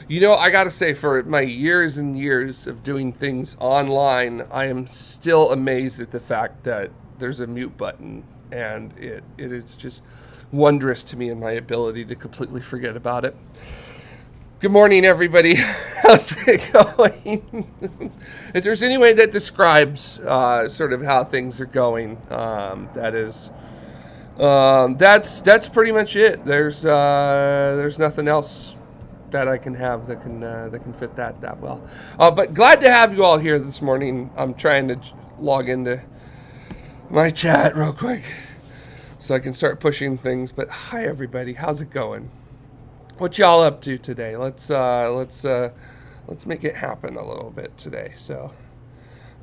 You know, I gotta say, for my years and years of doing things online, I am still amazed at the fact that there's a mute button, and it is just wondrous to me in my ability to completely forget about it. Good morning, everybody. How's it going? If there's any way that describes sort of how things are going, that's pretty much it. There's nothing else that I can have that can fit that well. But glad to have you all here this morning. I'm trying to log into my chat real quick so I can start pushing things. But hi, everybody. How's it going? What y'all up to today? Let's make it happen a little bit today. So,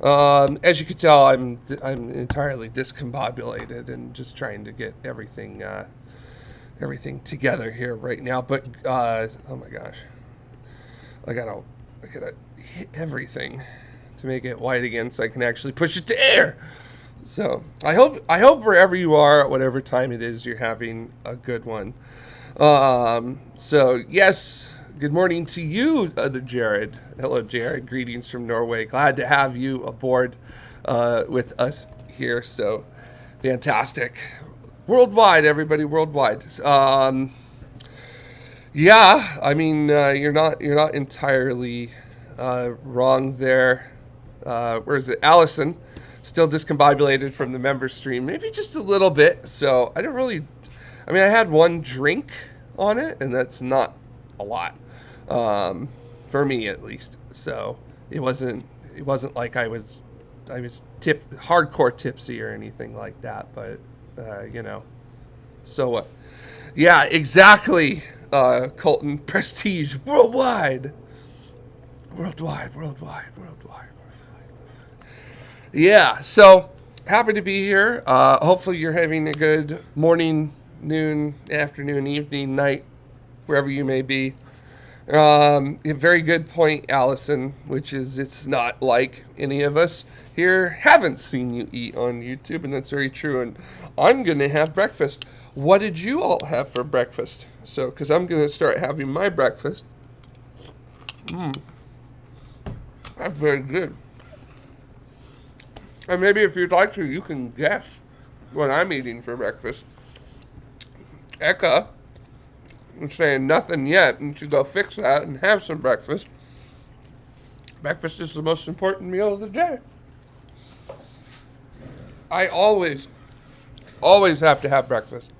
as you can tell, I'm entirely discombobulated and just trying to get everything together here right now. But oh my gosh, I gotta hit everything to make it white again so I can actually push it to air. So I hope wherever you are at whatever time it is, you're having a good one. So yes, good morning to you, Jared. Hello, Jared. Greetings from Norway. Glad to have you aboard with us here. So fantastic. Worldwide, everybody, worldwide. Yeah, I mean, you're not entirely wrong there. Where is it? Allison, still discombobulated from the member stream, maybe just a little bit. So I I had one drink on it, and that's not a lot, for me at least. So it wasn't like I was hardcore tipsy or anything like that. But so what? Yeah, exactly. Colton, prestige worldwide. Yeah, so happy to be here. Hopefully you're having a good morning, noon, afternoon, evening, night, wherever you may be. A very good point, Allison, which is it's not like any of us here haven't seen you eat on YouTube, and that's very true. And I'm going to have breakfast. What did you all have for breakfast? So, because I'm going to start having my breakfast. That's very good. And maybe if you'd like to, you can guess what I'm eating for breakfast. Eka is saying nothing yet, and should go fix that and have some breakfast. Breakfast is the most important meal of the day. I always have to have breakfast.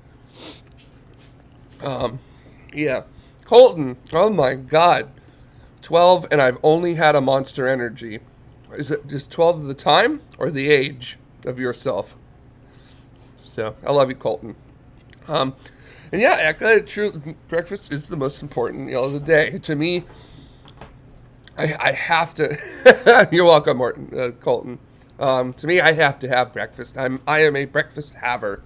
Yeah. Colton, oh my God. 12, and I've only had a Monster Energy. Is it just 12 of the time or the age of yourself? So, I love you, Colton. And yeah, true, breakfast is the most important meal of the day. To me, I have to. You're welcome, Colton. To me, I have to have breakfast. I am a breakfast haver.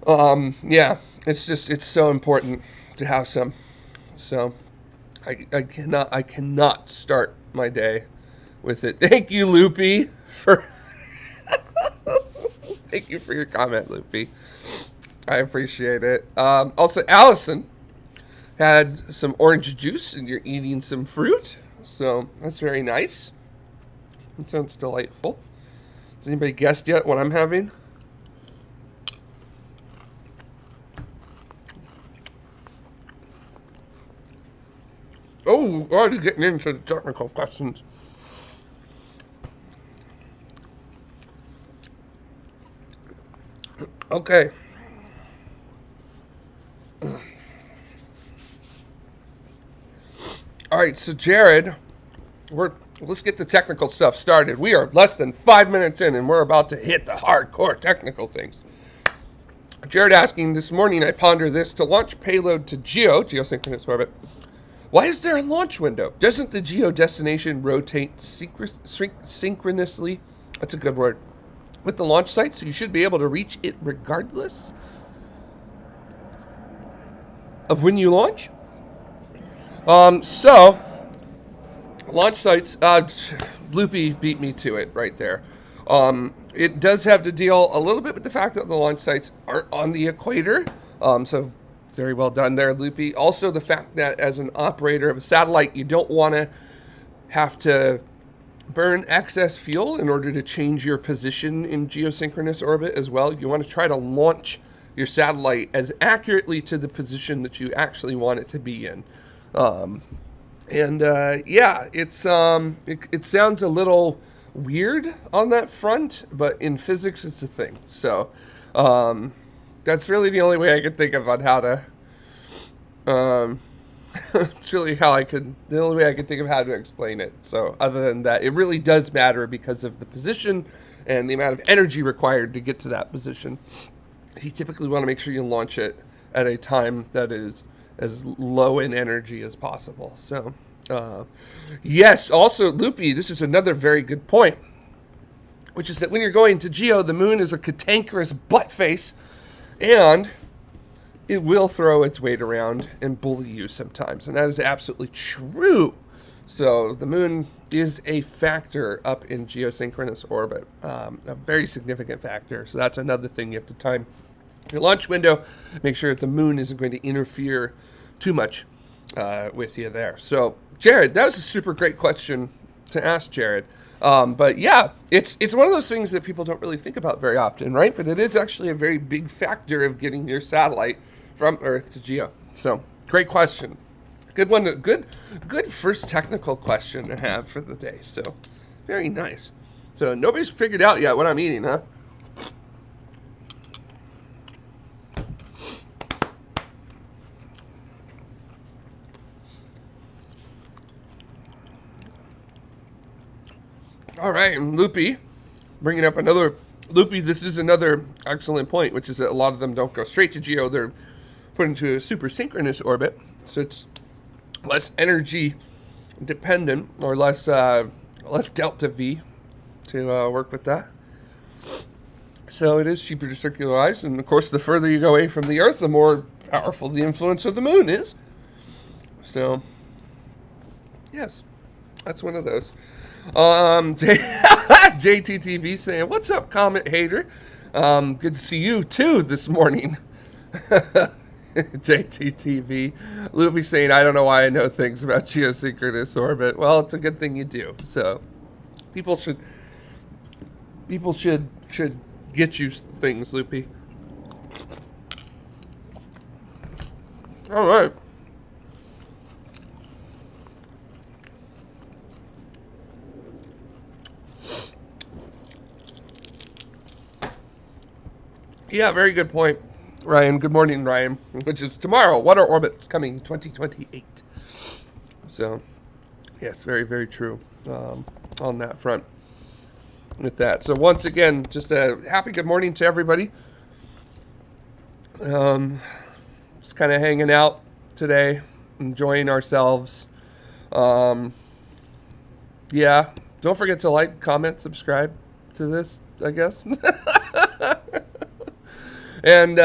Yeah, it's so important to have some. So, I cannot start my day with it. Thank you, Loopy, for thank you for your comment, Loopy. I appreciate it. Also, Allison had some orange juice, and you're eating some fruit, so that's very nice. It sounds delightful. Has anybody guessed yet what I'm having? Oh, already getting into the technical questions. Okay. All right, so Jared, let's get the technical stuff started. We are less than 5 minutes in, and we're about to hit the hardcore technical things. Jared asking, this morning I ponder this: to launch payload to geosynchronous orbit, why is there a launch window? Doesn't the geodestination rotate synchronously? That's a good word. With the launch site, so you should be able to reach it regardless of when you launch. So launch sites, Loopy beat me to it right there. It does have to deal a little bit with the fact that the launch sites aren't on the equator. So Very well done there, Loopy. Also, the fact that as an operator of a satellite, you don't want to have to burn excess fuel in order to change your position in geosynchronous orbit as well. You want to try to launch your satellite as accurately to the position that you actually want it to be in. Yeah, it sounds a little weird on that front, but in physics, it's a thing. So that's really the only way I could think of on how to. It's really the only way I could think of how to explain it. So other than that, it really does matter because of the position and the amount of energy required to get to that position. You typically want to make sure you launch it at a time that is as low in energy as possible. So, yes, also, Loopy, this is another very good point, which is that when you're going to geo, the moon is a cantankerous butt face, and it will throw its weight around and bully you sometimes. And that is absolutely true. So the moon is a factor up in geosynchronous orbit, a very significant factor. So that's another thing you have to time your launch window. Make sure that the moon isn't going to interfere too much with you there. So, Jared, that was a super great question to ask, Jared. But yeah, it's one of those things that people don't really think about very often, right? But it is actually a very big factor of getting your satellite from Earth to geo. So, great question. Good one. Good first technical question to have for the day. So, very nice. So, nobody's figured out yet what I'm eating, huh? All right, and Loopy, bringing up another, Loopy, this is another excellent point, which is that a lot of them don't go straight to geo. They're put into a super synchronous orbit, so it's less energy dependent, or less delta V to work with that. So it is cheaper to circularize, and of course, the further you go away from the Earth, the more powerful the influence of the moon is. So, yes, that's one of those. JTTV saying, "What's up, Comet Hater? Good to see you too this morning." JTTV. Loopy saying, "I don't know why I know things about geosynchronous orbit." Well, it's a good thing you do. So people should get you things, Loopy. All right. Yeah, very good point, Ryan. Good morning, Ryan. Which is tomorrow. What are orbits coming 2028? So, yes, very, very true on that front with that. So, once again, just a happy good morning to everybody. Just kind of hanging out today, enjoying ourselves. Yeah, don't forget to like, comment, subscribe to this, I guess. And,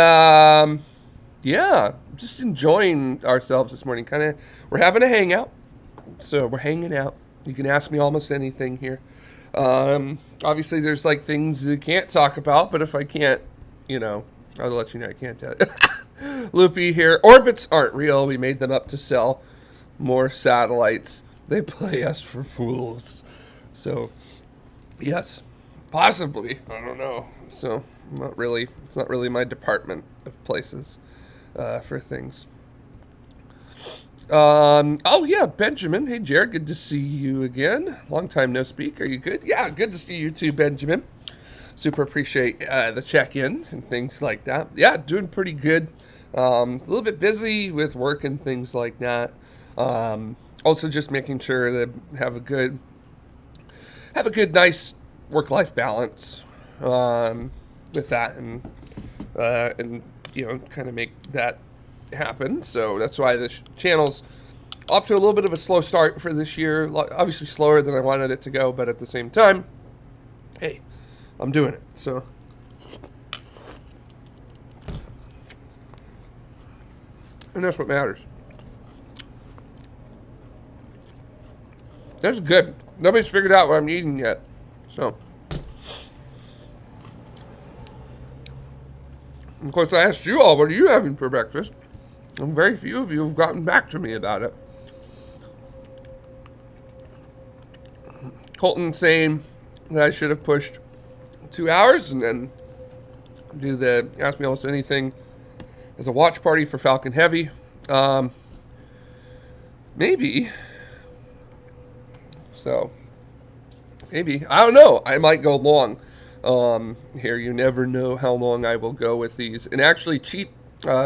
yeah, just enjoying ourselves this morning. We're having a hangout. So we're hanging out. You can ask me almost anything here. Obviously, there's like things you can't talk about, but if I can't, I'll let you know I can't tell you. Loopy here. Orbits aren't real. We made them up to sell more satellites. They play us for fools. So, yes, possibly. I don't know. So, it's not really my department of places for things. Oh yeah, Benjamin. Hey Jared, good to see you again. Long time no speak. Are you good? Yeah, good to see you too, Benjamin. Super appreciate the check-in and things like that. Yeah, doing pretty good. A little bit busy with work and things like that. Also just making sure to have a good, nice work-life balance. With that and kind of make that happen. So that's why the channel's off to a little bit of a slow start for this year. Obviously slower than I wanted it to go, but at the same time, hey, I'm doing it. So and that's what matters. That's good. Nobody's figured out what I'm eating yet. So of course, I asked you all, what are you having for breakfast? And very few of you have gotten back to me about it. Colton saying that I should have pushed 2 hours and then do the Ask Me Almost Anything as a watch party for Falcon Heavy. Maybe. So, maybe. I don't know. I might go long. Here, you never know how long I will go with these. And actually, Cheap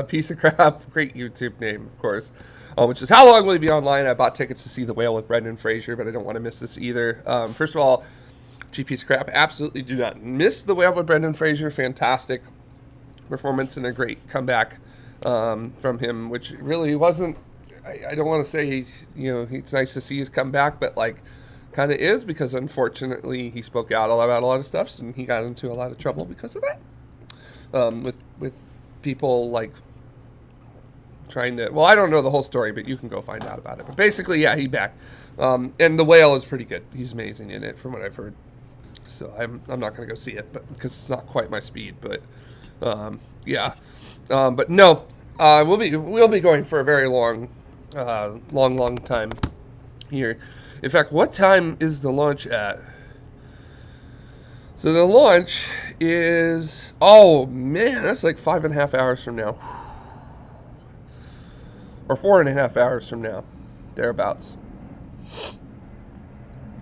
Piece of Crap, great YouTube name, of course, which is how long will he be online? I bought tickets to see The Whale with Brendan Fraser, but I don't want to miss this either. First of all, Cheap Piece of Crap, absolutely do not miss The Whale with Brendan Fraser. Fantastic performance and a great comeback from him, which really wasn't, I don't want to say, it's nice to see his comeback, but like, kind of is, because unfortunately he spoke out about a lot of stuff and he got into a lot of trouble because of that. With people like trying to, well, I don't know the whole story, but you can go find out about it. But basically, yeah, he back. And The Whale is pretty good. He's amazing in it, from what I've heard. So I'm not going to go see it, but because it's not quite my speed. But yeah, but no, we'll be going for a very long time here. In fact, what time is the launch at? So the launch is, oh man, that's like 5.5 hours from now. Or 4.5 hours from now. Thereabouts.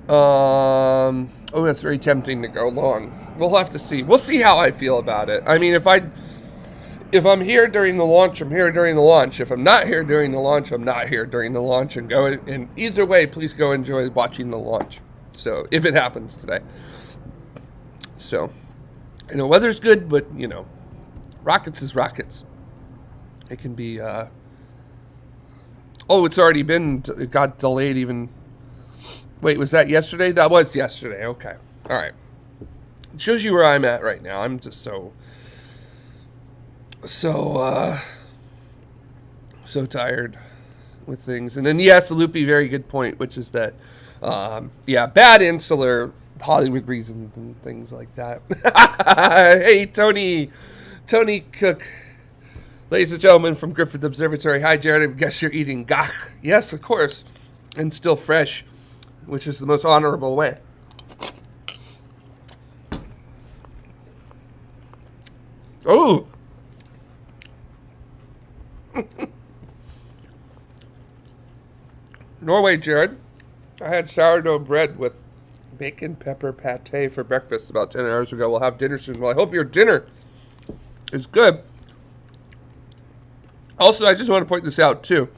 Oh, that's very tempting to go long. We'll have to see. We'll see how I feel about it. I mean, if I'm here during the launch, I'm here during the launch. If I'm not here during the launch, I'm not here during the launch. And either way, please go enjoy watching the launch. So, if it happens today. So, weather's good, but, rockets is rockets. It can be, it's already been, it got delayed even. Wait, was that yesterday? That was yesterday. Okay. All right. It shows you where I'm at right now. I'm just so tired with things. And then, yes, Loopy, very good point, which is that, bad insular Hollywood reasons and things like that. Hey, Tony Cook, ladies and gentlemen from Griffith Observatory. Hi, Jared. I guess you're eating gach. Yes, of course, and still fresh, which is the most honorable way. Oh. Norway, Jared. I had sourdough bread with bacon pepper pate for breakfast about 10 hours ago. We'll have dinner soon. Well, I hope your dinner is good. Also, I just want to point this out, too,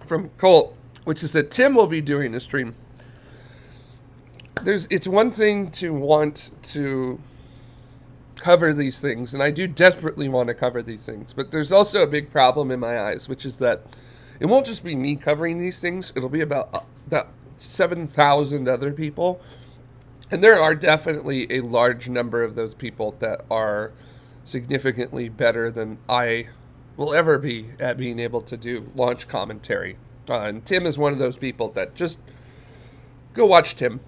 from Colt, which is that Tim will be doing a stream. It's one thing to want to cover these things, and I do desperately want to cover these things, but there's also a big problem in my eyes, which is that it won't just be me covering these things. It'll be about 7,000 other people, and there are definitely a large number of those people that are significantly better than I will ever be at being able to do launch commentary. And Tim is one of those people that just go watch Tim.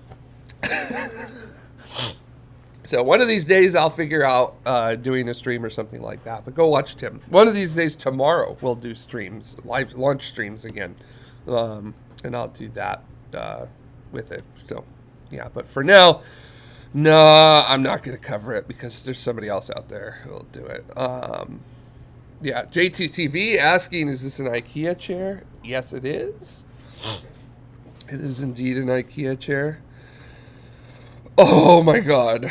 So one of these days I'll figure out doing a stream or something like that. But go watch Tim. One of these days tomorrow we'll do streams, live launch streams again. And I'll do that with it. So, yeah. But for now, no, I'm not going to cover it because there's somebody else out there who will do it. Yeah, JTTV asking, is this an IKEA chair? Yes, it is. It is indeed an IKEA chair. Oh my God.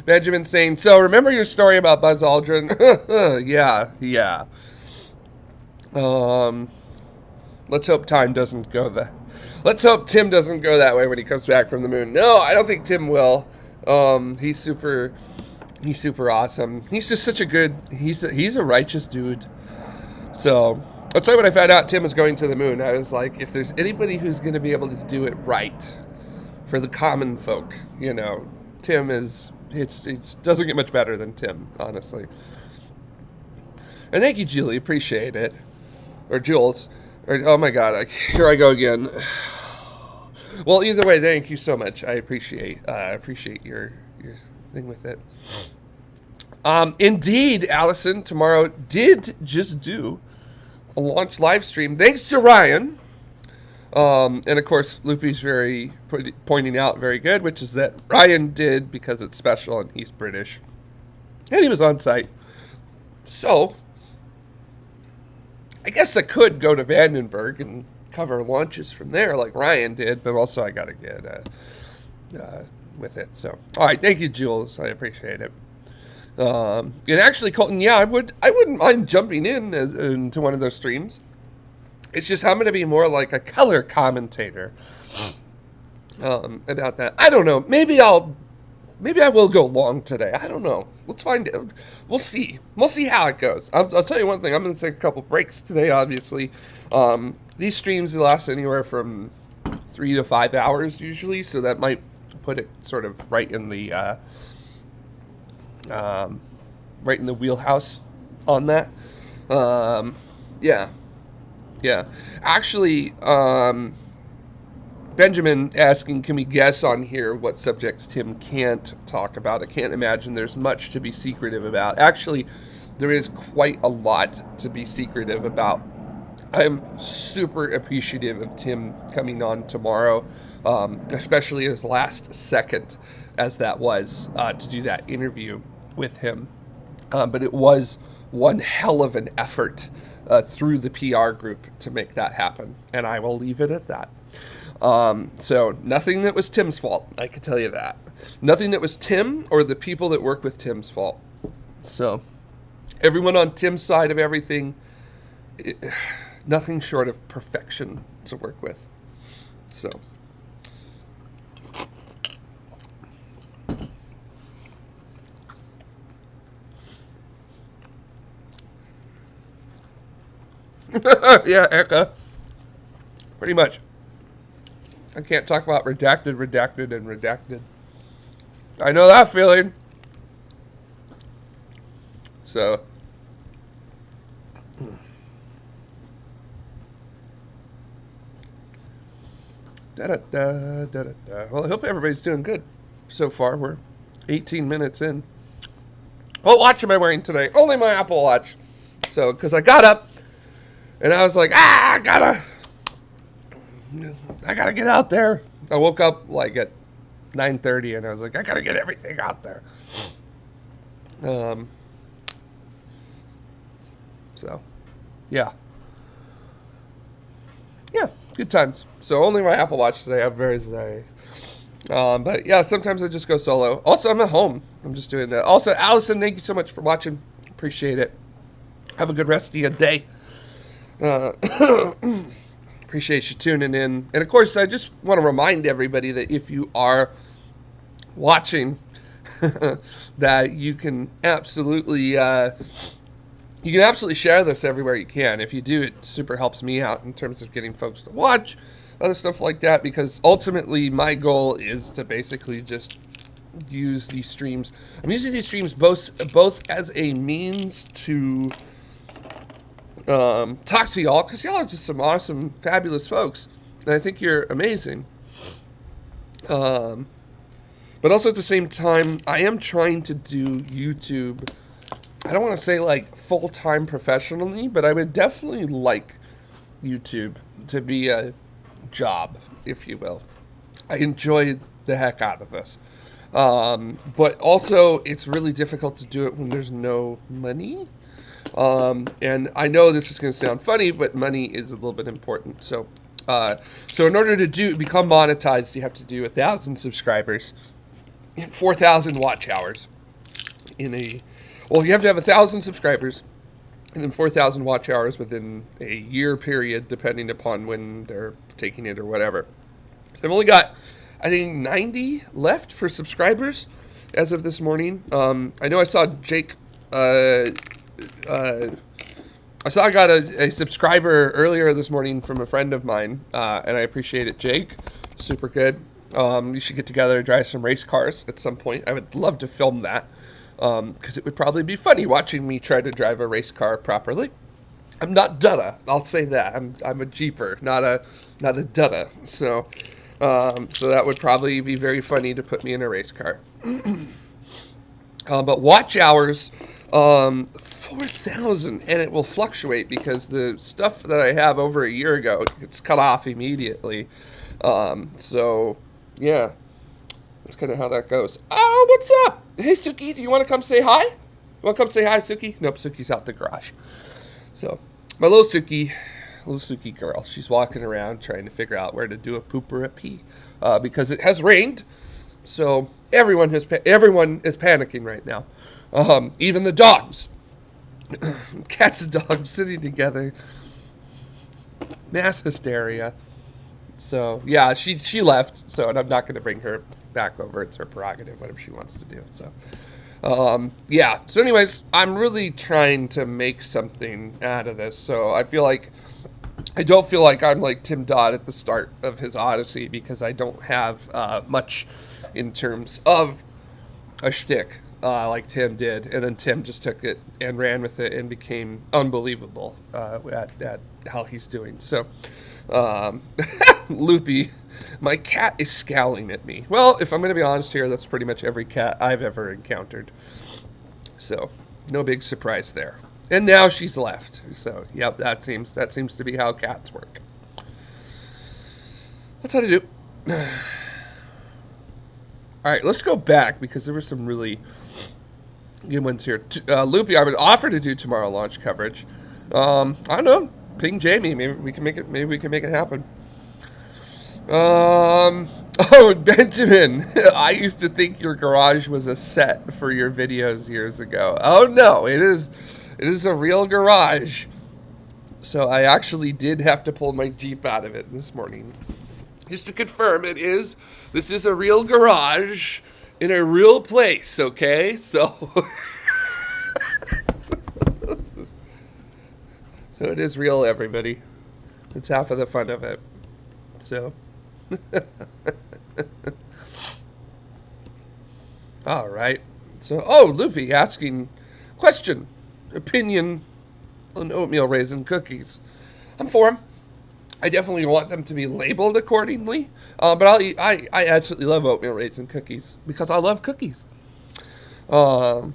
Benjamin saying, so remember your story about Buzz Aldrin? Yeah. Let's hope time doesn't go that. Let's hope Tim doesn't go that way when he comes back from the moon. No, I don't think Tim will. He's super awesome. He's just such a good, he's a righteous dude. So that's why when I found out Tim was going to the moon, I was like, if there's anybody who's going to be able to do it right for the common folk, Tim is, it doesn't get much better than Tim, honestly. And thank you, Julie. Appreciate it. Or Jules. Oh my God. Here I go again. Well, either way, thank you so much. I appreciate your thing with it. Indeed, Allison, tomorrow did just do a launch live stream. Thanks to Ryan. And of course, Loopy's pointing out very good, which is that Ryan did because it's special and he's British. And he was on site. So, I guess I could go to Vandenberg and cover launches from there like Ryan did, but also I got to get with it. So, all right, thank you, Jules. I appreciate it. And actually, Colton, yeah, I wouldn't mind jumping into one of those streams. It's just I'm going to be more like a color commentator about that. I don't know. Maybe I will go long today. I don't know. Let's find out. We'll see. We'll see how it goes. I'll tell you one thing. I'm going to take a couple breaks today, obviously. These streams last anywhere from 3 to 5 hours usually, so that might put it sort of right in the wheelhouse on that. Yeah. Actually, Benjamin asking, can we guess on here what subjects Tim can't talk about? I can't imagine there's much to be secretive about. Actually, there is quite a lot to be secretive about. I'm super appreciative of Tim coming on tomorrow, especially his last second, as that was, to do that interview with him. But it was one hell of an effort through the PR group to make that happen, and I will leave it at that. So nothing that was Tim's fault, I can tell you that. Nothing that was Tim or the people that work with Tim's fault. So everyone on Tim's side of everything, nothing short of perfection to work with. So yeah, Eka. Pretty much. I can't talk about redacted, and redacted. I know that feeling. So. Well, I hope everybody's doing good so far. We're 18 minutes in. What watch am I wearing today? Only my Apple Watch. So, because I got up and I was like, I gotta get out there. I woke up like at 9:30 and I was like, I gotta get everything out there. So, yeah, good times. So only my Apple Watch today. I'm very sorry. But yeah, sometimes I just go solo. Also, I'm at home. I'm just doing that. Also, Allison, thank you so much for watching. Appreciate it. Have a good rest of your day. Appreciate you tuning in. And of course, I just want to remind everybody that if you are watching, that you can absolutely share this everywhere you can. If you do, it super helps me out in terms of getting folks to watch, other stuff like that, because ultimately my goal is to basically just use these streams. I'm using these streams both as a means to talk to y'all, because y'all are just some awesome, fabulous folks, and I think you're amazing. But also at the same time, I am trying to do YouTube, I don't want to say like full-time professionally, but I would definitely like YouTube to be a job, if you will. I enjoy the heck out of this. But also, it's really difficult to do it when there's no money. And I know this is going to sound funny, but money is a little bit important. So in order to become monetized, you have to do 1,000 subscribers and 4,000 watch hours you have to have 1,000 subscribers and then 4,000 watch hours within a year period, depending upon when they're taking it or whatever. So I've only got, I think, 90 left for subscribers as of this morning. I know I saw Jake, I got a subscriber earlier this morning from a friend of mine, and I appreciate it, Jake. Super good. You should get together and drive some race cars at some point. I would love to film that, because it would probably be funny watching me try to drive a race car properly. I'm not Dutta, I'll say that. I'm a Jeeper, not a Dutta. So that would probably be very funny to put me in a race car. But watch hours, 4,000, and it will fluctuate because the stuff that I have over a year ago gets cut off immediately. So, yeah, that's kind of how that goes. Oh, what's up? Hey, Suki, do you want to come say hi? You want to come say hi, Suki? Nope, Suki's out the garage. So, my little Suki girl, she's walking around trying to figure out where to do a poop or a pee because it has rained. So everyone is panicking right now. Even the dogs, cats and dogs sitting together, mass hysteria. So yeah, she left. So and I'm not going to bring her back over. It's her prerogative, whatever she wants to do. So yeah. So anyways, I'm really trying to make something out of this. So I don't feel like I'm like Tim Dodd at the start of his Odyssey because I don't have much in terms of a shtick like Tim did, and then Tim just took it and ran with it and became unbelievable at how he's doing. So, Loopy, my cat is scowling at me. Well, if I'm going to be honest here, that's pretty much every cat I've ever encountered. So, no big surprise there. And now she's left. So, yep, that seems to be how cats work. That's how to do. All right, let's go back because there were some really good ones here. Loopy, I would offer to do tomorrow launch coverage. I don't know. Ping Jamie. Maybe we can make it happen. Oh, Benjamin, I used to think your garage was a set for your videos years ago. Oh no, it is a real garage. So I actually did have to pull my Jeep out of it this morning. Just to confirm, this is a real garage in a real place, okay? So so it is real, everybody. It's half of the fun of it. So all right. So, Loopy asking opinion on oatmeal raisin cookies. I'm for them. I definitely want them to be labeled accordingly, but I'll eat. I absolutely love oatmeal raisin cookies because I love cookies. Yeah,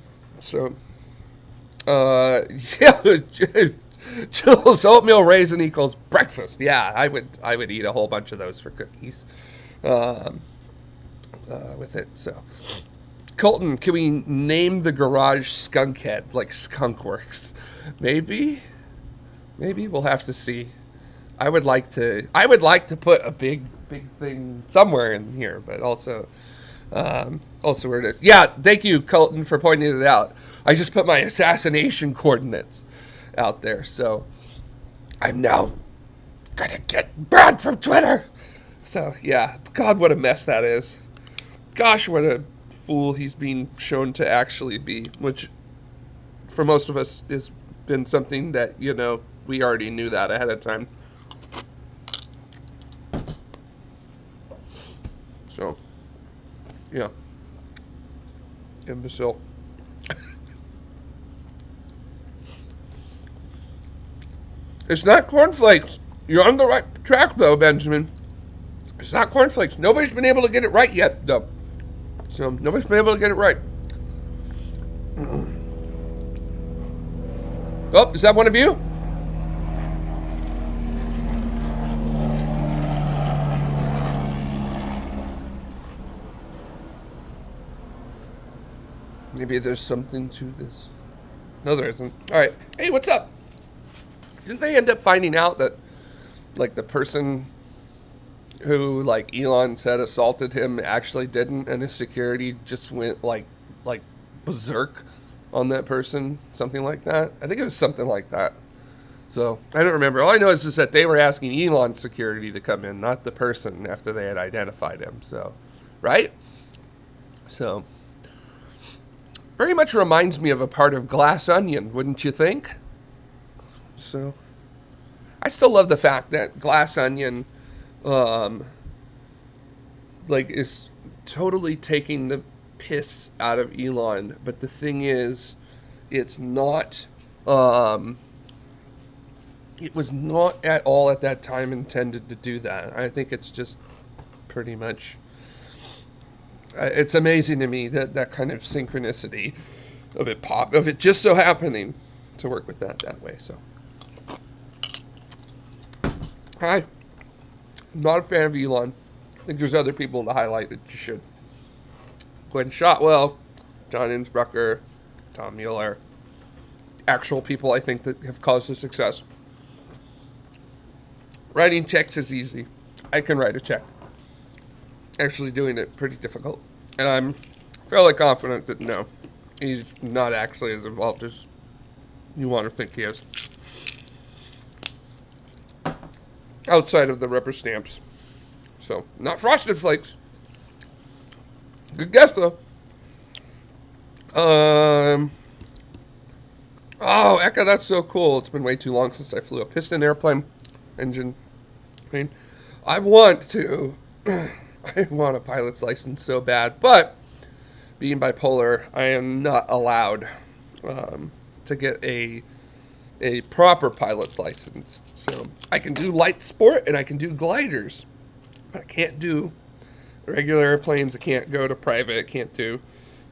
Jules, oatmeal raisin equals breakfast. Yeah, I would eat a whole bunch of those for cookies, with it. So, Colton, can we name the garage Skunkhead like Skunkworks? Maybe we'll have to see. I would like to put a big thing somewhere in here, but also where it is. Yeah, thank you, Colton, for pointing it out. I just put my assassination coordinates out there, so I'm now gonna get banned from Twitter. So yeah, God, what a mess that is. Gosh, what a fool he's being shown to actually be, which for most of us has been something that, we already knew that ahead of time. So, yeah. Imbecile. It's not cornflakes. You're on the right track, though, Benjamin. It's not cornflakes. Nobody's been able to get it right yet, though. So, nobody's been able to get it right. Oh, is that one of you? Maybe there's something to this. No, there isn't. All right. Hey, what's up? Didn't they end up finding out that, like, the person who, like, Elon said assaulted him actually didn't, and his security just went, like berserk on that person? Something like that? I think it was something like that. So, I don't remember. All I know is just that they were asking Elon's security to come in, not the person, after they had identified him. So, right? So, very much reminds me of a part of Glass Onion, wouldn't you think? So, I still love the fact that Glass Onion, is totally taking the piss out of Elon. But the thing is, it's not, it was not at all at that time intended to do that. I think it's just pretty much It's amazing to me that kind of synchronicity of it just so happening to work with that way. So, I'm not a fan of Elon. I think there's other people to highlight that you should. Glenn Shotwell, John Innsbrucker, Tom Mueller, actual people I think that have caused the success. Writing checks is easy. I can write a check. Actually doing it pretty difficult. And I'm fairly confident that no, he's not actually as involved as you want to think he is. Outside of the rubber stamps. So, not Frosted Flakes. Good guess, though. Oh, Eka, that's so cool. It's been way too long since I flew a piston airplane engine. I want to. I want a pilot's license so bad, but being bipolar, I am not allowed to get a proper pilot's license. So I can do light sport and I can do gliders, but I can't do regular airplanes. I can't go to private. I can't do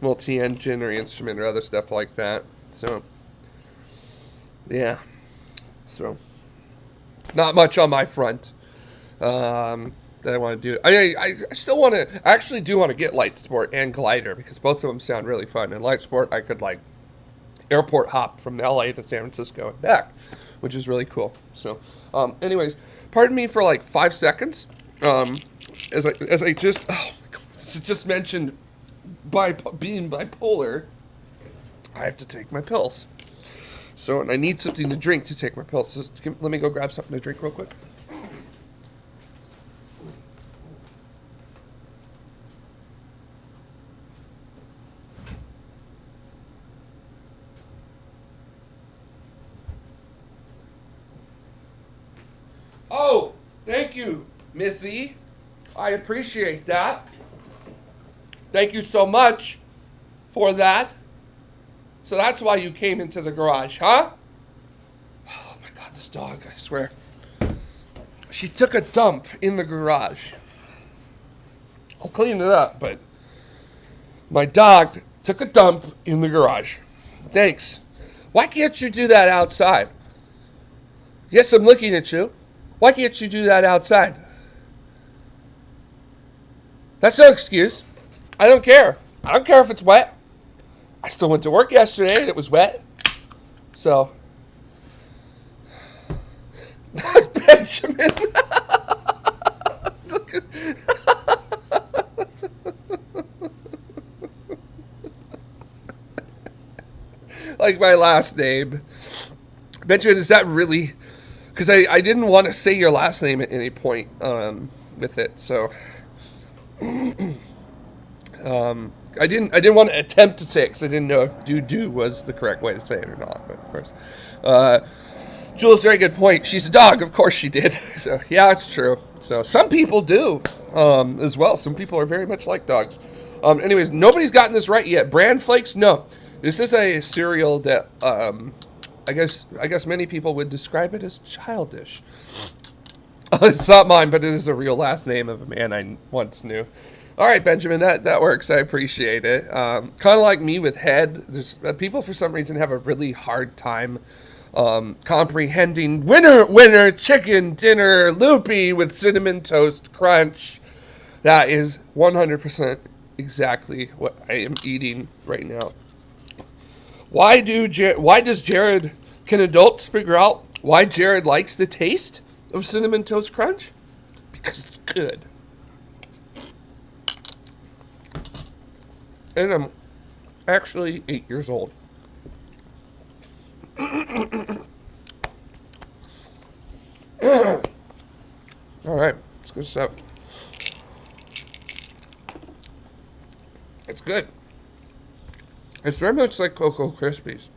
multi-engine or instrument or other stuff like that. So yeah, so not much on my front that I want to do. I still want to. I actually do want to get light sport and glider because both of them sound really fun. And light sport, I could like airport hop from LA to San Francisco and back, which is really cool. So, anyways, pardon me for like 5 seconds. As I just just mentioned, being bipolar, I have to take my pills. So, and I need something to drink to take my pills. So let me go grab something to drink real quick. Oh, thank you, Missy. I appreciate that. Thank you so much for that. So that's why you came into the garage, huh? Oh my God, this dog, I swear. She took a dump in the garage. I'll clean it up, but my dog took a dump in the garage. Thanks. Why can't you do that outside? Yes, I'm looking at you. Why can't you do that outside? That's no excuse. I don't care. I don't care if it's wet. I still went to work yesterday and it was wet. So. Benjamin. Like my last name. Benjamin, is that really... Because I didn't want to say your last name at any point with it, so I didn't want to attempt to say it because I didn't know if do was the correct way to say it or not. But of course, Jules, very good point. She's a dog, of course she did. So yeah, it's true. So some people do as well. Some people are very much like dogs. Anyways, nobody's gotten this right yet. Bran flakes, no. This is a cereal that. I guess many people would describe it as childish. It's not mine, but it is a real last name of a man I once knew. All right, Benjamin, that works. I appreciate it. Kind of like me with head. There's people for some reason have a really hard time comprehending winner, chicken dinner, loopy with cinnamon toast crunch. That is 100% exactly what I am eating right now. Why does Jared, can adults figure out why Jared likes the taste of Cinnamon Toast Crunch? Because it's good. And I'm actually 8 years old. All right, it's good stuff. It's good. It's very much like Cocoa Krispies.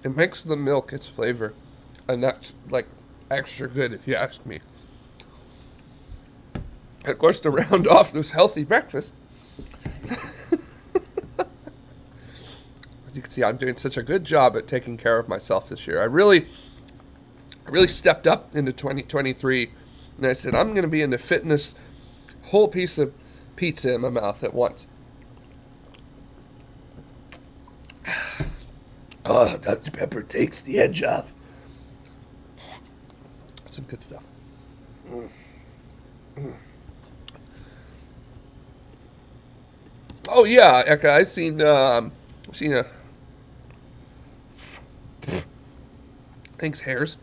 It makes the milk its flavor. And that's, like, extra good if you ask me. And of course, to round off this healthy breakfast. As you can see, I'm doing such a good job at taking care of myself this year. I really stepped up into 2023. And I said, I'm going to be into fitness. Whole piece of pizza in my mouth at once. Oh, Dr. Pepper takes the edge off. Some good stuff. Oh yeah, Eka, I've seen a thanks hairs.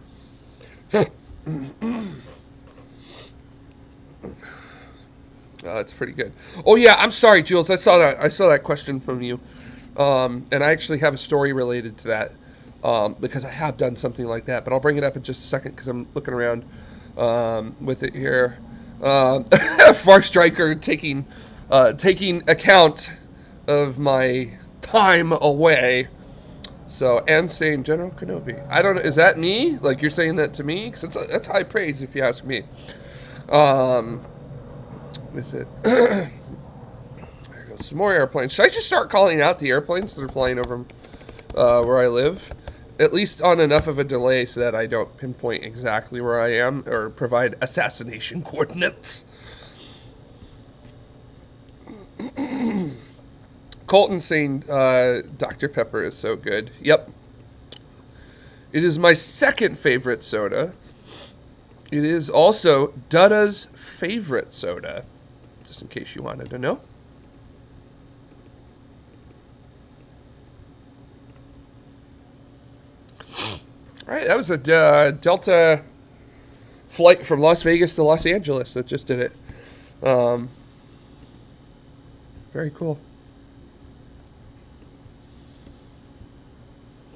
It's pretty good. Oh yeah, I'm sorry, Jules. I saw that question from you, and I actually have a story related to that, because I have done something like that. But I'll bring it up in just a second because I'm looking around with it here. Far Striker taking account of my time away. So, and saying General Kenobi. I don't know. Is that me? Like you're saying that to me? Because that's high praise if you ask me. With it. There goes some more airplanes. Should I just start calling out the airplanes that are flying over where I live? At least on enough of a delay so that I don't pinpoint exactly where I am or provide assassination coordinates. Colton saying Dr. Pepper is so good. Yep. It is my second favorite soda. It is also Dada's favorite soda. Just in case you wanted to know. All right, that was a Delta flight from Las Vegas to Los Angeles that just did it. Very cool.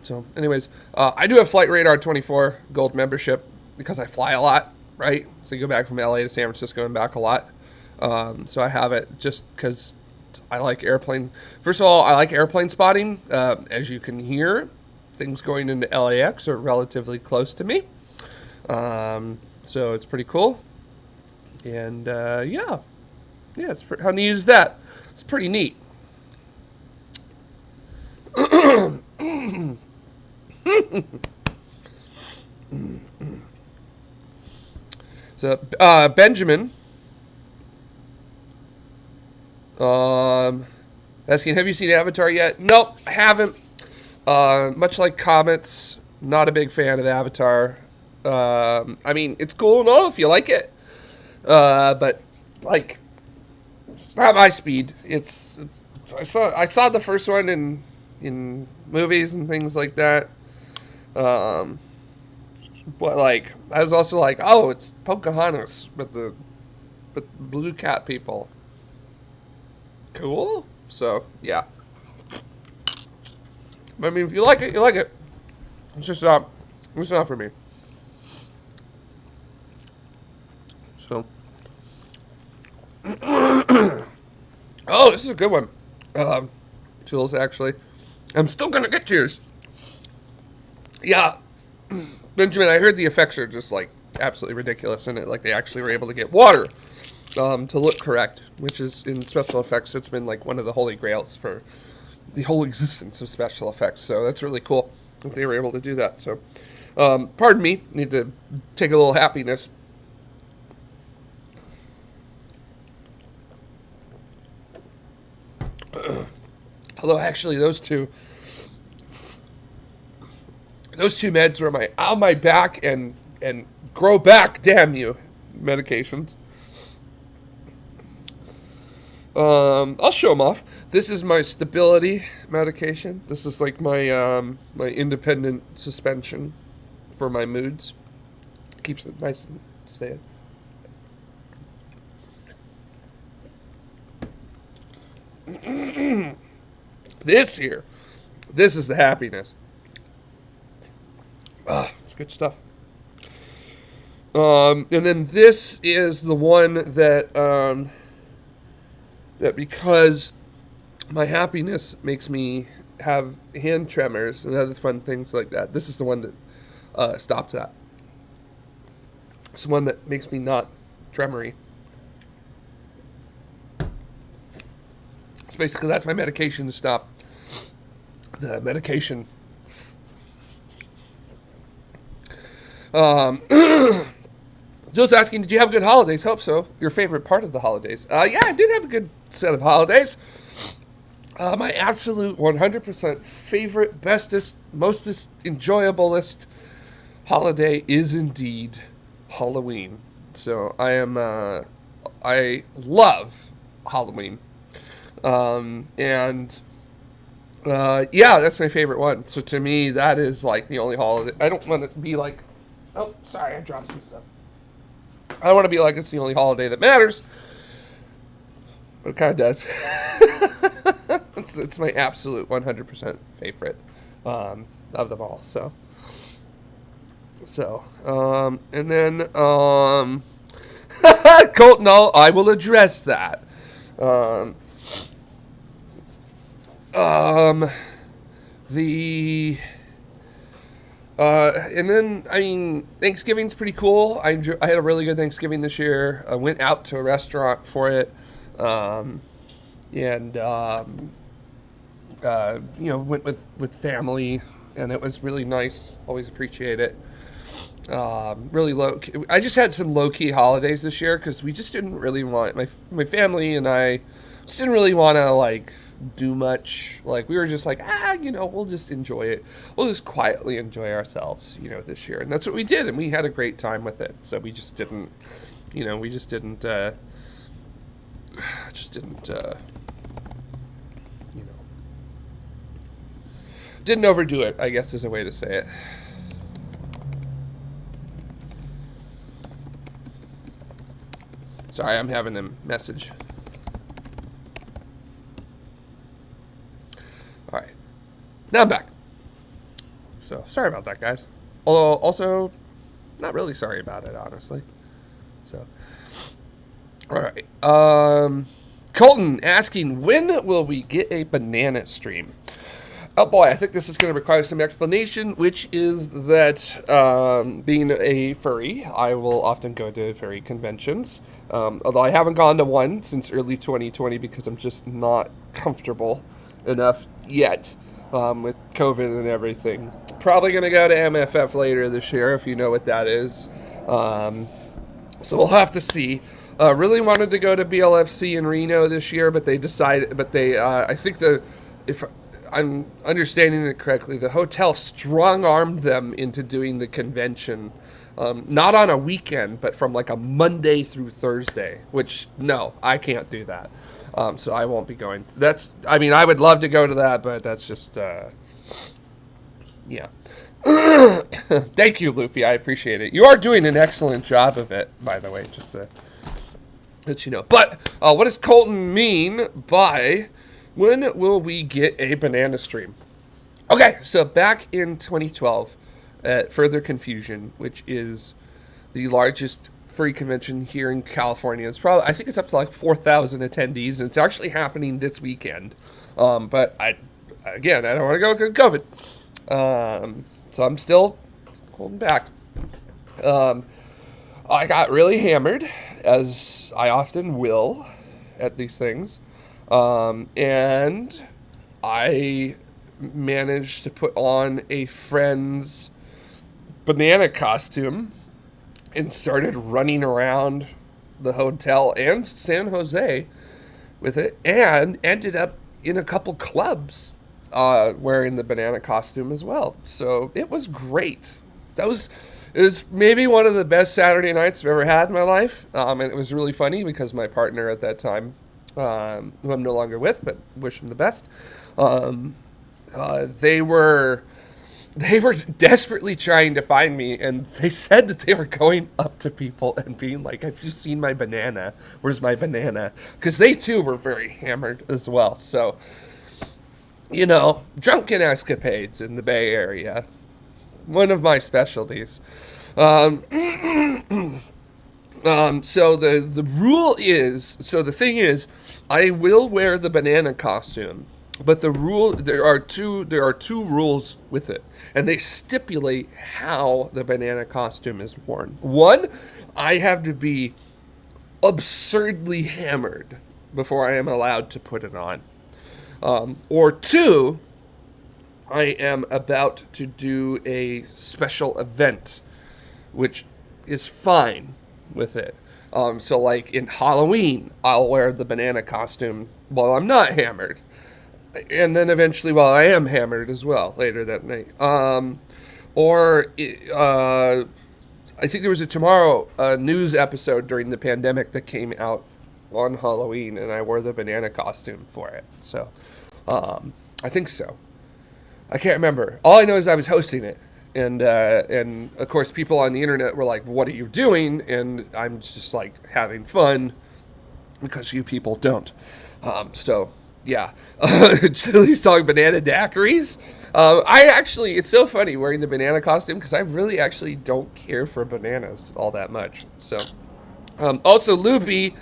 So, anyways, I do have Flight Radar 24 Gold membership because I fly a lot, right? So you go back from LA to San Francisco and back a lot. So I have it just because I like airplane. First of all, I like airplane spotting. As you can hear, things going into LAX are relatively close to me. So it's pretty cool. And yeah, it's how neat is that? It's pretty neat. So Benjamin asking, have you seen Avatar yet? Nope, I haven't. Much like Comets, not a big fan of Avatar. I mean, it's cool and all if you like it, but like, it's not my speed. It's I saw the first one in movies and things like that. But like, I was also like, oh, it's Pocahontas with blue cat people. Cool. So yeah. I mean, if you like it, you like it. It's just not for me. So. Oh, this is a good one. Jules, actually. I'm still gonna get yours. Yeah. Benjamin, I heard the effects are just like absolutely ridiculous in it. Like they actually were able to get water to look correct, which is in special effects. It's been like one of the holy grails for the whole existence of special effects. So that's really cool that they were able to do that. So, pardon me, need to take a little happiness. Although actually those two meds were my on my back and grow back, damn you, medications. I'll show them off. This is my stability medication. This is like my my independent suspension for my moods. Keeps it nice and steady. This is the happiness. It's good stuff. And then this is the one that that because my happiness makes me have hand tremors and other fun things like that. This is the one that stops that. It's the one that makes me not tremory. So basically, that's my medication to stop the medication. Joe's asking, did you have good holidays? Hope so. Your favorite part of the holidays? Yeah, I did have a good set of holidays. My absolute 100% favorite, bestest, mostest enjoyablest holiday is indeed Halloween. So I love Halloween. And yeah, that's my favorite one. So to me, that is like the only holiday. I don't want to be like, oh, sorry, I dropped some stuff. I don't want to be like it's the only holiday that matters, but it kind of does. It's my absolute 100% favorite of them all. And then Colton, I will address that. Um, the and then I mean Thanksgiving's pretty cool. I had a really good Thanksgiving this year. I went out to a restaurant for it, and went with family, and it was really nice. Always appreciate it. Really low. I just had some low key holidays this year because we just didn't really want my family and I just didn't really want to like do much. Like we were just like we'll just enjoy it. We'll just quietly enjoy ourselves, this year, and that's what we did, and we had a great time with it. So we just didn't, we just didn't, didn't overdo it, I guess is a way to say it. Sorry, I'm having a message. All right. Now I'm back. So, sorry about that, guys. Although, also, not really sorry about it, honestly. So, all right. Colton asking, when will we get a banana stream? Oh boy, I think this is going to require some explanation, which is that being a furry, I will often go to furry conventions. Although I haven't gone to one since early 2020 because I'm just not comfortable enough yet with COVID and everything. Probably going to go to MFF later this year, if you know what that is. So we'll have to see. Really wanted to go to BLFC in Reno this year, but they decided, I think if I'm understanding it correctly, the hotel strong-armed them into doing the convention, not on a weekend, but from like a Monday through Thursday, which, no, I can't do that. So I won't be going. I would love to go to that, but that's just, yeah. Thank you, Loopy. I appreciate it. You are doing an excellent job of it, by the way, just to let you know. But what does Colton mean by when will we get a banana stream? Okay, so back in 2012 at Further Confusion, which is the largest furry convention here in California. I think it's up to like 4,000 attendees, and it's actually happening this weekend. But I don't want to go because of COVID. So I'm still holding back. I got really hammered, as I often will at these things. And I managed to put on a friend's banana costume and started running around the hotel and San Jose with it, and ended up in a couple clubs wearing the banana costume as well. So it was great. It was maybe one of the best Saturday nights I've ever had in my life. And it was really funny because my partner at that time, who I'm no longer with, but wish him the best, they were desperately trying to find me, and they said that they were going up to people and being like, have you seen my banana? Where's my banana? Because they too were very hammered as well. So, drunken escapades in the Bay Area, one of my specialties. So the thing is, I will wear the banana costume, but there are two rules with it, and they stipulate how the banana costume is worn. One, I have to be absurdly hammered before I am allowed to put it on. Or two, I am about to do a special event, which is fine with it. So like in Halloween, I'll wear the banana costume while I'm not hammered. and then eventually, well, I am hammered as well later that night. Or I think there was a tomorrow news episode during the pandemic that came out on Halloween, and I wore the banana costume for it. So I think so. I can't remember. All I know is I was hosting it, and of course people on the internet were like, "What are you doing?" And I'm just like having fun because you people don't. So yeah, Chili's talking banana daiquiris. I actually, it's so funny wearing the banana costume because I really actually don't care for bananas all that much. So also Loopy,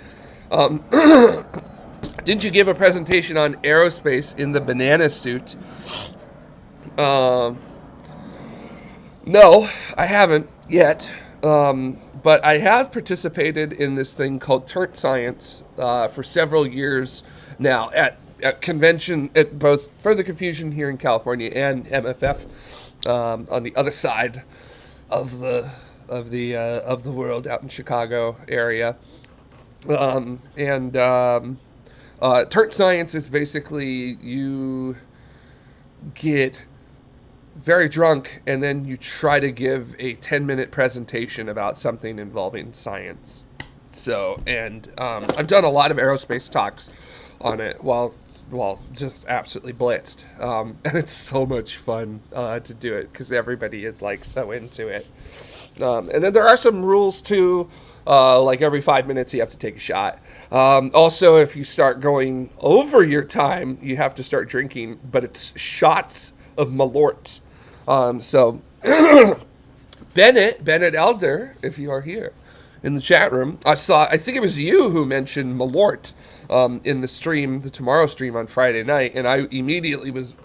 didn't you give a presentation on aerospace in the banana suit? No, I haven't yet. But I have participated in this thing called Turnt Science for several years now at convention, at both Further Confusion here in California and MFF on the other side of the world out in Chicago area. Turnt Science is basically you get very drunk and then you try to give a 10-minute presentation about something involving science. So, and I've done a lot of aerospace talks on it while just absolutely blitzed. And it's so much fun to do it because everybody is like so into it. And then there are some rules too. Like every 5 minutes you have to take a shot. Also, if you start going over your time, you have to start drinking, but it's shots of Malort. So Bennett Elder, if you are here in the chat room, I think it was you who mentioned Malort in the stream, the Tomorrow stream on Friday night, and I immediately was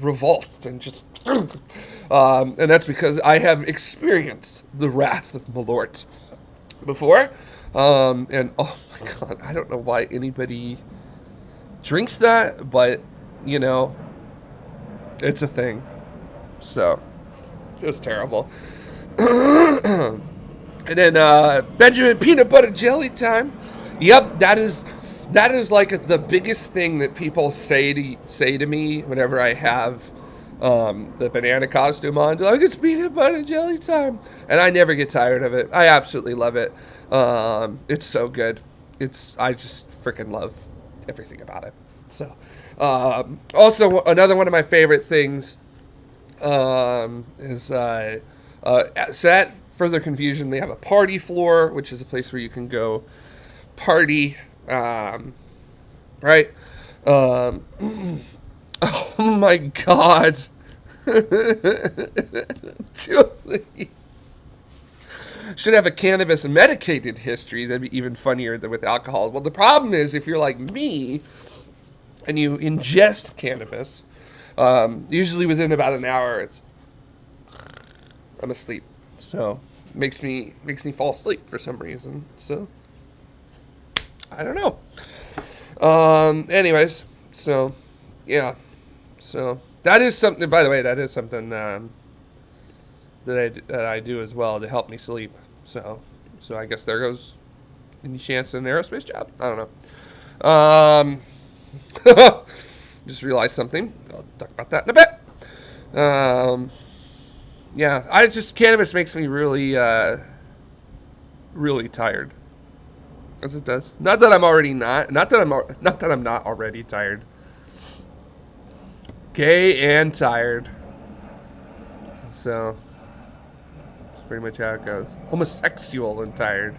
revolted and just and that's because I have experienced the wrath of Malort before, and oh my god, I don't know why anybody drinks that, but you know, it's a thing. So it was terrible. And then Benjamin Peanut Butter Jelly time. Yep, that is like the biggest thing that people say to me whenever I have the banana costume on. They're like, it's peanut butter jelly time, and I never get tired of it. I absolutely love it. It's so good. I just freaking love everything about it. So also another one of my favorite things is so at Further Confusion they have a party floor, which is a place where you can go party, right? Oh my god. Julie should have a cannabis medicated history. That'd be even funnier than with alcohol. Well, the problem is if you're like me and you ingest cannabis, usually within about an hour I'm asleep. So makes me fall asleep for some reason. So I don't know. Anyways, so yeah. So that is something, by the way, that is something that I do as well to help me sleep. So I guess there goes any chance in an aerospace job. I don't know. Just realized something. I'll talk about that in a bit. Yeah, cannabis makes me really, really tired. As it does. Not that I'm not already tired. Gay and tired. So that's pretty much how it goes. Homosexual and tired.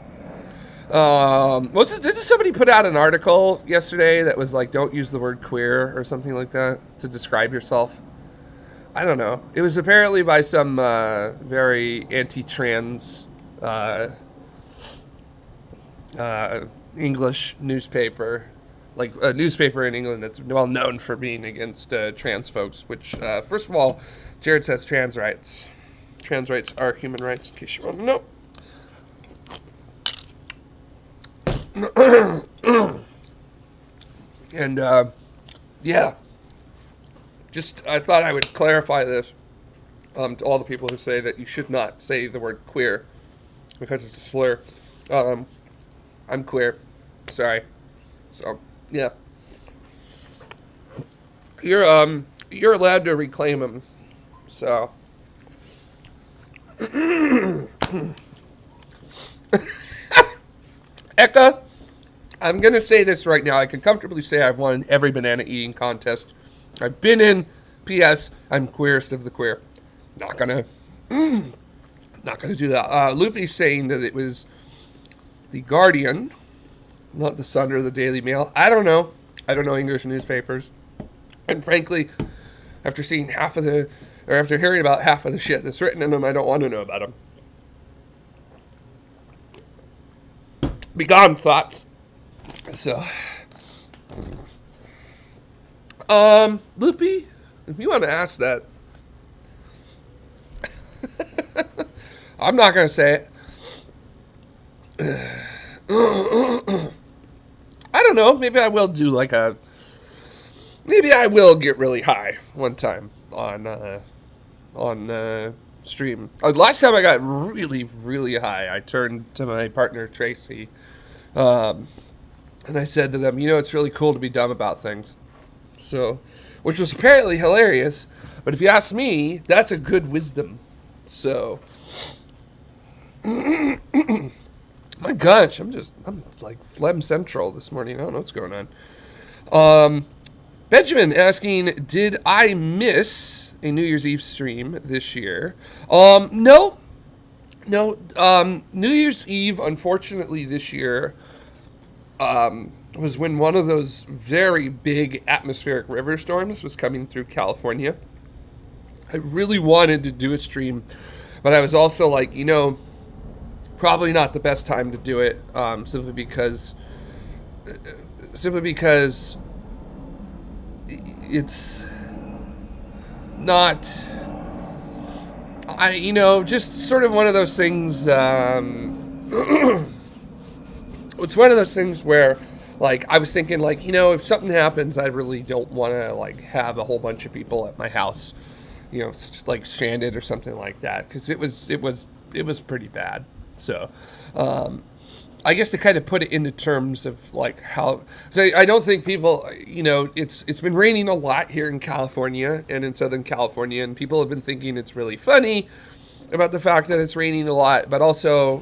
Did somebody put out an article yesterday that was like, don't use the word queer or something like that to describe yourself? I don't know. It was apparently by some very anti-trans English newspaper, like a newspaper in England that's well known for being against trans folks, which, first of all, Jared says trans rights. Trans rights are human rights, in case you want to know. And, yeah. Just, I thought I would clarify this to all the people who say that you should not say the word queer because it's a slur. I'm queer. Sorry. So, yeah. you're allowed to reclaim them. So. Eka, I'm going to say this right now. I can comfortably say I've won every banana eating contest I've been in. P.S. I'm queerest of the queer. Not gonna do that. Loopy's saying that it was the Guardian, not the Sun or the Daily Mail. I don't know. I don't know English newspapers. And frankly, after hearing about half of the shit that's written in them, I don't want to know about them. Be gone, thoughts. So, Loopy, if you want to ask that, I'm not going to say it. I don't know. Maybe I will do maybe I will get really high one time on stream. Last time I got really, really high, I turned to my partner, Tracy, and I said to them, it's really cool to be dumb about things. So, which was apparently hilarious, but if you ask me, that's a good wisdom. So, my gosh, I'm like phlegm central this morning. I don't know what's going on. Benjamin asking, did I miss a New Year's Eve stream this year? No. New Year's Eve, unfortunately, this year, was when one of those very big atmospheric river storms was coming through California. I really wanted to do a stream, but I was also like, probably not the best time to do it, simply because it's not, just sort of one of those things, it's one of those things where, I was thinking, if something happens, I really don't want to, have a whole bunch of people at my house, stranded or something like that, because it was pretty bad. So, I guess to kind of put it into terms of how, so I don't think people, it's been raining a lot here in California and in Southern California, and people have been thinking it's really funny about the fact that it's raining a lot, but also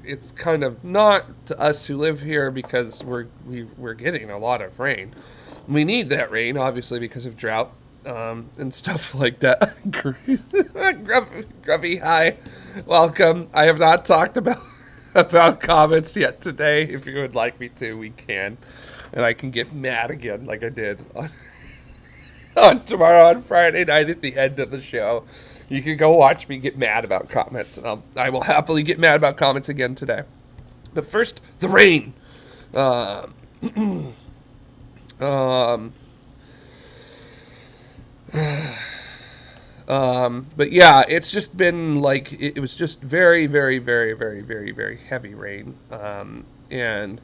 it's kind of not to us who live here, because we're getting a lot of rain. We need that rain, obviously, because of drought and stuff like that. Grubby, hi, welcome. I have not talked about comments yet today. If you would like me to, we can, and I can get mad again like I did on tomorrow on Friday night at the end of the show. You can go watch me get mad about comments, and I will happily get mad about comments again today. But first, the rain. But yeah, it's just been it was just very, very, very, very, very, very heavy rain. And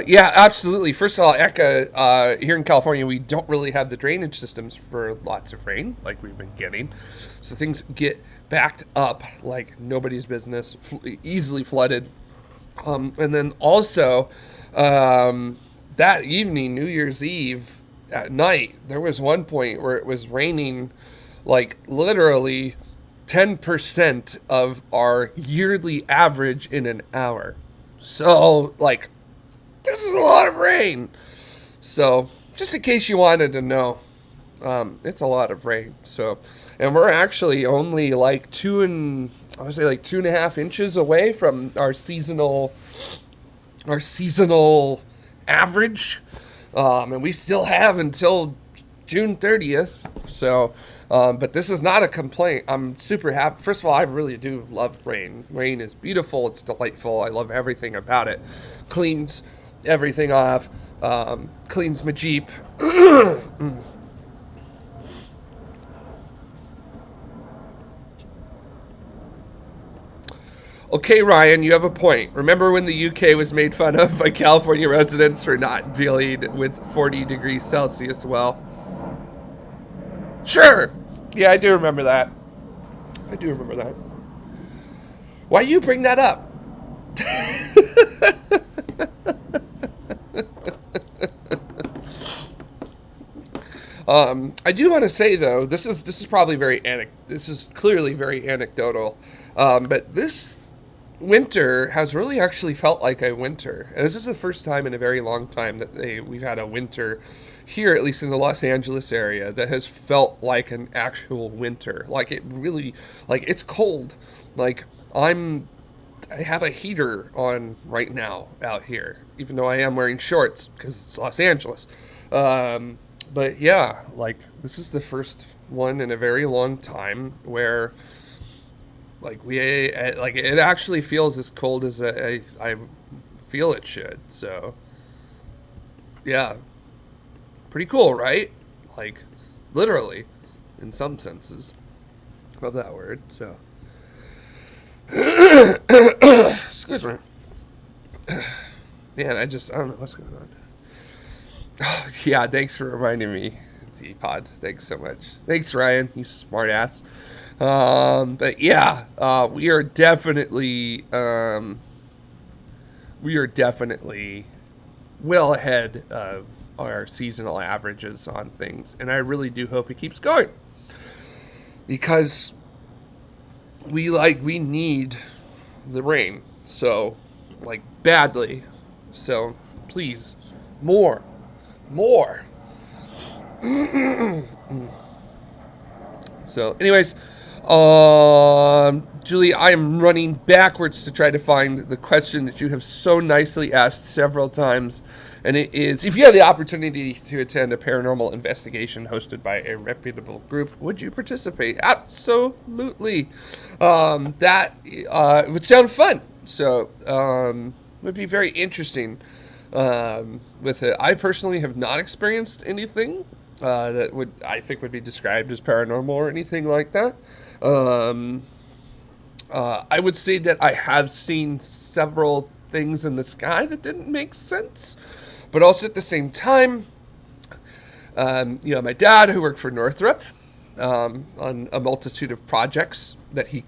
yeah, absolutely. First of all, Eka, here in California, we don't really have the drainage systems for lots of rain like we've been getting. So things get backed up like nobody's business, easily flooded. And then also, that evening, New Year's Eve at night, there was one point where it was raining literally 10% of our yearly average in an hour. So, this is a lot of rain. So, just in case you wanted to know, it's a lot of rain. So, and we're actually only 2.5 inches away from our seasonal average. And we still have until June 30th. So, but this is not a complaint. I'm super happy. First of all, I really do love rain. Rain is beautiful. It's delightful. I love everything about it. Cleans everything off. Cleans my Jeep. Okay, Ryan, you have a point. Remember when the UK was made fun of by California residents for not dealing with 40 degrees Celsius well? Sure. Yeah, I do remember that. Why do you bring that up? I do want to say though, this is probably this is clearly very anecdotal, but this winter has really actually felt like a winter. And this is the first time in a very long time that we've had a winter here, at least in the Los Angeles area, that has felt like an actual winter. Like it really, like it's cold. Like I have a heater on right now out here, even though I am wearing shorts because it's Los Angeles. But yeah, like this is the first one in a very long time where like like it actually feels as cold as I feel it should. So yeah, pretty cool, right? Like literally, in some senses of that word. So excuse me. Man, I don't know what's going on. Oh, yeah, thanks for reminding me, D-Pod. Thanks so much. Thanks, Ryan. You smart ass. But yeah, we are definitely well ahead of our seasonal averages on things, and I really do hope it keeps going because we need the rain so like badly. So please, more. So, anyways, Julie, I am running backwards to try to find the question that you have so nicely asked several times. And it is, if you have the opportunity to attend a paranormal investigation hosted by a reputable group, would you participate? Absolutely. That would sound fun. So, would be very interesting with it. I personally have not experienced anything that I think would be described as paranormal or anything like that. I would say that I have seen several things in the sky that didn't make sense, but also at the same time, my dad, who worked for Northrop, on a multitude of projects that he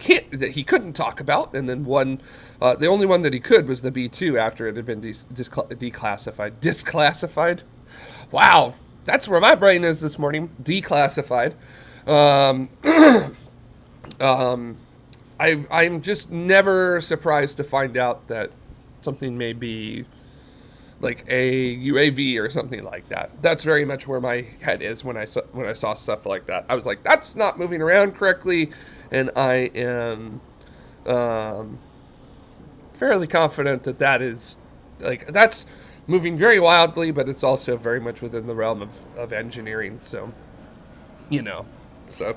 couldn't talk about, and then the only one that he could was the B-2 after it had been declassified. Wow, that's where my brain is this morning. Declassified. I'm just never surprised to find out that something may be like a UAV or something like that. That's very much where my head is when I saw stuff like that. I was like, that's not moving around correctly, and I am fairly confident that is that's moving very wildly, but it's also very much within the realm of engineering. So, So,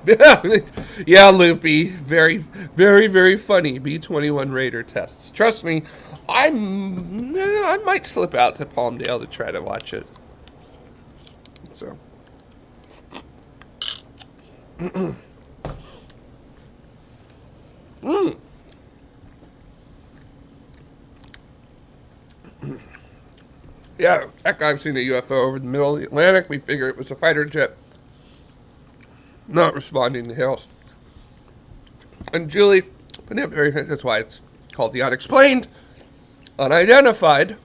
yeah, Loopy. Very, very, very funny B-21 Raider tests. Trust me, I might slip out to Palmdale to try to watch it. So. Yeah, heck, I've seen a UFO over the middle of the Atlantic. We figure it was a fighter jet not responding to hails. And Julie, that's why it's called the unexplained, unidentified.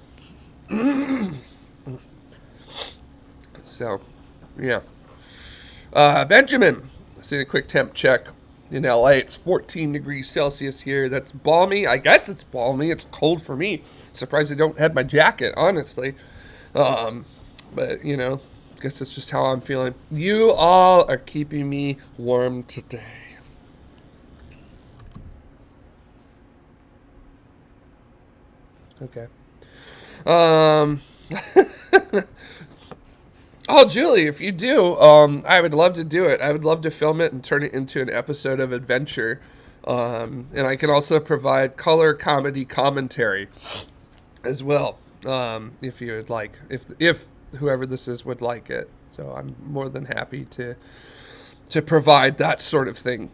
So, yeah. Benjamin, I see a quick temp check in LA. It's 14 degrees Celsius here. That's balmy. I guess it's balmy. It's cold for me. Surprised I don't have my jacket, honestly. But, I guess that's just how I'm feeling. You all are keeping me warm today. Okay. Oh, Julie, if you do, I would love to do it. I would love to film it and turn it into an episode of adventure. And I can also provide color comedy commentary as well, if you would like, if whoever this is would like it. So I'm more than happy to provide that sort of thing.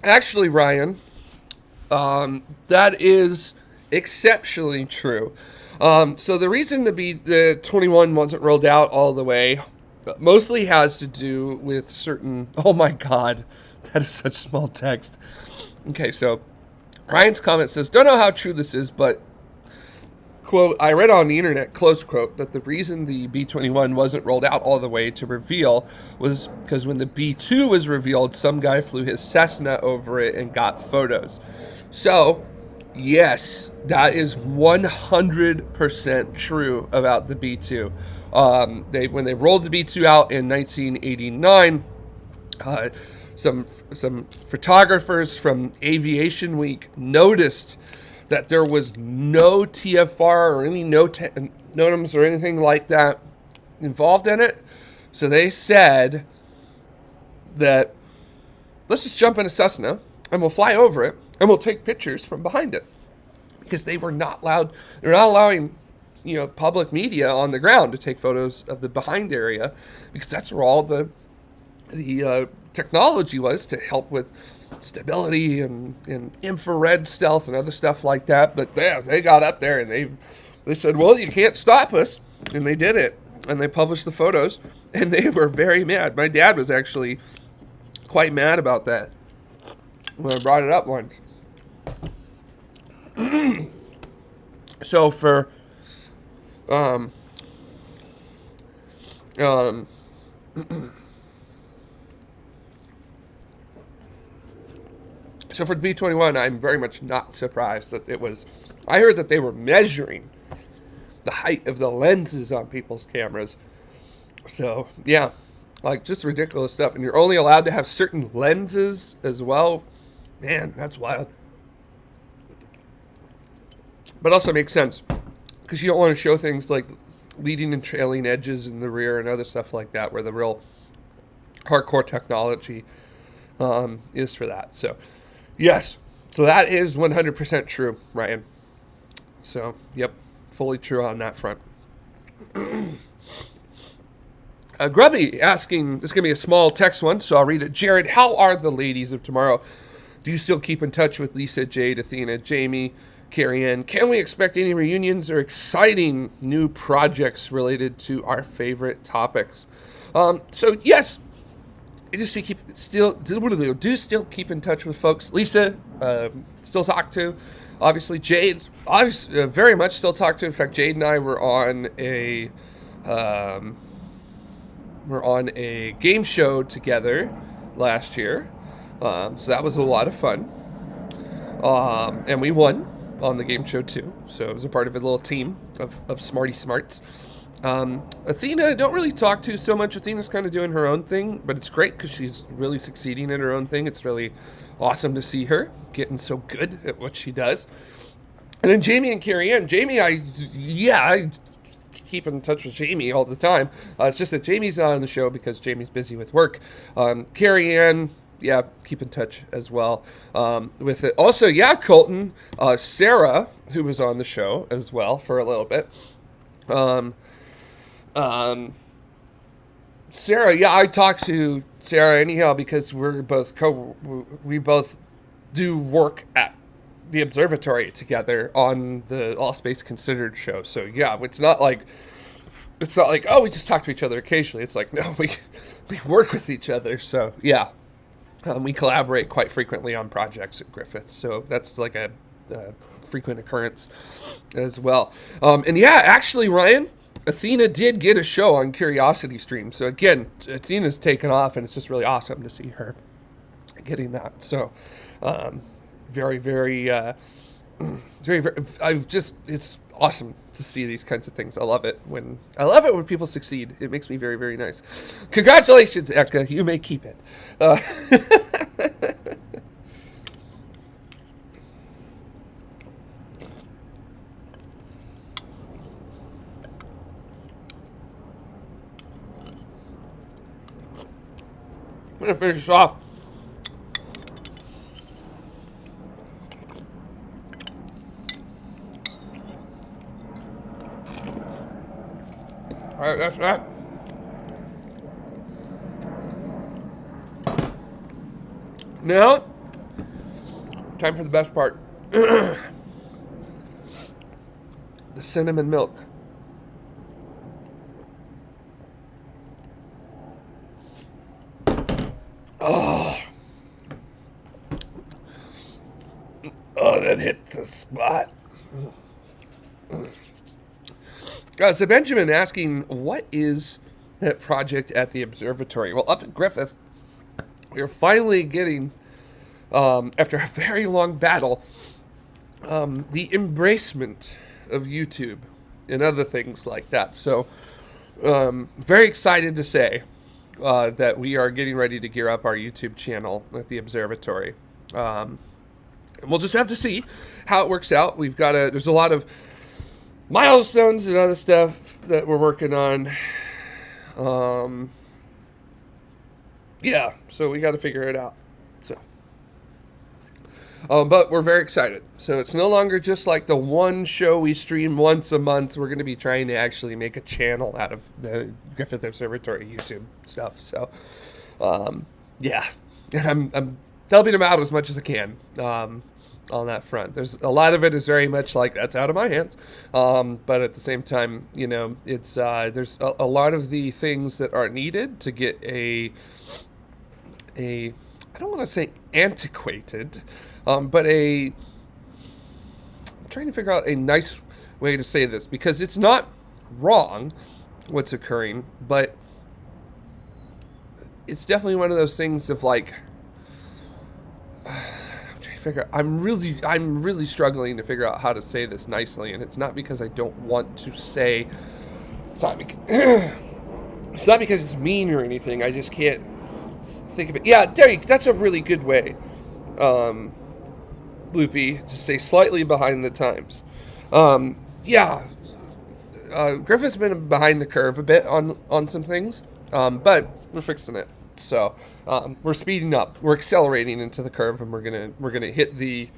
Actually, Ryan, that is exceptionally true. So the reason the 21 wasn't rolled out all the way mostly has to do with certain. Oh my God, that is such small text. Okay, so Ryan's comment says, "Don't know how true this is, but quote, I read on the internet, close quote, that the reason the B-21 wasn't rolled out all the way to reveal was because when the B-2 was revealed, some guy flew his Cessna over it and got photos." So, yes, that is 100% true about the B-2. When they rolled the B-2 out in 1989, some photographers from Aviation Week noticed that there was no TFR or any NOTAMs or anything like that involved in it. So they said that let's just jump in a Cessna and we'll fly over it and we'll take pictures from behind it, because they were not allowed. They're not allowing, public media on the ground to take photos of the behind area, because that's where all the technology was to help with stability and infrared stealth and other stuff like that. But they got up there and they said, well, you can't stop us. And they did it. And they published the photos. And they were very mad. My dad was actually quite mad about that when I brought it up once. So for So for the B-21, I'm very much not surprised that it was. I heard that they were measuring the height of the lenses on people's cameras. So, yeah, like just ridiculous stuff. And you're only allowed to have certain lenses as well. Man, that's wild. But also makes sense, because you don't want to show things like leading and trailing edges in the rear and other stuff like that, where the real hardcore technology is for that. So, yes. So that is 100% true, Ryan. So, yep. Fully true on that front. Grubby asking, this is going to be a small text one, so I'll read it. Jared, how are the ladies of tomorrow? Do you still keep in touch with Lisa, Jade, Athena, Jamie, Carrie Ann? Can we expect any reunions or exciting new projects related to our favorite topics? So, yes. I just do still keep in touch with folks. Lisa, still talk to. Obviously, Jade, very much still talk to. In fact, Jade and I were on a game show together last year. So that was a lot of fun. And we won on the game show too. So it was a part of a little team of smarty smarts. Athena, I don't really talk to so much. Athena's kind of doing her own thing, but it's great because she's really succeeding in her own thing. It's really awesome to see her getting so good at what she does. And then Jamie and Carrie Ann. Jamie, I keep in touch with Jamie all the time. It's just that Jamie's not on the show because Jamie's busy with work. Carrie Ann, yeah, keep in touch as well with it. Also, yeah, Colton, Sarah, who was on the show as well for a little bit. Sarah, yeah, I talk to Sarah anyhow because we both do work at the observatory together on the All Space Considered show. So yeah, it's not like oh, we just talk to each other occasionally. It's like, no, we work with each other. So yeah, we collaborate quite frequently on projects at Griffith. So that's like a frequent occurrence as well. And yeah, actually, Ryan, Athena did get a show on Curiosity Stream. So again, Athena's taken off, and it's just really awesome to see her getting that. So very, very, it's awesome to see these kinds of things. I love it when people succeed. It makes me very, very nice. Congratulations, Eka. You may keep it. I'm going to finish this off. All right, that's that. Now, time for the best part. The cinnamon milk. Oh, oh, that hit the spot. So Benjamin asking, what is that project at the observatory? Well, up at Griffith, we are finally getting, after a very long battle, the embracement of YouTube and other things like that. So, very excited to say that we are getting ready to gear up our YouTube channel at the observatory. And we'll just have to see how it works out. There's a lot of milestones and other stuff that we're working on. Yeah, so we got to figure it out. So, but we're very excited. So it's no longer just like the one show we stream once a month. We're going to be trying to actually make a channel out of the Griffith Observatory YouTube stuff. So, yeah, and I'm helping them out as much as I can. On that front, there's a lot of it is very much like that's out of my hands, but at the same time, you know, it's there's a lot of the things that are needed to get a I don't want to say antiquated, but I'm trying to figure out a nice way to say this, because it's not wrong what's occurring, but it's definitely one of those things of like, I'm really struggling to figure out how to say this nicely, and it's not because I don't want to say, it's not because it's mean or anything. I just can't think of it. Yeah, there you, that's a really good way, Loopy, to say slightly behind the times. Yeah, Griffith's been behind the curve a bit on some things, but we're fixing it. So we're speeding up, we're accelerating into the curve, and we're gonna hit the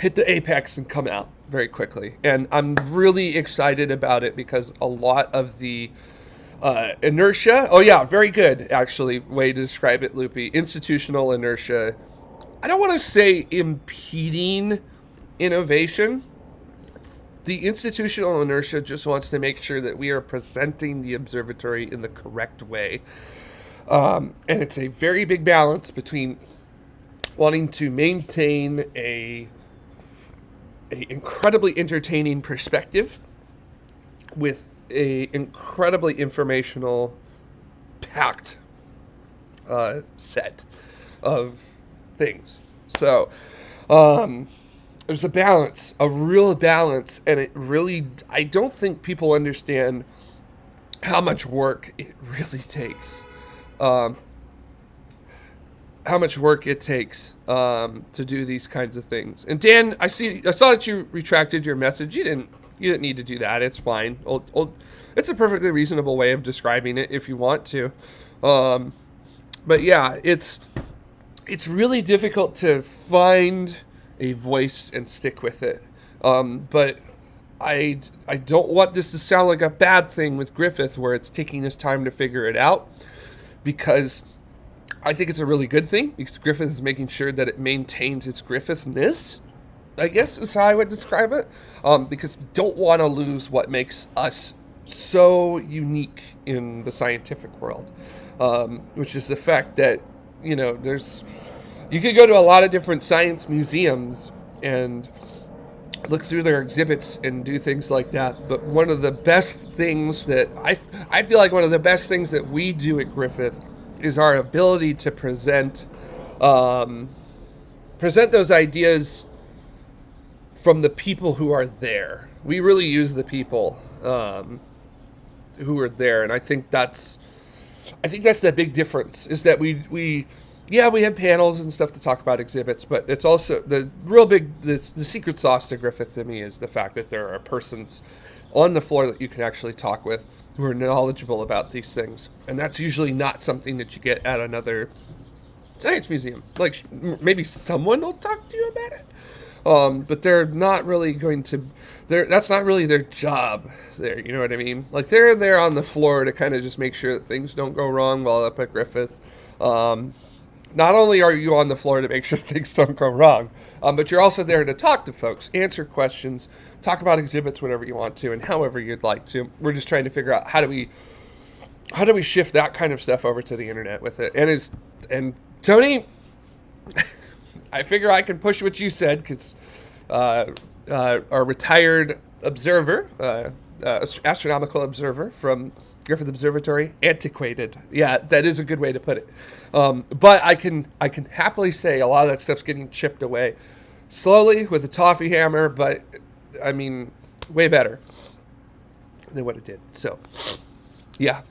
apex and come out very quickly. And I'm really excited about it because a lot of the inertia. Oh yeah, very good actually way to describe it, Loopy. Institutional inertia. I don't want to say impeding innovation. The institutional inertia just wants to make sure that we are presenting the observatory in the correct way. And it's a very big balance between wanting to maintain a incredibly entertaining perspective with a incredibly informational packed set of things. So there's a balance, a real balance, and it really, I don't think people understand how much work it really takes. How much work it takes to do these kinds of things. And Dan, I saw that you retracted your message. You didn't need to do that. It's fine. It's a perfectly reasonable way of describing it if you want to. But yeah, it's really difficult to find a voice and stick with it. But I don't want this to sound like a bad thing with Griffith, where it's taking us time to figure it out, because I think it's a really good thing, because Griffith is making sure that it maintains its Griffithness, I guess is how I would describe it, because we don't want to lose what makes us so unique in the scientific world, which is the fact that, you know, you could go to a lot of different science museums and look through their exhibits and do things like that, but one of the best things that I feel like one of the best things that we do at Griffith is our ability to present those ideas from the people who are there. We really use the people who are there, and I think that's the big difference, is that we have panels and stuff to talk about exhibits, but it's also the secret sauce to Griffith to me is the fact that there are persons on the floor that you can actually talk with who are knowledgeable about these things. And that's usually not something that you get at another science museum. Like, maybe someone will talk to you about it, but they're not really going to, that's not really their job there, you know what I mean? Like, they're there on the floor to kind of just make sure that things don't go wrong while up at Griffith. Not only are you on the floor to make sure things don't go wrong, but you're also there to talk to folks, answer questions, talk about exhibits whenever you want to and however you'd like to. We're just trying to figure out how do we shift that kind of stuff over to the internet with it. And And Tony, I figure I can push what you said because our retired observer, astronomical observer from Griffith Observatory, antiquated. Yeah, that is a good way to put it. But I can happily say a lot of that stuff's getting chipped away slowly with a toffee hammer, but I mean, way better than what it did. So, yeah.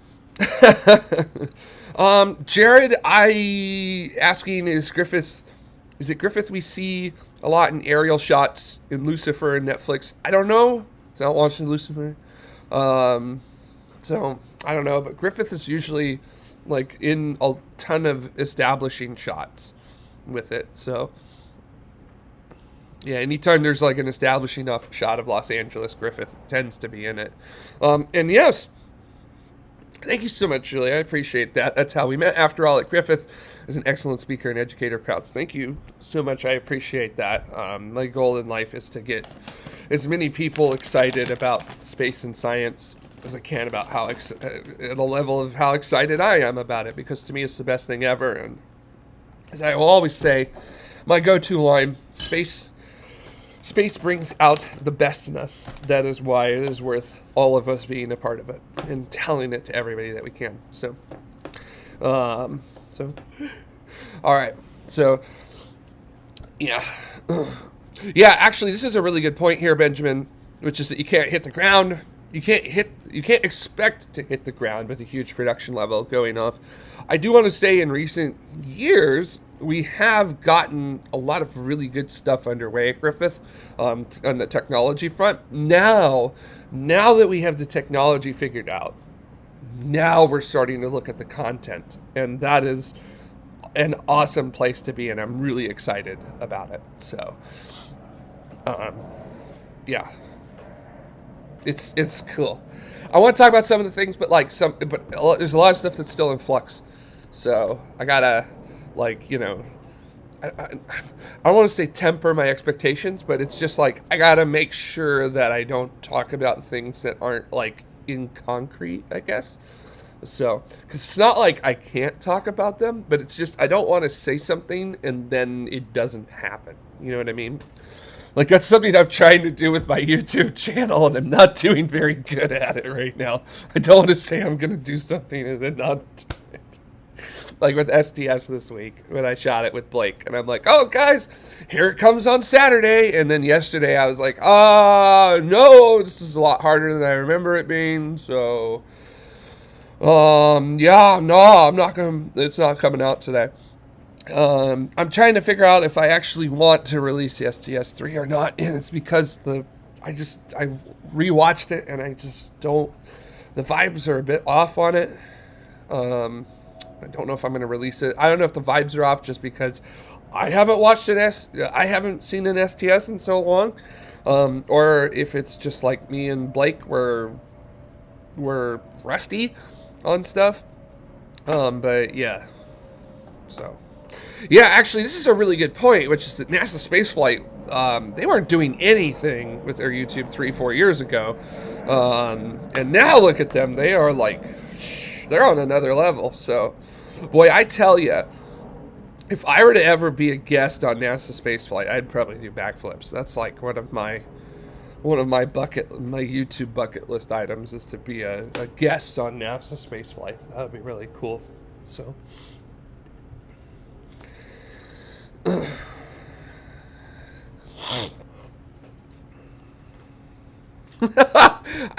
Jared, asking, is it Griffith we see a lot in aerial shots in Lucifer and Netflix? I don't know. Is not watching Lucifer. So I don't know, but Griffith is usually like in a ton of establishing shots with it. So yeah, anytime there's like an establishing shot of Los Angeles, Griffith tends to be in it. And yes, thank you so much, Julie. I appreciate that. That's how we met. After all, at Griffith is an excellent speaker and educator of crowds. Thank you so much. I appreciate that. My goal in life is to get as many people excited about space and science as I can about at a level of how excited I am about it, because to me it's the best thing ever. And as I will always say, my go-to line, space brings out the best in us. That is why it is worth all of us being a part of it and telling it to everybody that we can. So, all right. So, yeah. Yeah, actually, this is a really good point here, Benjamin, which is that you can't hit the ground. You can't expect to hit the ground with a huge production level going off. I do want to say in recent years, we have gotten a lot of really good stuff underway at Griffith on the technology front. Now that we have the technology figured out, now we're starting to look at the content. And that is an awesome place to be, and I'm really excited about it. So, yeah. It's cool. I want to talk about some of the things, but there's a lot of stuff that's still in flux. So I gotta, I don't want to say temper my expectations, but it's just like I gotta make sure that I don't talk about things that aren't like in concrete, I guess. So, because it's not like I can't talk about them, but it's just I don't want to say something and then it doesn't happen. You know what I mean? Like, that's something I'm trying to do with my YouTube channel, and I'm not doing very good at it right now. I don't want to say I'm going to do something and then not do it. Like with STS this week, when I shot it with Blake. And I'm like, oh, guys, here it comes on Saturday. And then yesterday I was like, no, this is a lot harder than I remember it being. So, yeah, no, it's not coming out today. I'm trying to figure out if I actually want to release the STS3 or not, and it's because I rewatched it and I just don't. The vibes are a bit off on it. I don't know if I'm going to release it. I don't know if the vibes are off just because I haven't watched I haven't seen an STS in so long, or if it's just like me and Blake we're rusty on stuff. But yeah, so. Yeah, actually, this is a really good point, which is that NASA spaceflight, they weren't doing anything with their YouTube 3-4 years ago. And now look at them. They are they're on another level. So, boy, I tell you, if I were to ever be a guest on NASA spaceflight, I'd probably do backflips. That's like one of my YouTube bucket list items is to be a guest on NASA spaceflight. That would be really cool. So. I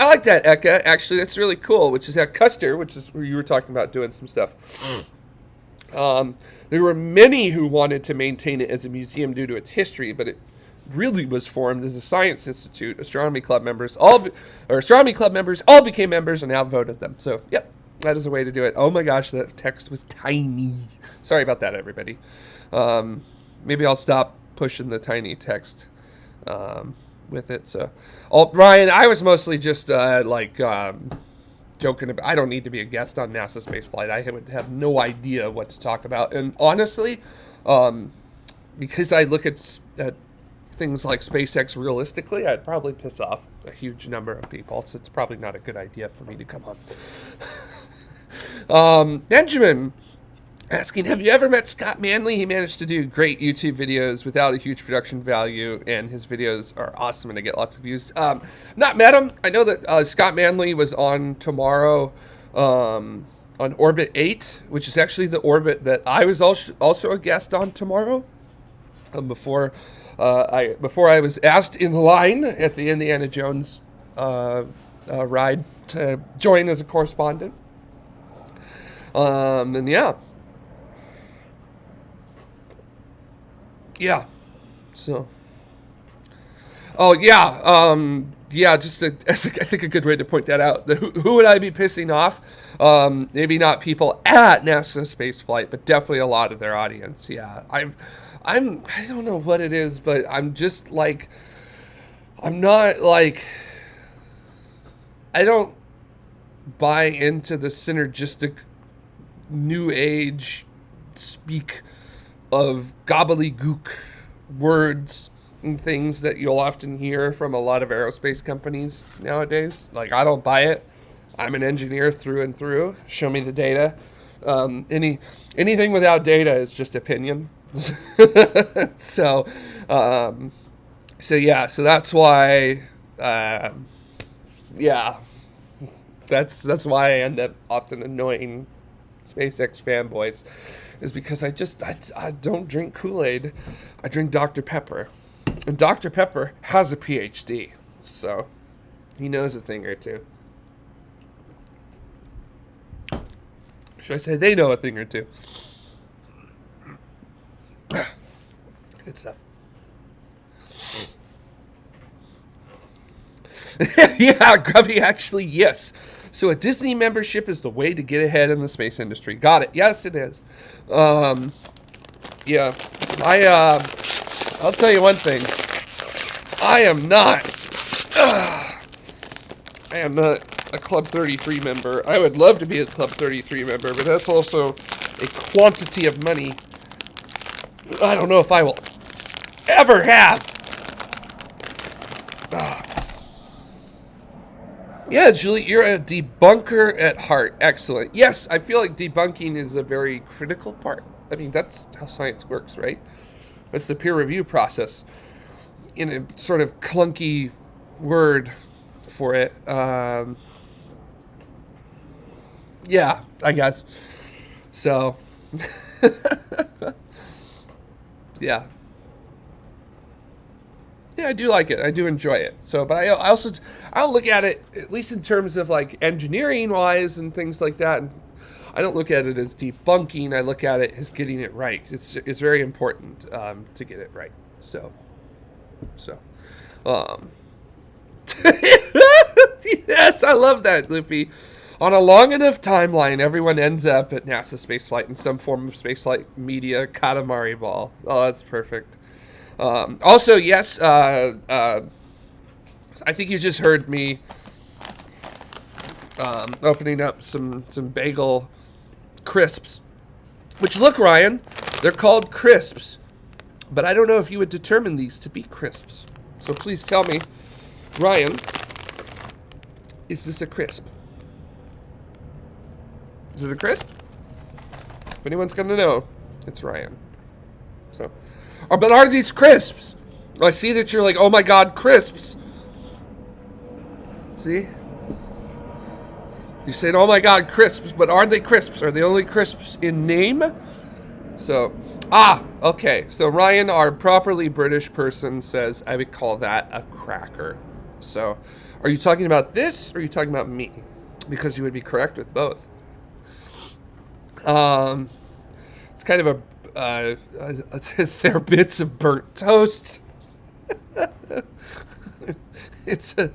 like that, Eka. Actually, that's really cool, which is at Custer, which is where you were talking about doing some stuff. There were many who wanted to maintain it as a museum due to its history, but it really was formed as a science institute. Astronomy club members all became members and outvoted them. So, yep, that is a way to do it. Oh my gosh, that text was tiny. Sorry about that, everybody. Maybe I'll stop pushing the tiny text with it. So, Ryan, I was mostly just joking about. I don't need to be a guest on NASA spaceflight. I would have no idea what to talk about. And honestly, because I look at things like SpaceX realistically, I'd probably piss off a huge number of people. So it's probably not a good idea for me to come on. Benjamin Asking, have you ever met Scott Manley? He managed to do great YouTube videos without a huge production value, and his videos are awesome and they get lots of views. Not met him. I know that Scott Manley was on tomorrow on Orbit 8, which is actually the orbit that I was also a guest on tomorrow. Before I was asked in line at the Indiana Jones ride to join as a correspondent. And yeah. Yeah. So. Oh yeah. Yeah. Just I think a good way to point that out. Who would I be pissing off? Maybe not people at NASA spaceflight, but definitely a lot of their audience. Yeah. I don't know what it is, but I'm just like, I'm not like, I don't buy into the synergistic new age speak of gobbledygook words and things that you'll often hear from a lot of aerospace companies nowadays. Like, I don't buy it. I'm an engineer through and through. Show me the data. Anything without data is just opinion. So that's why, that's why I end up often annoying SpaceX fanboys, is because I don't drink Kool-Aid. I drink Dr. Pepper. And Dr. Pepper has a PhD, so he knows a thing or two. Should I say they know a thing or two? Good stuff. Yeah, Grubby, actually, yes. So a Disney membership is the way to get ahead in the space industry. Got it. Yes, it is. Yeah. I'll tell you one thing. I am not a Club 33 member. I would love to be a Club 33 member, but that's also a quantity of money I don't know if I will ever have. Yeah, Julie, you're a debunker at heart. Excellent. Yes, I feel like debunking is a very critical part. I mean, that's how science works, right? It's the peer review process in a sort of clunky word for it. Yeah, I guess. So, yeah. Yeah, I do like it. I do enjoy it. So, but I don't look at it, at least in terms of like engineering wise and things like that. And I don't look at it as debunking. I look at it as getting it right. It's very important to get it right. So, yes, I love that, Loopy. On a long enough timeline, everyone ends up at NASA spaceflight in some form of spaceflight media Katamari ball. Oh, that's perfect. Also, yes, I think you just heard me opening up some bagel crisps, which, look, Ryan, they're called crisps, but I don't know if you would determine these to be crisps. So please tell me, Ryan, is this a crisp? Is it a crisp? If anyone's going to know, it's Ryan. So... Oh, but are these crisps? I see that you're like, oh my god, crisps. See? You said, oh my god, crisps, but are they crisps? Are they only crisps in name? So, okay. So Ryan, our properly British person, says I would call that a cracker. So, are you talking about this, or are you talking about me? Because you would be correct with both. It's kind of a they're bits of burnt toast. It's a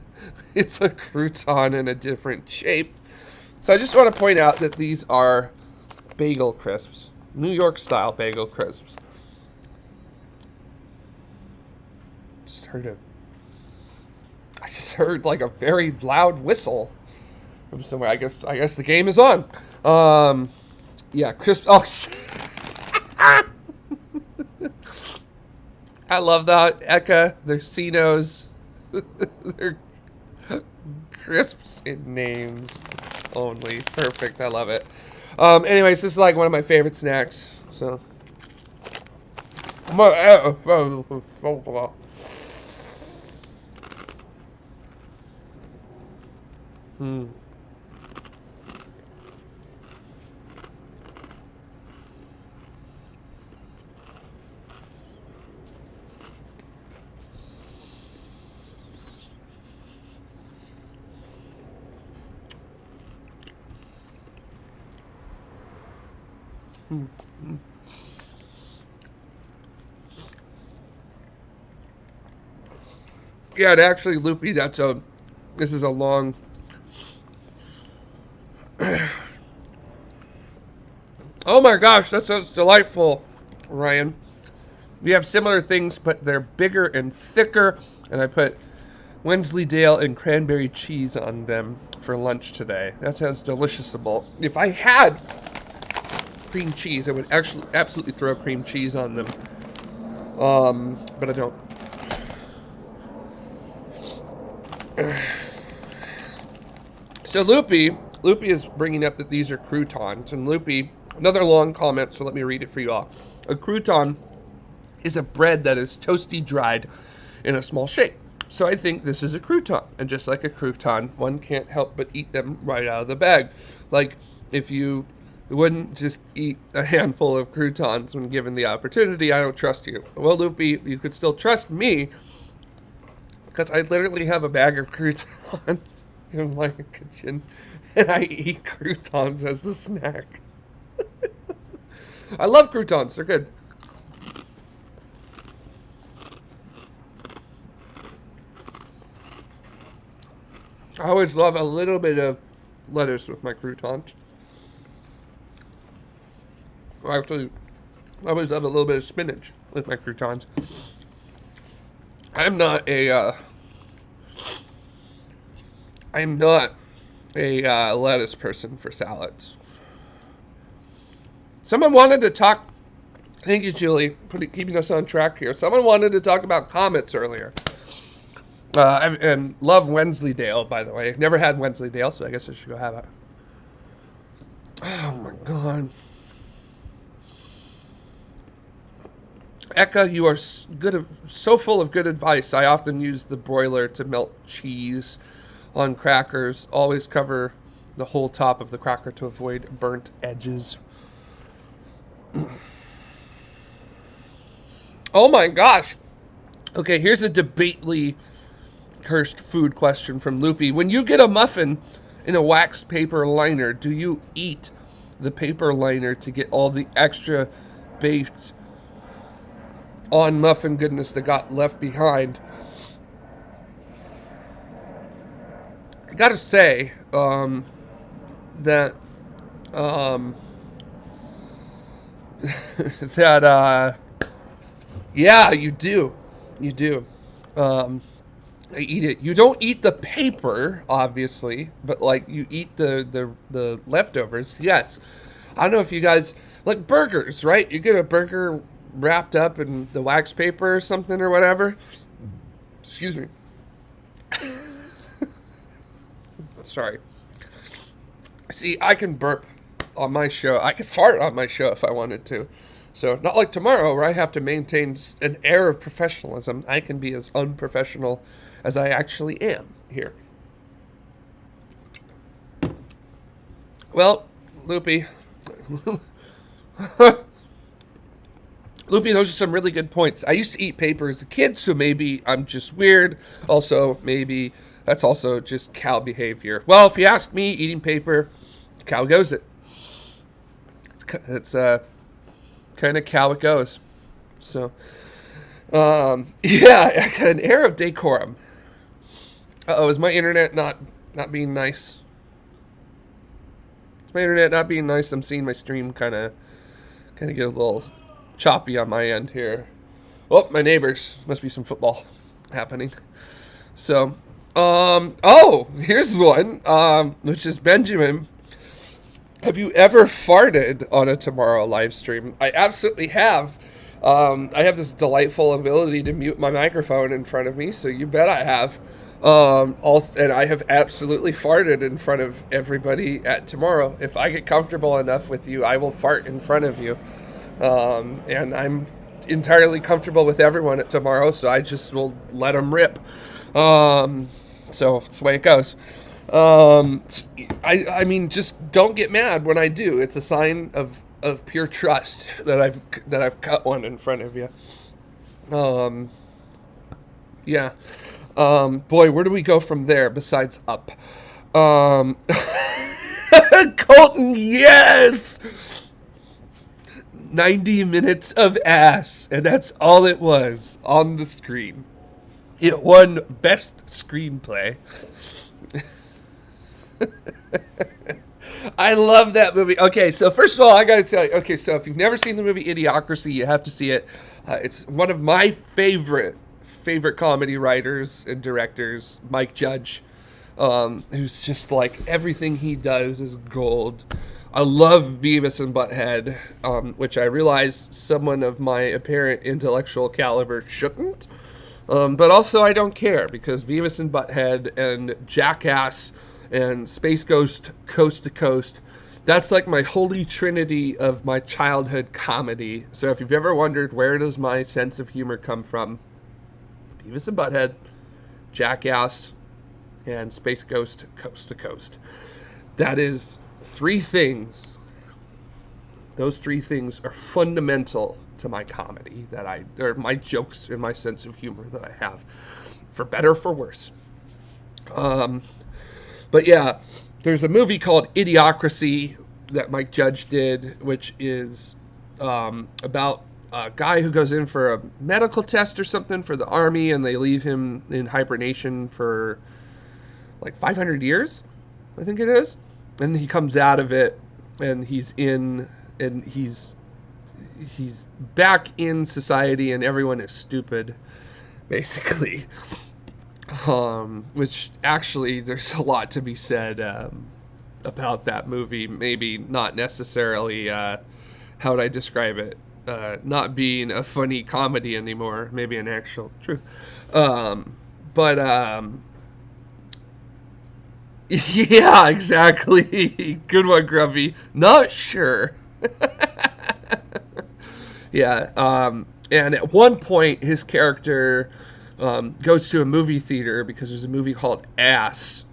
crouton in a different shape. So I just want to point out that these are bagel crisps, New York style bagel crisps. I just heard like a very loud whistle from somewhere. I guess the game is on. Yeah, crisp. Oh. I love that. Eka, they're C-Nos. They're crisps in names only. Perfect. I love it. Anyways, this is like one of my favorite snacks. So. Hmm. Yeah, and actually, Loopy, this is a long. Oh my gosh, that sounds delightful, Ryan. We have similar things, but they're bigger and thicker, and I put Wensleydale and cranberry cheese on them for lunch today. That sounds delicious-able. If I had cream cheese, I would actually absolutely throw cream cheese on them. But I don't. So Loopy is bringing up that these are croutons, and Loopy, another long comment, so let me read it for you all. A crouton is a bread that is toasty dried in a small shape. So I think this is a crouton, and just like a crouton, one can't help but eat them right out of the bag. Like, if you wouldn't just eat a handful of croutons when given the opportunity, I don't trust you. Well, Loopy, you could still trust me, because I literally have a bag of croutons in my kitchen, and I eat croutons as a snack. I love croutons, they're good. I always love a little bit of lettuce with my croutons. Actually, I always love a little bit of spinach with my croutons. I'm not a lettuce person for salads. Someone wanted to talk. Thank you, Julie, keeping us on track here. Someone wanted to talk about comets earlier. And love Wensleydale, by the way. Never had Wensleydale, so I guess I should go have it. Oh my god. Eka, you are so full of good advice. I often use the broiler to melt cheese on crackers. Always cover the whole top of the cracker to avoid burnt edges. Oh my gosh. Okay, here's a debately cursed food question from Loopy. When you get a muffin in a wax paper liner, do you eat the paper liner to get all the extra baked on muffin goodness that got left behind? I gotta say that yeah, you do. I eat it. You don't eat the paper, obviously, but like you eat the leftovers. Yes. I don't know if you guys like burgers, right? You get a burger wrapped up in the wax paper or something or whatever. Excuse me. Sorry. See, I can burp on my show. I can fart on my show if I wanted to. So, not like tomorrow where I have to maintain an air of professionalism. I can be as unprofessional as I actually am here. Well, Loopy. Loopy, those are some really good points. I used to eat paper as a kid, so maybe I'm just weird. Also, maybe that's also just cow behavior. Well, if you ask me, eating paper, cow goes it. It's kind of cow it goes. So, yeah, I got an air of decorum. Uh-oh, is my internet not being nice? Is my internet not being nice? I'm seeing my stream kind of get a little choppy on my end here. Oh, my neighbors. Must be some football happening. So, oh, here's one, which is Benjamin. Have you ever farted on a TMRO live stream? I absolutely have. I have this delightful ability to mute my microphone in front of me, so you bet I have. Also, and I have absolutely farted in front of everybody at TMRO. If I get comfortable enough with you, I will fart in front of you. And I'm entirely comfortable with everyone at TMRO, so I just will let them rip. So it's the way it goes. I mean, just don't get mad when I do. It's a sign of pure trust that I've cut one in front of you. Yeah. Boy, where do we go from there besides up? Colton, yes! 90 minutes of ass, and that's all it was on the screen. It won Best Screenplay. I love that movie. Okay, so first of all, I gotta tell you, okay, so if you've never seen the movie Idiocracy, you have to see it. It's one of my favorite comedy writers and directors, Mike Judge, who's just like, everything he does is gold. I love Beavis and Butthead, which I realize someone of my apparent intellectual caliber shouldn't. But also I don't care, because Beavis and Butthead and Jackass and Space Ghost Coast to Coast, that's like my holy trinity of my childhood comedy. So if you've ever wondered where does my sense of humor come from, Beavis and Butthead, Jackass, and Space Ghost Coast to Coast. That is three things. Those three things are fundamental to my comedy or my jokes and my sense of humor that I have, for better or for worse. But yeah, there's a movie called Idiocracy that Mike Judge did, which is about a guy who goes in for a medical test or something for the army, and they leave him in hibernation for like 500 years, I think it is. And he comes out of it, and he's back in society, and everyone is stupid, basically. Which actually, there's a lot to be said about that movie. Maybe not necessarily, how would I describe it? Not being a funny comedy anymore. Maybe an actual truth. Yeah, exactly. Good one, Grubby. Not sure. Yeah. And at one point, his character goes to a movie theater because there's a movie called Ass,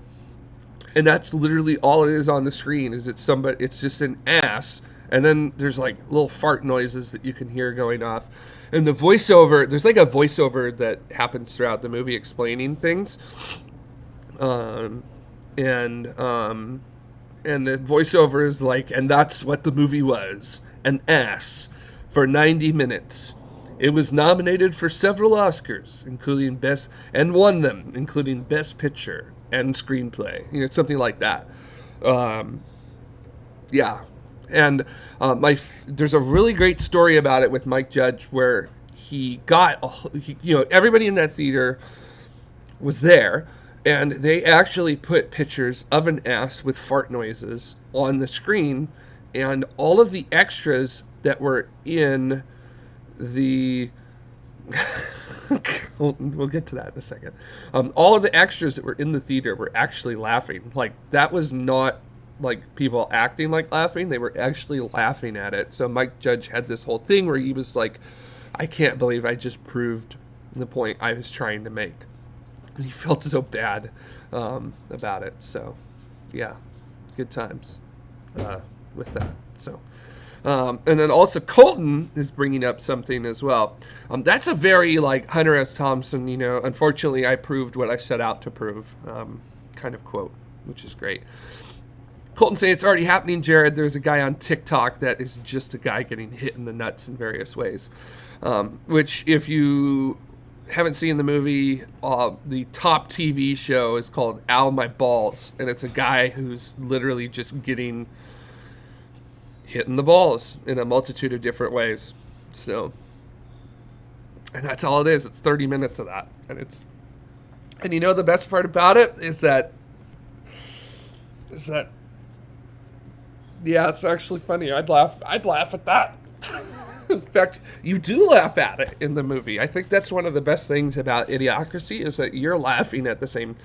and that's literally all it is on the screen. It's just an ass, and then there's like little fart noises that you can hear going off, and there's like a voiceover that happens throughout the movie explaining things, and the voiceover is like, and that's what the movie was, an ass for 90 minutes. It was nominated for several Oscars, including won them, including Best Picture and Screenplay. Something like that. Yeah. And there's a really great story about it with Mike Judge, where he got, everybody in that theater was there, and they actually put pictures of an ass with fart noises on the screen, and all of the extras that were in the we'll get to that in a second. All of the extras that were in the theater were actually laughing. Like, that was not like people acting like laughing. They were actually laughing at it. So Mike Judge had this whole thing where he was like, I can't believe I just proved the point I was trying to make. And he felt so bad about it. So yeah, good times with that. So and then also Colton is bringing up something as well. That's a very like Hunter S. Thompson, unfortunately I proved what I set out to prove kind of quote, which is great. Colton saying, it's already happening, Jared. There's a guy on TikTok that is just a guy getting hit in the nuts in various ways. Which, if you haven't seen the movie, the top TV show is called Ow My Balls. And it's a guy who's literally just getting hit in the balls in a multitude of different ways. So, and that's all it is. It's 30 minutes of that. And the best part about it is that yeah, it's actually funny. I'd laugh at that. In fact, you do laugh at it in the movie. I think that's one of the best things about Idiocracy is that you're laughing at the same,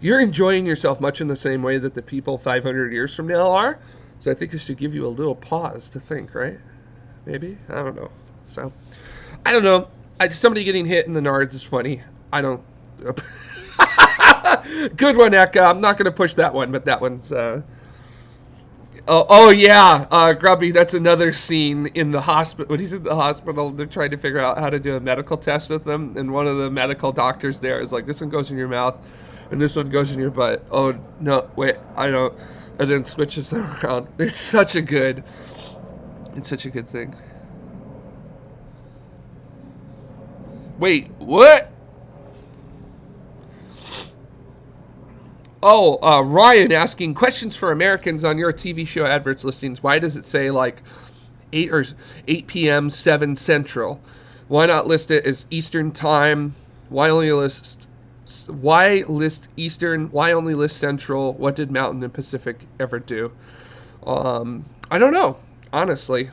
you're enjoying yourself much in the same way that the people 500 years from now are. So I think this should give you a little pause to think, right? Maybe? I don't know. So, I don't know. Somebody getting hit in the nards is funny. I don't. Good one, Eka. I'm not going to push that one, but that one's. Oh yeah, Grubby. That's another scene in the hospital. When he's in the hospital, they're trying to figure out how to do a medical test with him, and one of the medical doctors there is like, "This one goes in your mouth, and this one goes in your butt." Oh no, wait, I don't. And then switches them around. It's such a good thing. Wait, what? Oh, Ryan asking questions for Americans on your TV show adverts listings. Why does it say like 8 p.m. 7 Central? Why not list it as Eastern time? Why list Eastern? Why only list Central? What did Mountain and Pacific ever do? I don't know. Honestly,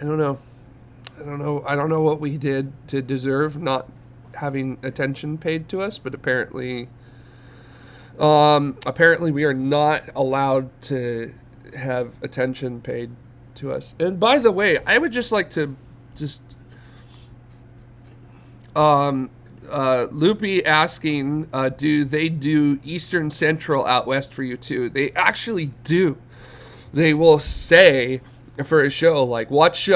I don't know. I don't know what we did to deserve not having attention paid to us, but apparently we are not allowed to have attention paid to us. And by the way, I would just like to Loopy asking, do they do Eastern Central out west for you too? They actually do. They will say for a show like watch.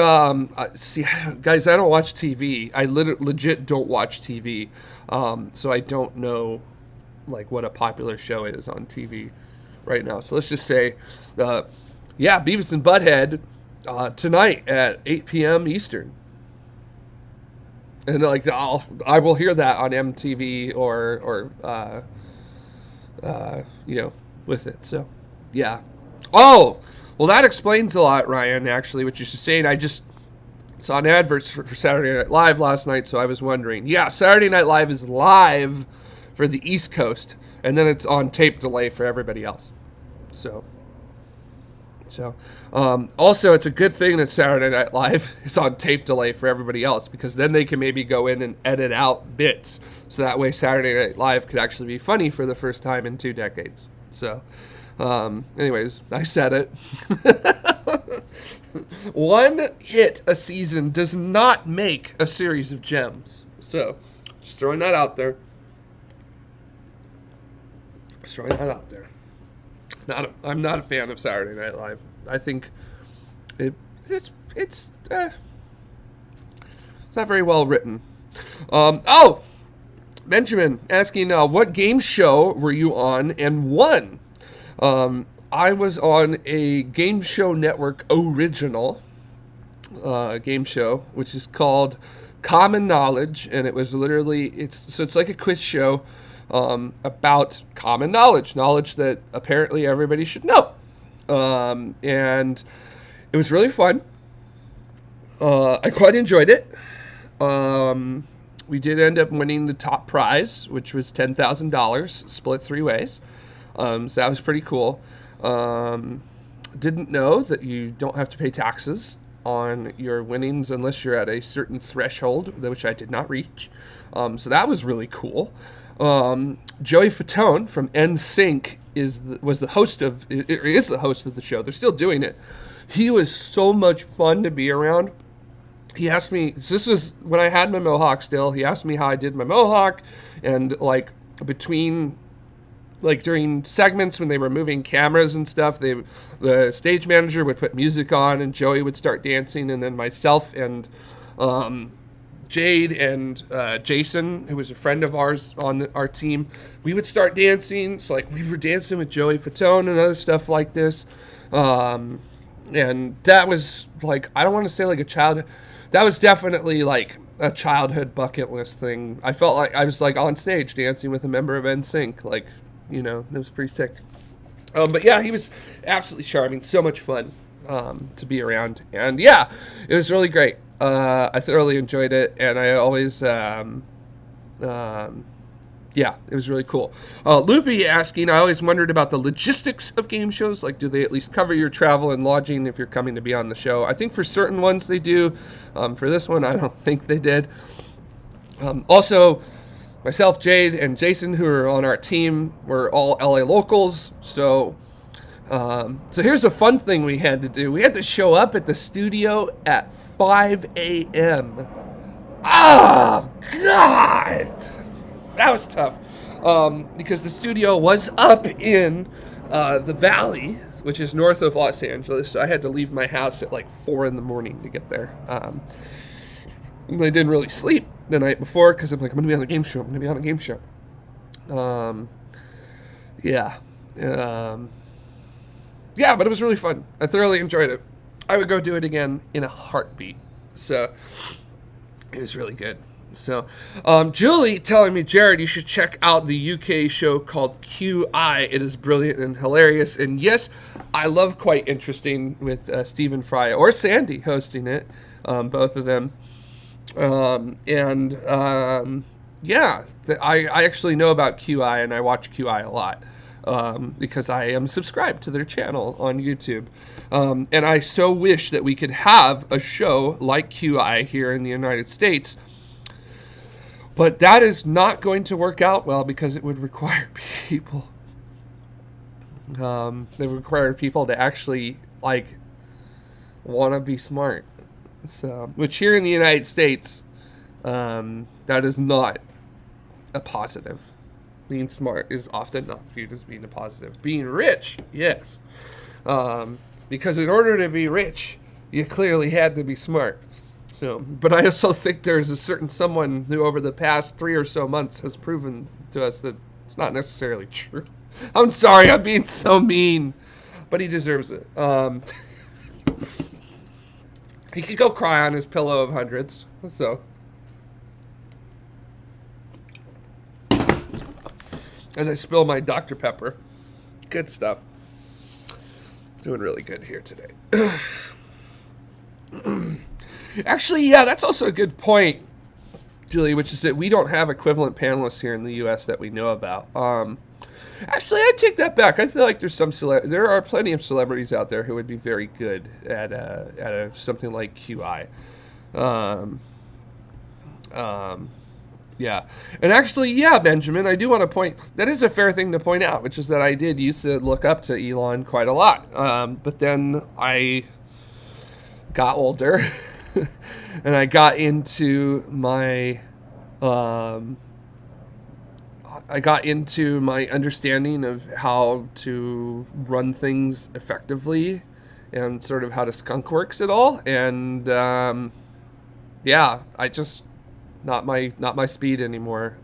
See, guys, I don't watch TV. I legit don't watch TV. So I don't know like what a popular show is on TV right now. So let's just say, yeah, Beavis and Butthead tonight at 8 p.m. Eastern. And like I will hear that on MTV or with it. So yeah. Oh, well, that explains a lot, Ryan. Actually, what you're saying, I just saw an advert for Saturday Night Live last night, so I was wondering. Yeah, Saturday Night Live is live for the East Coast, and then it's on tape delay for everybody else. So also, it's a good thing that Saturday Night Live is on tape delay for everybody else, because then they can maybe go in and edit out bits, so that way Saturday Night Live could actually be funny for the first time in 2 decades. So, anyways, I said it. One hit a season does not make a series of gems. So, just throwing that out there. I'm not a fan of Saturday Night Live. I think it's not very well written. Benjamin asking, what game show were you on and won? I was on a Game Show Network original game show, which is called Common Knowledge, and it was literally it's like a quiz show about common knowledge that apparently everybody should know, and it was really fun. I quite enjoyed it. We did end up winning the top prize, which was $10,000 split 3 ways. So that was pretty cool. Didn't know that you don't have to pay taxes on your winnings unless you're at a certain threshold, which I did not reach. So that was really cool. Joey Fatone from NSYNC is the host of the show. They're still doing it. He was so much fun to be around. He asked me, this was when I had my mohawk still, he asked me how I did my mohawk, and during segments when they were moving cameras and stuff, the stage manager would put music on and Joey would start dancing, and then myself and Jade and Jason, who was a friend of ours on our team, we would start dancing. So we were dancing with Joey Fatone and other stuff like this. And that was I don't want to say a child. That was definitely a childhood bucket list thing. I felt like I was on stage dancing with a member of NSYNC. It was pretty sick. But yeah, he was absolutely charming. So much fun to be around. And yeah, it was really great. I thoroughly enjoyed it. And I always, yeah, it was really cool. Loopy asking, I always wondered about the logistics of game shows. Like, do they at least cover your travel and lodging if you're coming to be on the show? I think for certain ones they do. For this one, I don't think they did. Also, myself, Jade, and Jason, who are on our team, were all LA locals. So here's a fun thing we had to do. We had to show up at the studio at 5 a.m. Oh, God! That was tough. Because the studio was up in the valley, which is north of Los Angeles. So I had to leave my house at like 4 in the morning to get there. I didn't really sleep the night before because I'm like, I'm going to be on a game show. Yeah. Yeah, but it was really fun. I thoroughly enjoyed it. I would go do it again in a heartbeat. So it was really good. So, Julie telling me, Jared, you should check out the UK show called QI. It is brilliant and hilarious. And yes, I love Quite Interesting with Stephen Fry or Sandy hosting it, both of them. Yeah, I actually know about QI and I watch QI a lot because I am subscribed to their channel on YouTube. And I so wish that we could have a show like QI here in the United States. But that is not going to work out well because it would require people. They would require people to actually want to be smart. So, which here in the United States, that is not a positive. Being smart is often not viewed as being a positive. Being rich, yes, because in order to be rich, you clearly had to be smart. So, but I also think there's a certain someone who over the past 3 or so months has proven to us that it's not necessarily true. I'm sorry, I'm being so mean, but he deserves it. He could go cry on his pillow of hundreds. So, as I spill my Dr. Pepper, good stuff. Doing really good here today. Actually, yeah, that's also a good point, Julie, which is that we don't have equivalent panelists here in the U.S. that we know about. Actually, I take that back. I feel like there are plenty of celebrities out there who would be very good at something like QI. Yeah. And actually, yeah, Benjamin, I do want to point, that is a fair thing to point out, which is that I did used to look up to Elon quite a lot. But then I got older and I got into my understanding of how to run things effectively and sort of how to skunk works it all. And yeah, I just not my speed anymore.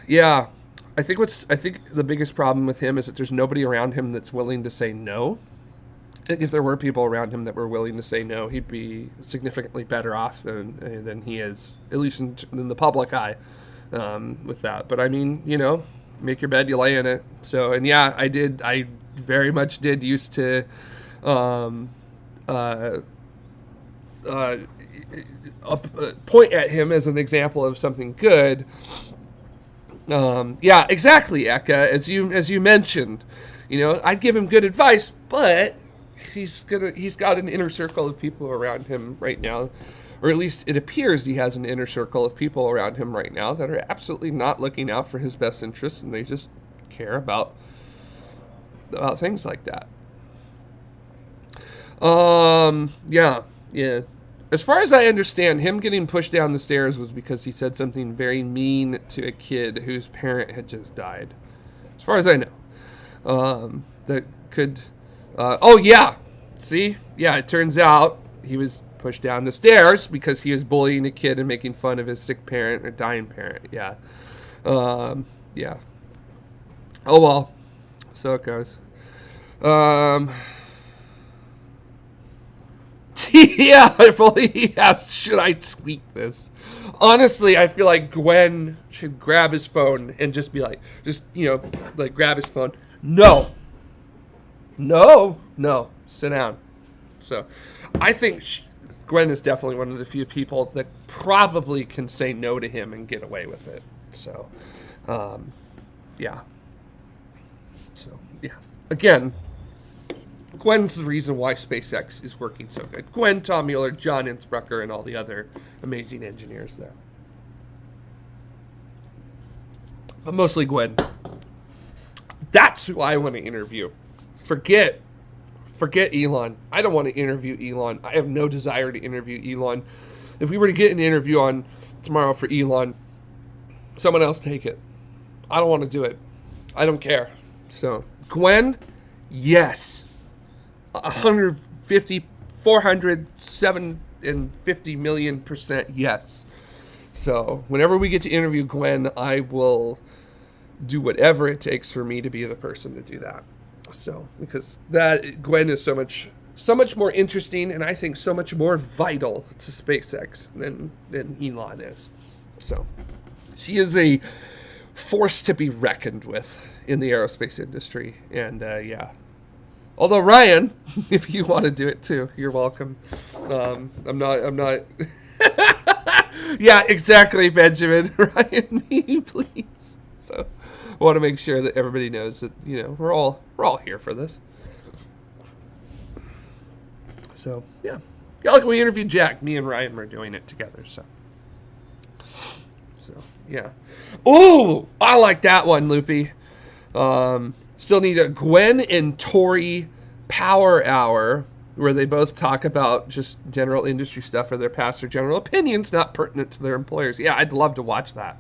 Yeah, I think the biggest problem with him is that there's nobody around him that's willing to say no. I think if there were people around him that were willing to say no, he'd be significantly better off than he is, at least in the public eye, with that. But I mean, make your bed, you lay in it. So, and yeah, I very much did used to point at him as an example of something good. Yeah, exactly, Eka. As you mentioned, I'd give him good advice, but he's got an inner circle of people around him right now, or at least it appears he has an inner circle of people around him right now that are absolutely not looking out for his best interests, and they just care about things like that. Yeah. As far as I understand, him getting pushed down the stairs was because he said something very mean to a kid whose parent had just died. As far as I know. That could... oh, yeah. See? Yeah, it turns out he was pushed down the stairs because he is bullying a kid and making fun of his sick parent or dying parent. Yeah. Yeah. Oh, well. So it goes. Yeah, if only he asked, should I tweet this? Honestly, I feel like Gwen should grab his phone and just be like, grab his phone. No, sit down. So I think Gwen is definitely one of the few people that probably can say no to him and get away with it. So, yeah. So, yeah. Again, Gwen's the reason why SpaceX is working so good. Gwen, Tom Mueller, John Innsbrucker, and all the other amazing engineers there. But mostly Gwen. That's who I want to interview. Forget Elon. I don't want to interview Elon. I have no desire to interview Elon. If we were to get an interview on tomorrow for Elon, someone else take it. I don't want to do it. I don't care. So, Gwen, yes. 150, 400, 750 million% yes. So, whenever we get to interview Gwen, I will do whatever it takes for me to be the person to do that. So, because that Gwen is so much more interesting, and I think so much more vital to SpaceX than Elon is. So, she is a force to be reckoned with in the aerospace industry, and yeah. Although Ryan, if you want to do it too, you're welcome. I'm not. Yeah, exactly, Benjamin. Ryan, me, please. So, I want to make sure that everybody knows that, you know, we're all here for this. So, yeah. Yeah, like we interviewed Jack. Me and Ryan were doing it together, so yeah. Ooh, I like that one, Loopy. Still need a Gwen and Tori Power Hour, where they both talk about just general industry stuff or their past or general opinions not pertinent to their employers. Yeah, I'd love to watch that.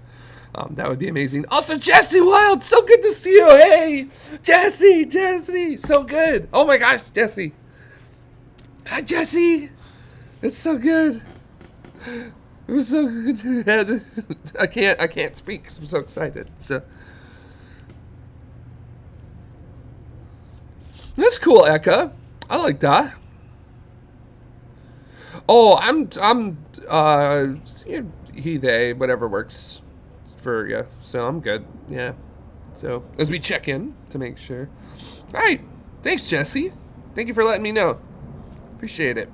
That would be amazing. Also, Jesse Wild, so good to see you. Hey, Jesse, so good. Oh my gosh, Jesse. Hi, Jesse. It's so good. It was so good. I can't speak because I'm so excited. So that's cool, Eka. I like that. Oh, he, they, whatever works for you. So I'm good. Yeah. So as we check in to make sure. All right. Thanks, Jesse. Thank you for letting me know. Appreciate it.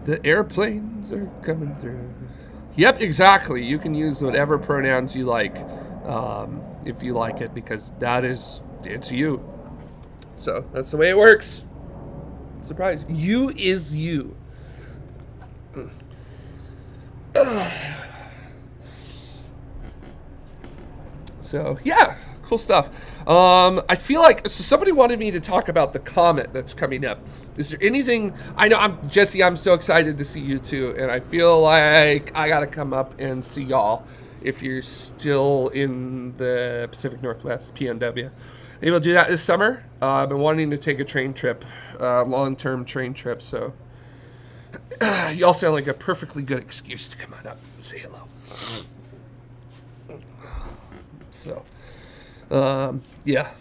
The airplanes are coming through. Yep, exactly. You can use whatever pronouns you like, if you like it, because it's you. So that's the way it works. Surprise. You is you. So, yeah, cool stuff. I feel like somebody wanted me to talk about the comet that's coming up. Is there anything? I know, Jesse, I'm so excited to see you too, and I feel like I gotta come up and see y'all if you're still in the Pacific Northwest, PNW. Maybe we'll do that this summer. I've been wanting to take a train trip, long-term train trip, so y'all sound like a perfectly good excuse to come on up and say hello. So, yeah.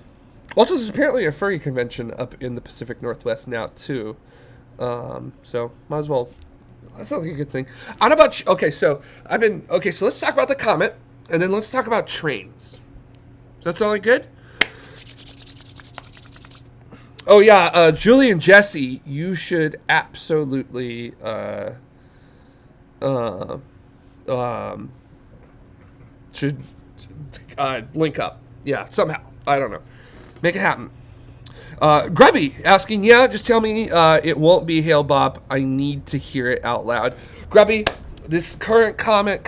Also, there's apparently a furry convention up in the Pacific Northwest now, too. So, might as well. That sounds like a good thing. I don't know about... so let's talk about the comet, and then let's talk about trains. Does that sound like good? Oh, yeah, Julie and Jesse, you should absolutely, should link up. Yeah, somehow. I don't know. Make it happen. Grubby asking, yeah, just tell me it won't be Hail Bob. I need to hear it out loud. Grubby, this current comment,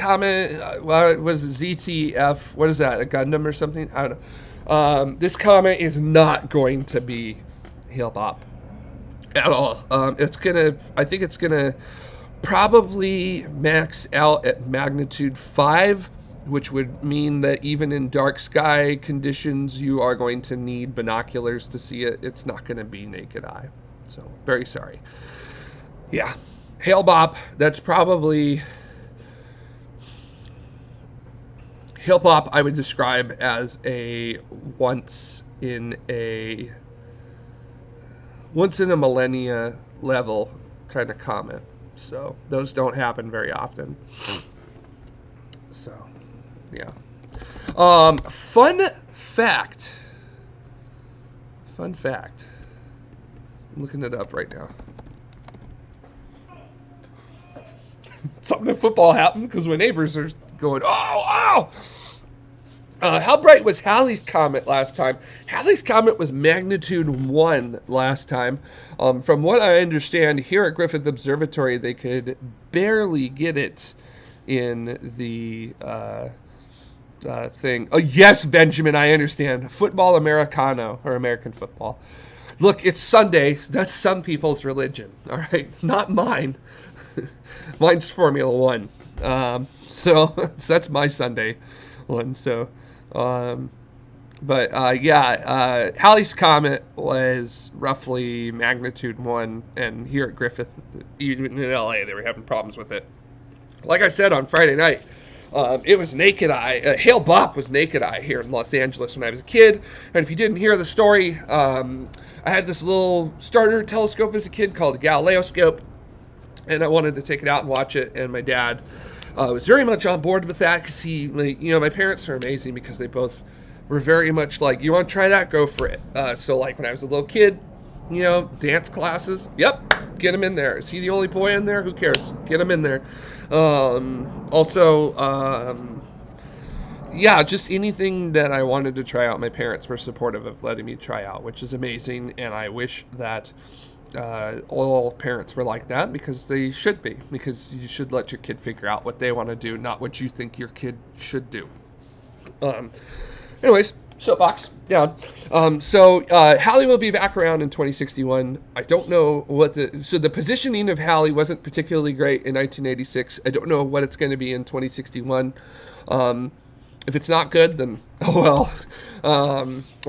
what was it, ZTF? What is that, a Gundam or something? I don't know. This comment is not going to be Hail Bob at all. I think it's gonna probably max out at magnitude 5, which would mean that even in dark sky conditions, you are going to need binoculars to see it. It's not going to be naked eye. So, very sorry. Yeah. Hail Bob, that's probably... Hail Bob I would describe as a once in a millennia level kind of comet. So, those don't happen very often. So... yeah. Fun fact. I'm looking it up right now. something in football happened because my neighbors are going, oh. How bright was Halley's Comet last time? Halley's Comet was magnitude 1 last time. From what I understand, here at Griffith Observatory, they could barely get it in the thing. Oh, yes, Benjamin, I understand. Football Americano, or American football. Look, it's Sunday. That's some people's religion, all right? Not mine. Mine's Formula One. So that's my Sunday one. So, Halley's Comet was roughly magnitude 1, and here at Griffith, even in LA, they were having problems with it. Like I said on Friday night, it was naked eye. Hale Bopp was naked eye here in Los Angeles when I was a kid. And if you didn't hear the story, I had this little starter telescope as a kid called a Galileoscope, and I wanted to take it out and watch it. And my dad was very much on board with that because my parents are amazing because they both were very much like, you want to try that? Go for it. So like when I was a little kid, dance classes. Yep, get him in there. Is he the only boy in there? Who cares? Get him in there. Just anything that I wanted to try out, my parents were supportive of letting me try out, which is amazing. And I wish that all parents were like that, because they should be, because you should let your kid figure out what they want to do, not what you think your kid should do. Anyways, soapbox down. Halley will be back around in 2061. I don't know the positioning of Halley wasn't particularly great in 1986. I don't know what it's going to be in 2061. If it's not good, then oh well.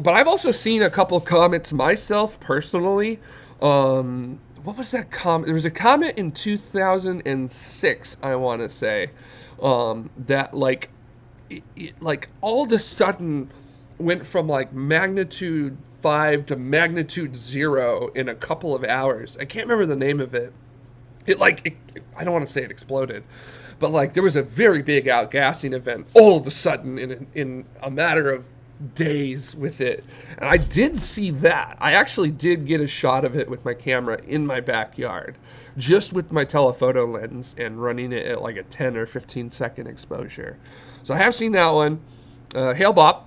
But I've also seen a couple comments myself personally. What was that comment? There was a comment in 2006, I want to say, that like all of a sudden went from like magnitude 5 to magnitude 0 in a couple of hours. I can't remember the name of it. I don't want to say it exploded, but like there was a very big outgassing event all of a sudden in a matter of days with it. And I did see that. I actually did get a shot of it with my camera in my backyard, just with my telephoto lens and running it at like a 10 or 15 second exposure. So I have seen that one. Hale Bopp,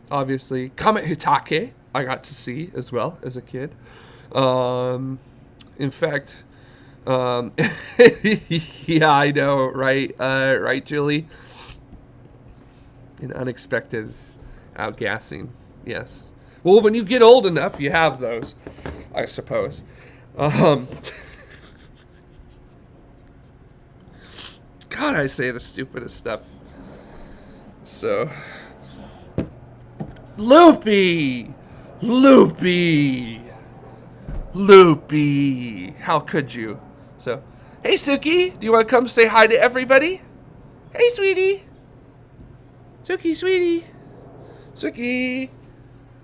obviously. Comet Hitake, I got to see as well as a kid. In fact, yeah, I know, right? Right, Julie? An unexpected outgassing, yes. Well, when you get old enough, you have those, I suppose. God, I say the stupidest stuff. So, Loopy! How could you? So, hey, Suki, do you want to come say hi to everybody? Hey, sweetie. Suki, sweetie. Suki.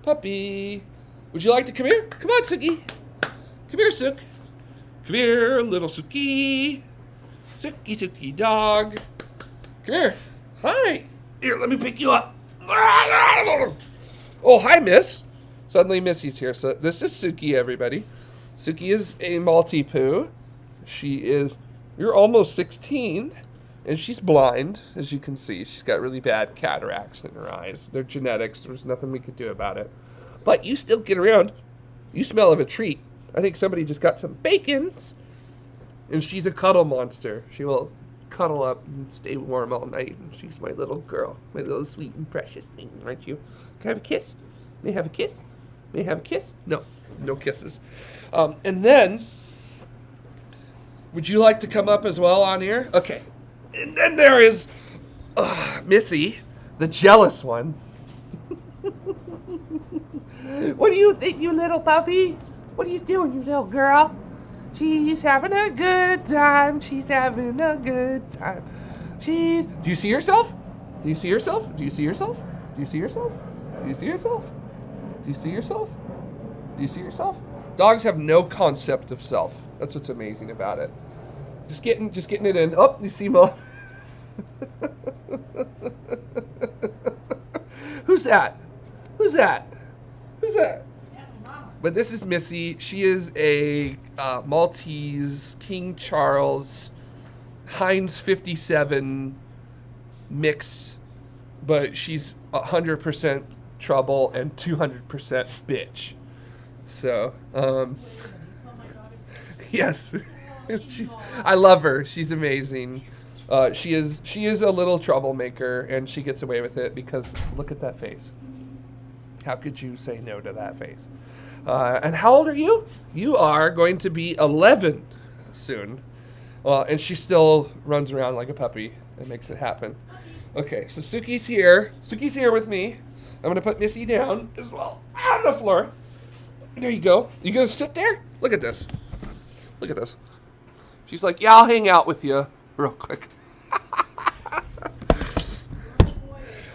Puppy. Would you like to come here? Come on, Suki. Come here, Sook. Come here, little Suki. Suki dog. Come here. Hi. Here, let me pick you up. Oh, hi, Miss. Suddenly Missy's here. So this is Suki, everybody. Suki is a Maltipoo. You're almost 16, and she's blind, as you can see. She's got really bad cataracts in her eyes. They're genetics. There's nothing we could do about it. But you still get around. You smell of a treat. I think somebody just got some bacons, and she's a cuddle monster. She will cuddle up and stay warm all night, and she's my little girl, my little sweet and precious thing, aren't you? Can I have a kiss? May I have a kiss? May I have a kiss? No kisses. And then, would you like to come up as well on here? Okay. And then there is Missy, the jealous one. What do you think, you little puppy? What are you doing, you little girl? She's having a good time. She's having a good time. Do you see yourself? Do you see yourself? Do you see yourself? Do you see yourself? Do you see yourself? Do you see yourself? Do you see yourself? Dogs have no concept of self. That's what's amazing about it. Just getting it in. Oh, you see Mom. Who's that? Who's that? Who's that? But this is Missy. She is a Maltese King Charles Heinz 57 mix, but she's 100% trouble and 200% bitch. So, yes, I love her. She's amazing. She is a little troublemaker, and she gets away with it because look at that face. How could you say no to that face? And how old are you? You are going to be 11 soon. And she still runs around like a puppy and makes it happen. Okay, so Suki's here. Suki's here with me. I'm going to put Missy down as well on the floor. There you go. You going to sit there? Look at this. Look at this. She's like, yeah, I'll hang out with you real quick.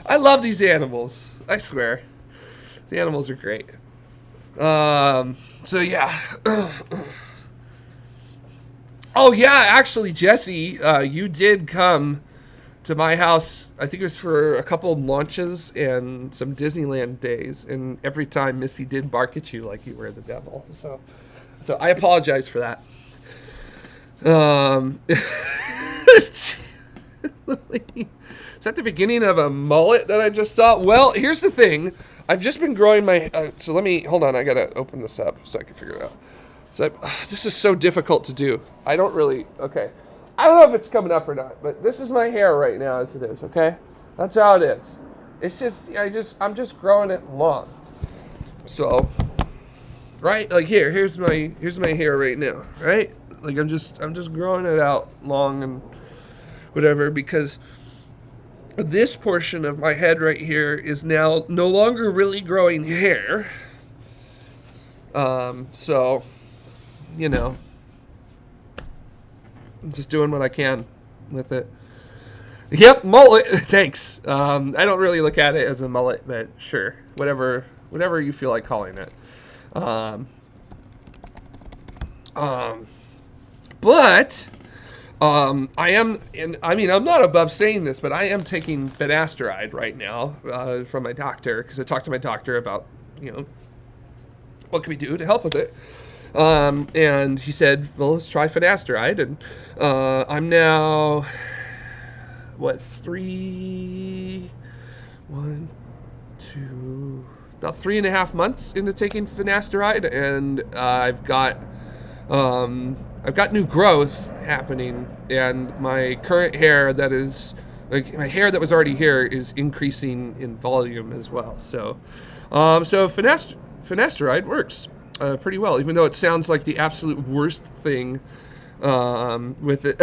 I love these animals. I swear. The animals are great. So yeah. Oh yeah, actually, Jesse, you did come to my house. I think it was for a couple launches and some Disneyland days, and every time Missy did bark at you like you were the devil. So I apologize for that. Is that the beginning of a mullet that I just saw? Well, here's the thing. I've just been growing my... so let me... Hold on. I got to open this up so I can figure it out. So this is so difficult to do. I don't really... Okay. I don't know if it's coming up or not, but this is my hair right now as it is, okay? That's how it is. It's just... I'm just growing it long. So... Right? Like here's my hair right now, right? Like I'm just growing it out long and whatever, because this portion of my head right here is now no longer really growing hair. So, you know, I'm just doing what I can with it. Yep, mullet. Thanks. I don't really look at it as a mullet, but sure, whatever you feel like calling it. But I am, and I mean, I'm not above saying this, but I am taking finasteride right now from my doctor, because I talked to my doctor about, you know, what can we do to help with it. And he said, well, let's try finasteride. And I'm now, about 3.5 months into taking finasteride, and I've got new growth happening, and my current hair that is, like, my hair that was already here is increasing in volume as well. So finasteride works pretty well, even though it sounds like the absolute worst thing with it.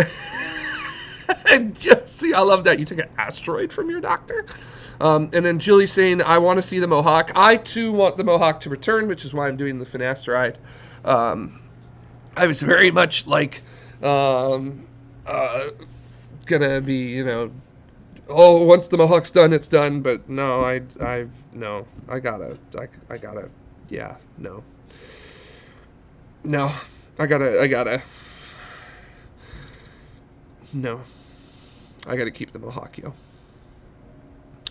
And Jesse, I love that you took an asteroid from your doctor. And then Julie's saying, I want to see the mohawk. I too want the mohawk to return, which is why I'm doing the finasteride. I was very much like gonna be, you know, oh, once the mohawk's done, it's done. But no, I gotta, yeah, no, I gotta keep the mohawk, yo.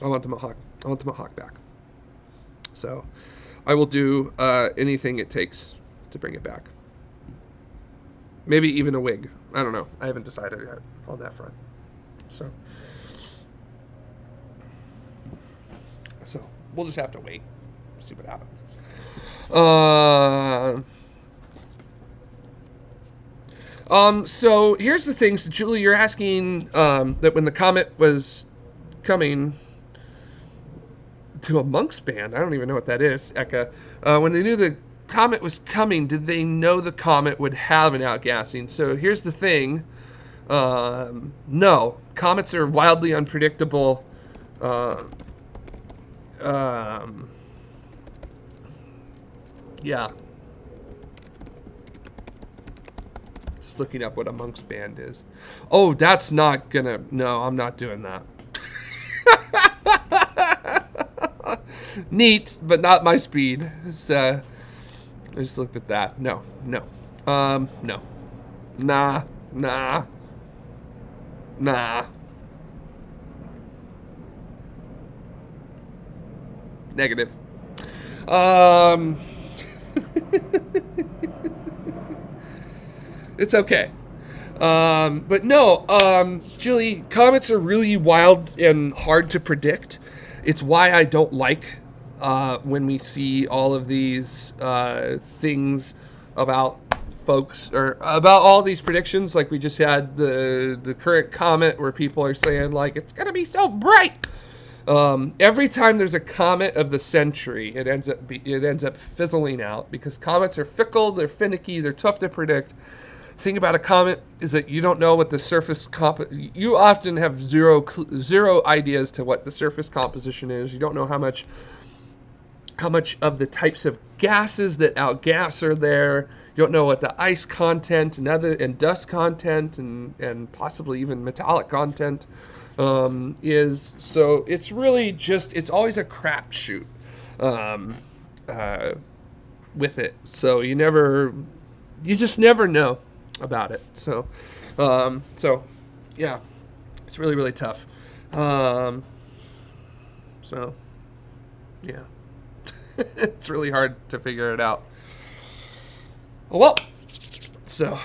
I want the mohawk back. So I will do anything it takes to bring it back. Maybe even a wig. I don't know. I haven't decided yet on that front. So we'll just have to wait, see what happens. So here's the thing. So Julie, you're asking that when the comet was coming to a monk's band, I don't even know what that is, Eka. When they knew the comet was coming, did they know the comet would have an outgassing? So here's the thing. No. Comets are wildly unpredictable. Yeah. Just looking up what a monk's band is. Oh, that's not gonna... No, I'm not doing that. Neat, but not my speed. So, I just looked at that. No. No. Nah. Negative. It's okay. But no, Julie, comets are really wild and hard to predict. It's why I don't like when we see all of these things about folks or about all these predictions. Like we just had the current comet where people are saying like it's gonna be so bright. Every time there's a comet of the century, it ends up fizzling out because comets are fickle, they're finicky, they're tough to predict. The thing about a comet is that you don't know what the surface you often have zero ideas to what the surface composition is. You don't know how much of the types of gases that outgas are there. You don't know what the ice content and dust content and possibly even metallic content is. So it's really it's always a crapshoot with it. So you just never know about it. So yeah, it's really, really tough. So yeah, it's really hard to figure it out. Well, so,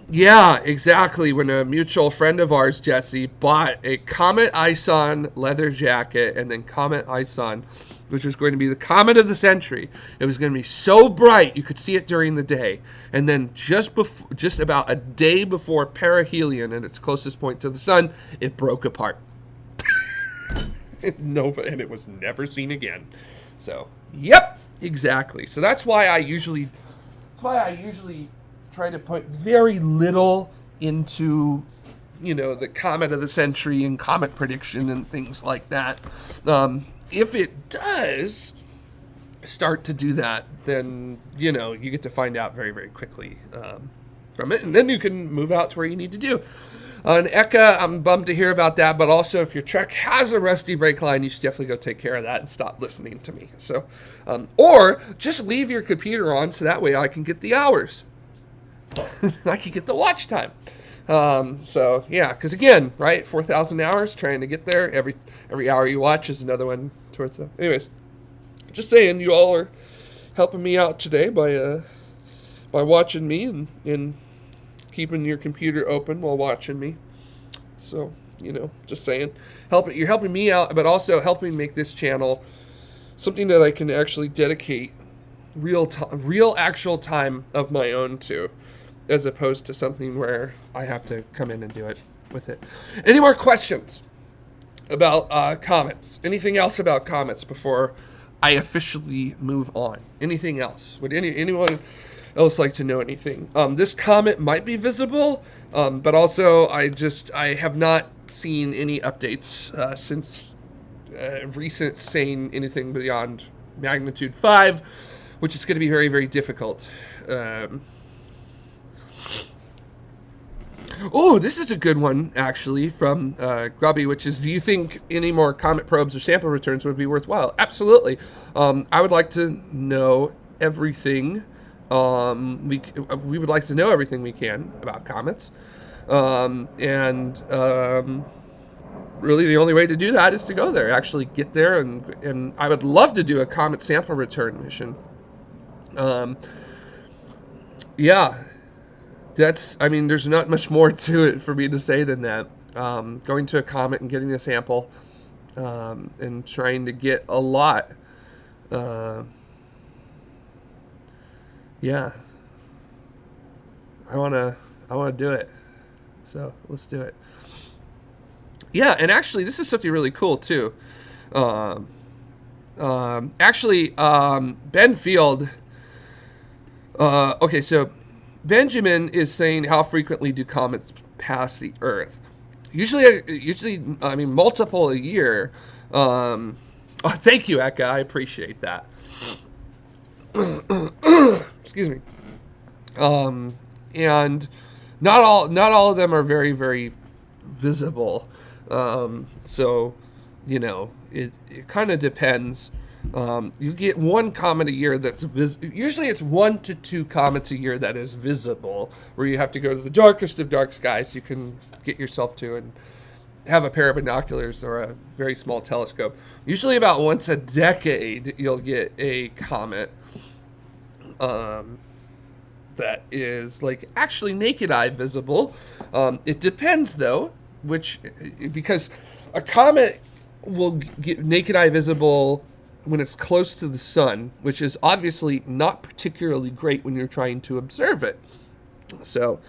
yeah, exactly. When a mutual friend of ours, Jesse, bought a Comet Ison leather jacket and then Comet Ison, which was going to be the comet of the century. It was going to be so bright you could see it during the day. And then just about a day before perihelion at its closest point to the sun, it broke apart. And it was never seen again. So, yep, exactly. So that's why I usually try to put very little into, the comet of the century and comet prediction and things like that. If it does start to do that, then, you get to find out very, very quickly from it. And then you can move out to where you need to do. On Eka, I'm bummed to hear about that, but also if your truck has a rusty brake line, you should definitely go take care of that and stop listening to me. So, or just leave your computer on so that way I can get the hours. I can get the watch time. So yeah, because again, right, 4,000 hours trying to get there. Every hour you watch is another one towards that. Anyways, just saying, you all are helping me out today by watching me and keeping your computer open while watching me. So, just saying, you're helping me out, but also helping make this channel something that I can actually dedicate real actual time of my own to, as opposed to something where I have to come in and do it with it. Any more questions about comets? Anything else about comets before I officially move on? Anything else? Would anyone else like to know anything? This comet might be visible, but also I have not seen any updates since recent saying anything beyond magnitude 5, which is going to be very, very difficult. Oh, this is a good one, actually, from Grubby, which is, do you think any more comet probes or sample returns would be worthwhile? Absolutely. I would like to know everything. We would like to know everything we can about comets. Really the only way to do that is to go there, actually get there, and I would love to do a comet sample return mission. Yeah. There's not much more to it for me to say than that. Going to a comet and getting a sample, and trying to get a lot. Yeah. I wanna do it. So let's do it. Yeah, and actually, this is something really cool too. Ben Field. Okay, so Benjamin is saying, how frequently do comets pass the Earth? Usually, multiple a year. Thank you, Eka. I appreciate that. Excuse me. And not all of them are very, very visible. So, it kind of depends. You get one comet a year that's usually it's 1 to 2 comets a year that is visible, where you have to go to the darkest of dark skies you can get yourself to and have a pair of binoculars or a very small telescope. Usually about once a decade you'll get a comet that is like actually naked eye visible. It depends though, because a comet will get naked eye visible when it's close to the sun, which is obviously not particularly great when you're trying to observe it. So,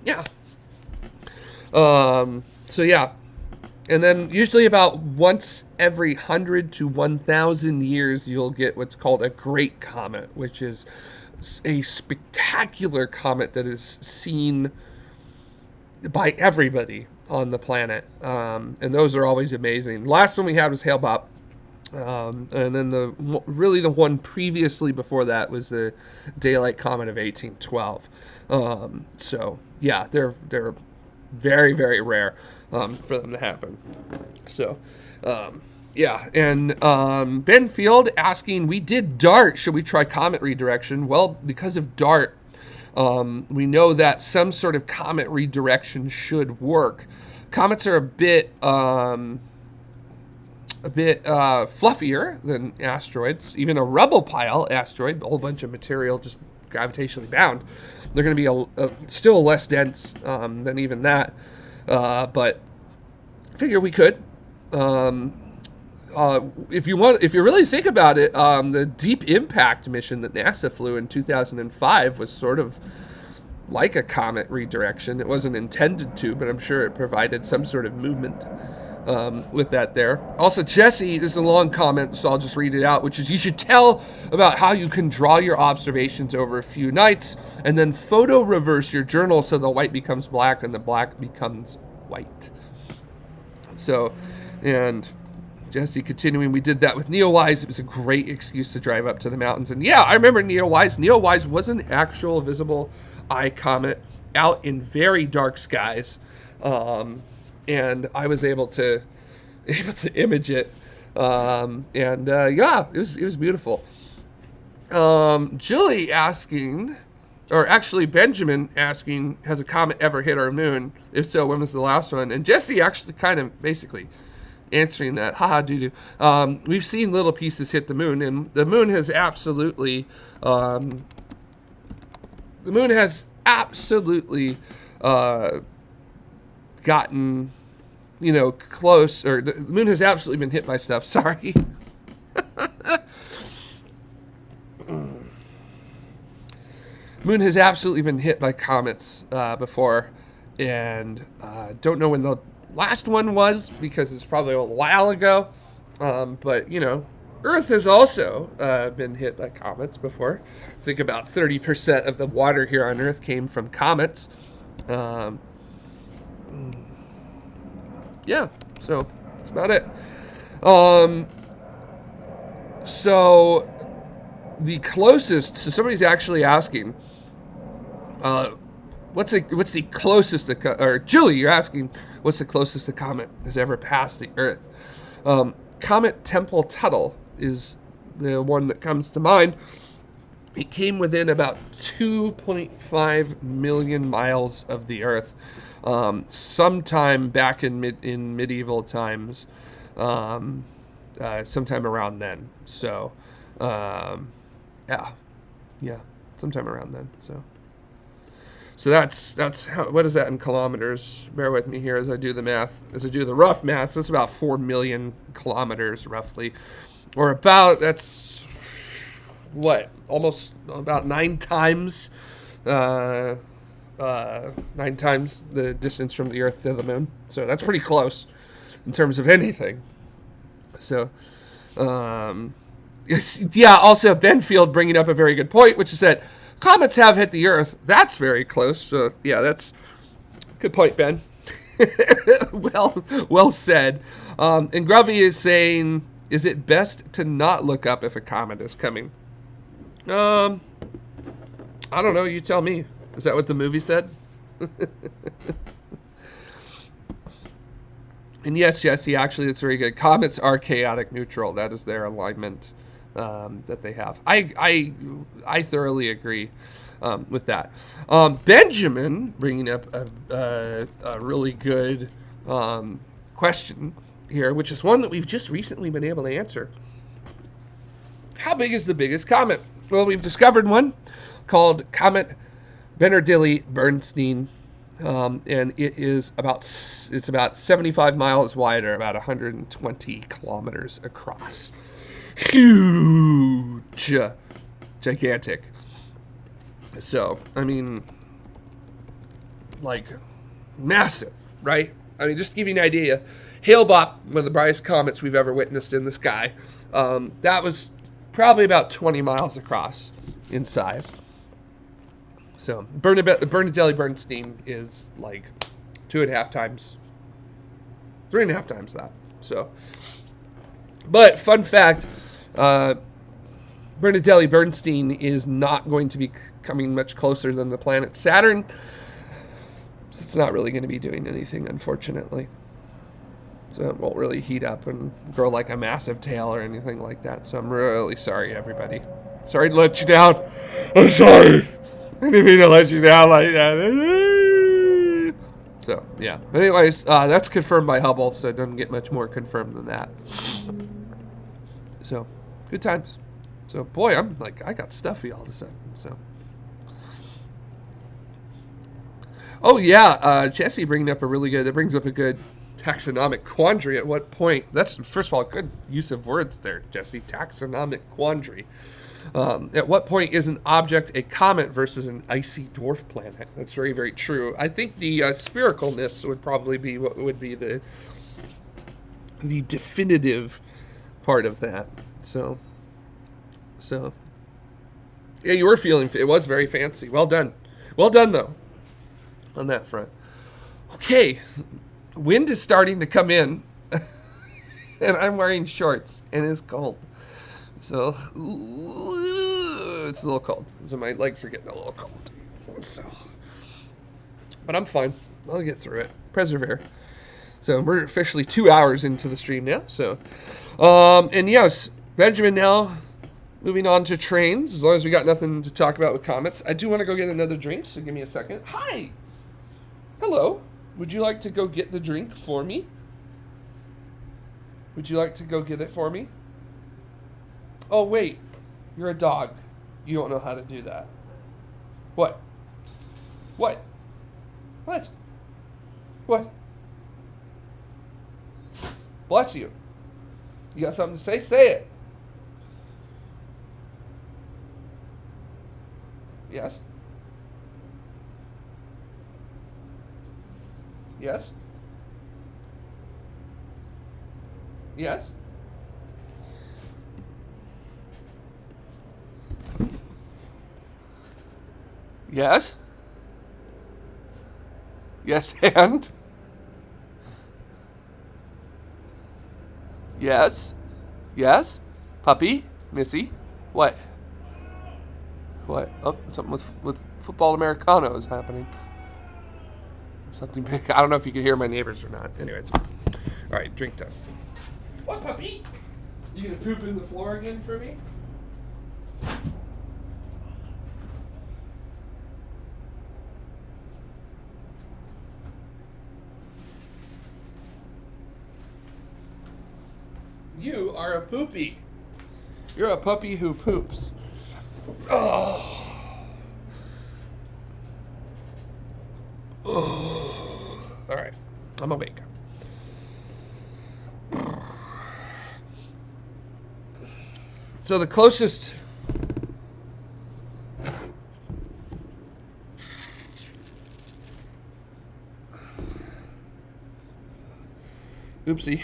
yeah. So yeah. And then usually about once every 100 to 1,000 years, you'll get what's called a great comet, which is a spectacular comet that is seen by everybody on the planet. And those are always amazing. Last one we had was Hale-Bopp. And then the one previously before that was the Daylight Comet of 1812. So yeah, they're very, very rare for them to happen. So, yeah. And Ben Field asking, we did DART. Should we try comet redirection? Well, because of DART, we know that some sort of comet redirection should work. Comets are a bit fluffier than asteroids. Even a rubble pile asteroid, a whole bunch of material just gravitationally bound, they're going to be still less dense than even that. But I figure we could. If you really think about it, the Deep Impact mission that NASA flew in 2005 was sort of like a comet redirection. It wasn't intended to, but I'm sure it provided some sort of movement with that there. Also, Jesse, this is a long comment, so I'll just read it out, which is, you should tell about how you can draw your observations over a few nights and then photo reverse your journal so the white becomes black and the black becomes white. So, and Jesse continuing, we did that with Neowise. It was a great excuse to drive up to the mountains. And yeah, I remember Neowise. Neowise was an actual visible eye comet out in very dark skies. And I was able to image it. Yeah, it was beautiful. Julie asking, or actually Benjamin asking, has a comet ever hit our moon? If so, when was the last one? And Jesse actually kind of basically answering that. Haha, doo-doo. We've seen little pieces hit the moon, and the moon has absolutely gotten, close, or the moon has absolutely been hit by stuff. Sorry. Moon has absolutely been hit by comets before, and don't know when the last one was because it's probably a while ago. But Earth has also been hit by comets before. I think about 30% of the water here on Earth came from comets. Yeah, so that's about it. So the closest, so somebody's actually asking, what's the closest, or Julie, you're asking, what's the closest a comet has ever passed the Earth? Comet Tempel-Tuttle is the one that comes to mind. It came within about 2.5 million miles of the Earth, sometime back in medieval times, sometime around then. So, yeah, sometime around then. So that's how, what is that in kilometers? Bear with me here as I do the math, as I do the rough math. That's about 4 million kilometers roughly, or about, that's what, almost about 9 times the distance from the Earth to the moon. So that's pretty close in terms of anything. So, yeah, also Benfield bringing up a very good point, which is that comets have hit the Earth. That's very close. So, yeah, that's a good point, Ben. Well said. And Grubby is saying, is it best to not look up if a comet is coming? I don't know. You tell me. Is that what the movie said? And yes, Jesse, actually, it's very good. Comets are chaotic neutral. That is their alignment that they have. I thoroughly agree with that. Benjamin bringing up a really good question here, which is one that we've just recently been able to answer. How big is the biggest comet? Well, we've discovered one called Comet Bernardilli-Bernstein, and it's about 75 miles wide, or about 120 kilometers across. Huge, gigantic. So, I mean, like, massive, right? I mean, just to give you an idea, Hale-Bopp, one of the brightest comets we've ever witnessed in the sky, that was probably about 20 miles across in size. So, Bernardilli-Bernstein is like 3.5 times that. So, but fun fact, Bernardilli-Bernstein is not going to be coming much closer than the planet Saturn. So it's not really going to be doing anything, unfortunately. So it won't really heat up and grow like a massive tail or anything like that. So I'm really sorry, everybody. Sorry to let you down. I'm sorry. I didn't mean to let you down like that. So, yeah. But anyways, that's confirmed by Hubble, so it doesn't get much more confirmed than that. So, good times. So, boy, I got stuffy all of a sudden. So. Oh, yeah. Jesse brings up a good taxonomic quandary. At what point? That's, first of all, good use of words there, Jesse. Taxonomic quandary. At what point is an object a comet versus an icy dwarf planet? That's very, very true. I think the sphericalness would probably be what would be the definitive part of that. So yeah, you were feeling it was very fancy. Well done, though, on that front. Okay, wind is starting to come in, and I'm wearing shorts, and it's cold. So, it's a little cold. So my legs are getting a little cold. So, but I'm fine. I'll get through it. Persevere. So we're officially 2 hours into the stream now. So, and yes, Benjamin now moving on to trains. As long as we got nothing to talk about with comets. I do want to go get another drink, so give me a second. Hi. Hello. Would you like to go get the drink for me? Would you like to go get it for me? Oh, wait. You're a dog. You don't know how to do that. What? What? What? What? Bless you. You got something to say? Say it. Yes? Yes? Yes? Yes? Yes, and? Yes? Yes? Puppy? Missy? What? What? Oh, something with football Americano is happening. Something big. I don't know if you can hear my neighbors or not. Anyways. Alright, drink time. What, puppy? You gonna poop in the floor again for me? You are a poopy. You're a puppy who poops. Oh. Oh. All right. I'm awake. So the closest... Oopsie.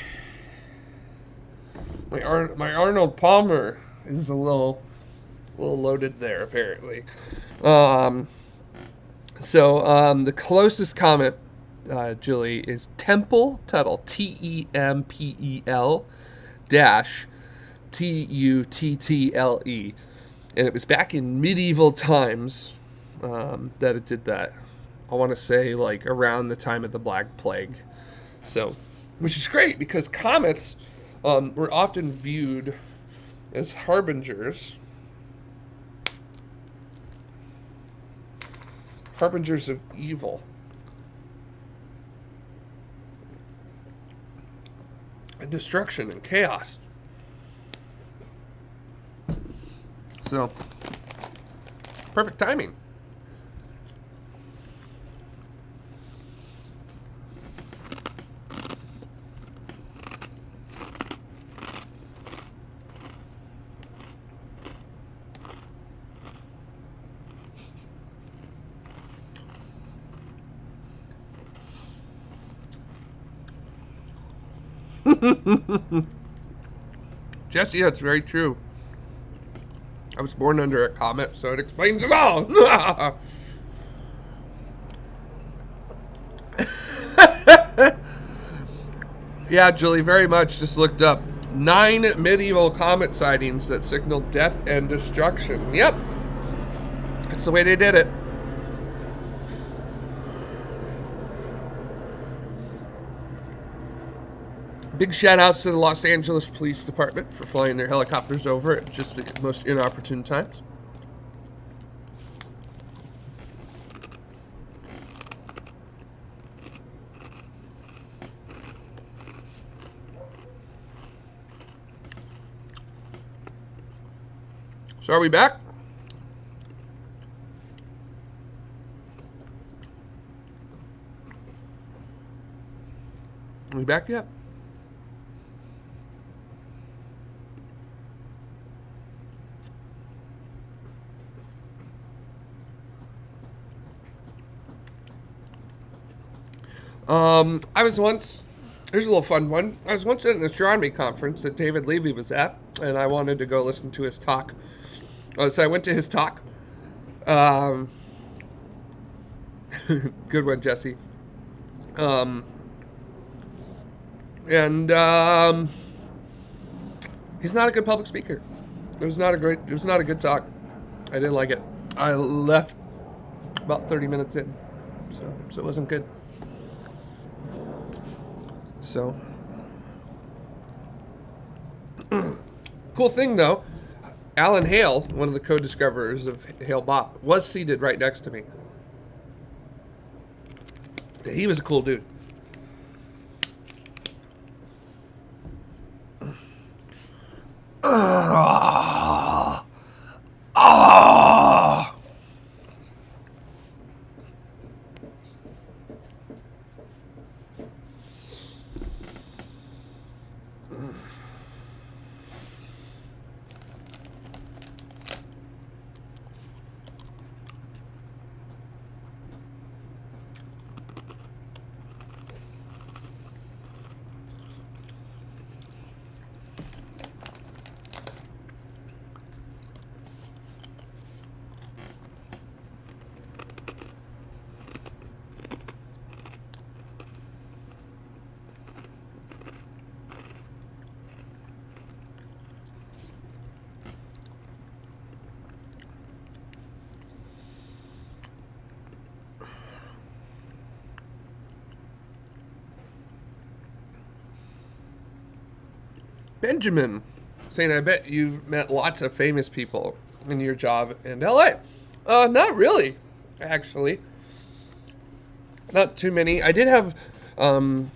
My Arnold Palmer is a little loaded there, apparently. The closest comet, Julie, is Tempel Tuttle, Tempel dash Tuttle, and it was back in medieval times that it did that. I want to say like around the time of the Black Plague. So, which is great because comets were often viewed as harbingers of evil. And destruction and chaos. So, Perfect timing. Jesse, that's very true. I was born under a comet, so it explains it all. Yeah, Julie, very much. Just looked up 9 medieval comet sightings that signaled death and destruction. Yep. That's the way they did it. Big shout outs to the Los Angeles Police Department for flying their helicopters over at just the most inopportune times. So are we back? Are we back yet? I was once, here's a little fun one. I was once at an astronomy conference that David Levy was at, and I wanted to go listen to his talk. So I went to his talk. Good one, Jesse. He's not a good public speaker. It was not a good talk. I didn't like it. I left about 30 minutes in, so it wasn't good. So, cool thing though, Alan Hale, one of the co-discoverers of Hale-Bopp, was seated right next to me. He was a cool dude. Benjamin saying, I bet you've met lots of famous people in your job in LA. Not really, actually. Not too many. I did have, there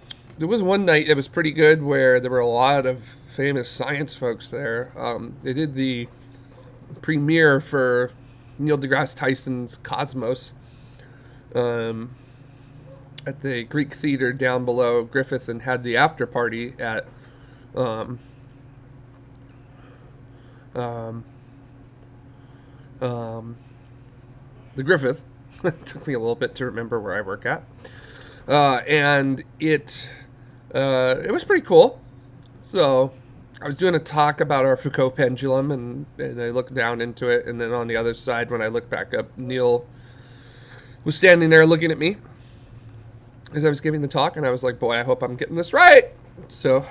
was one night that was pretty good where there were a lot of famous science folks there. They did the premiere for Neil deGrasse Tyson's Cosmos at the Greek Theater down below Griffith, and had the after party at the Griffith. It took me a little bit to remember where I work at. And it was pretty cool. So I was doing a talk about our Foucault pendulum, and I looked down into it, and then on the other side, when I looked back up, Neil was standing there looking at me as I was giving the talk, and I was like, boy, I hope I'm getting this right. So,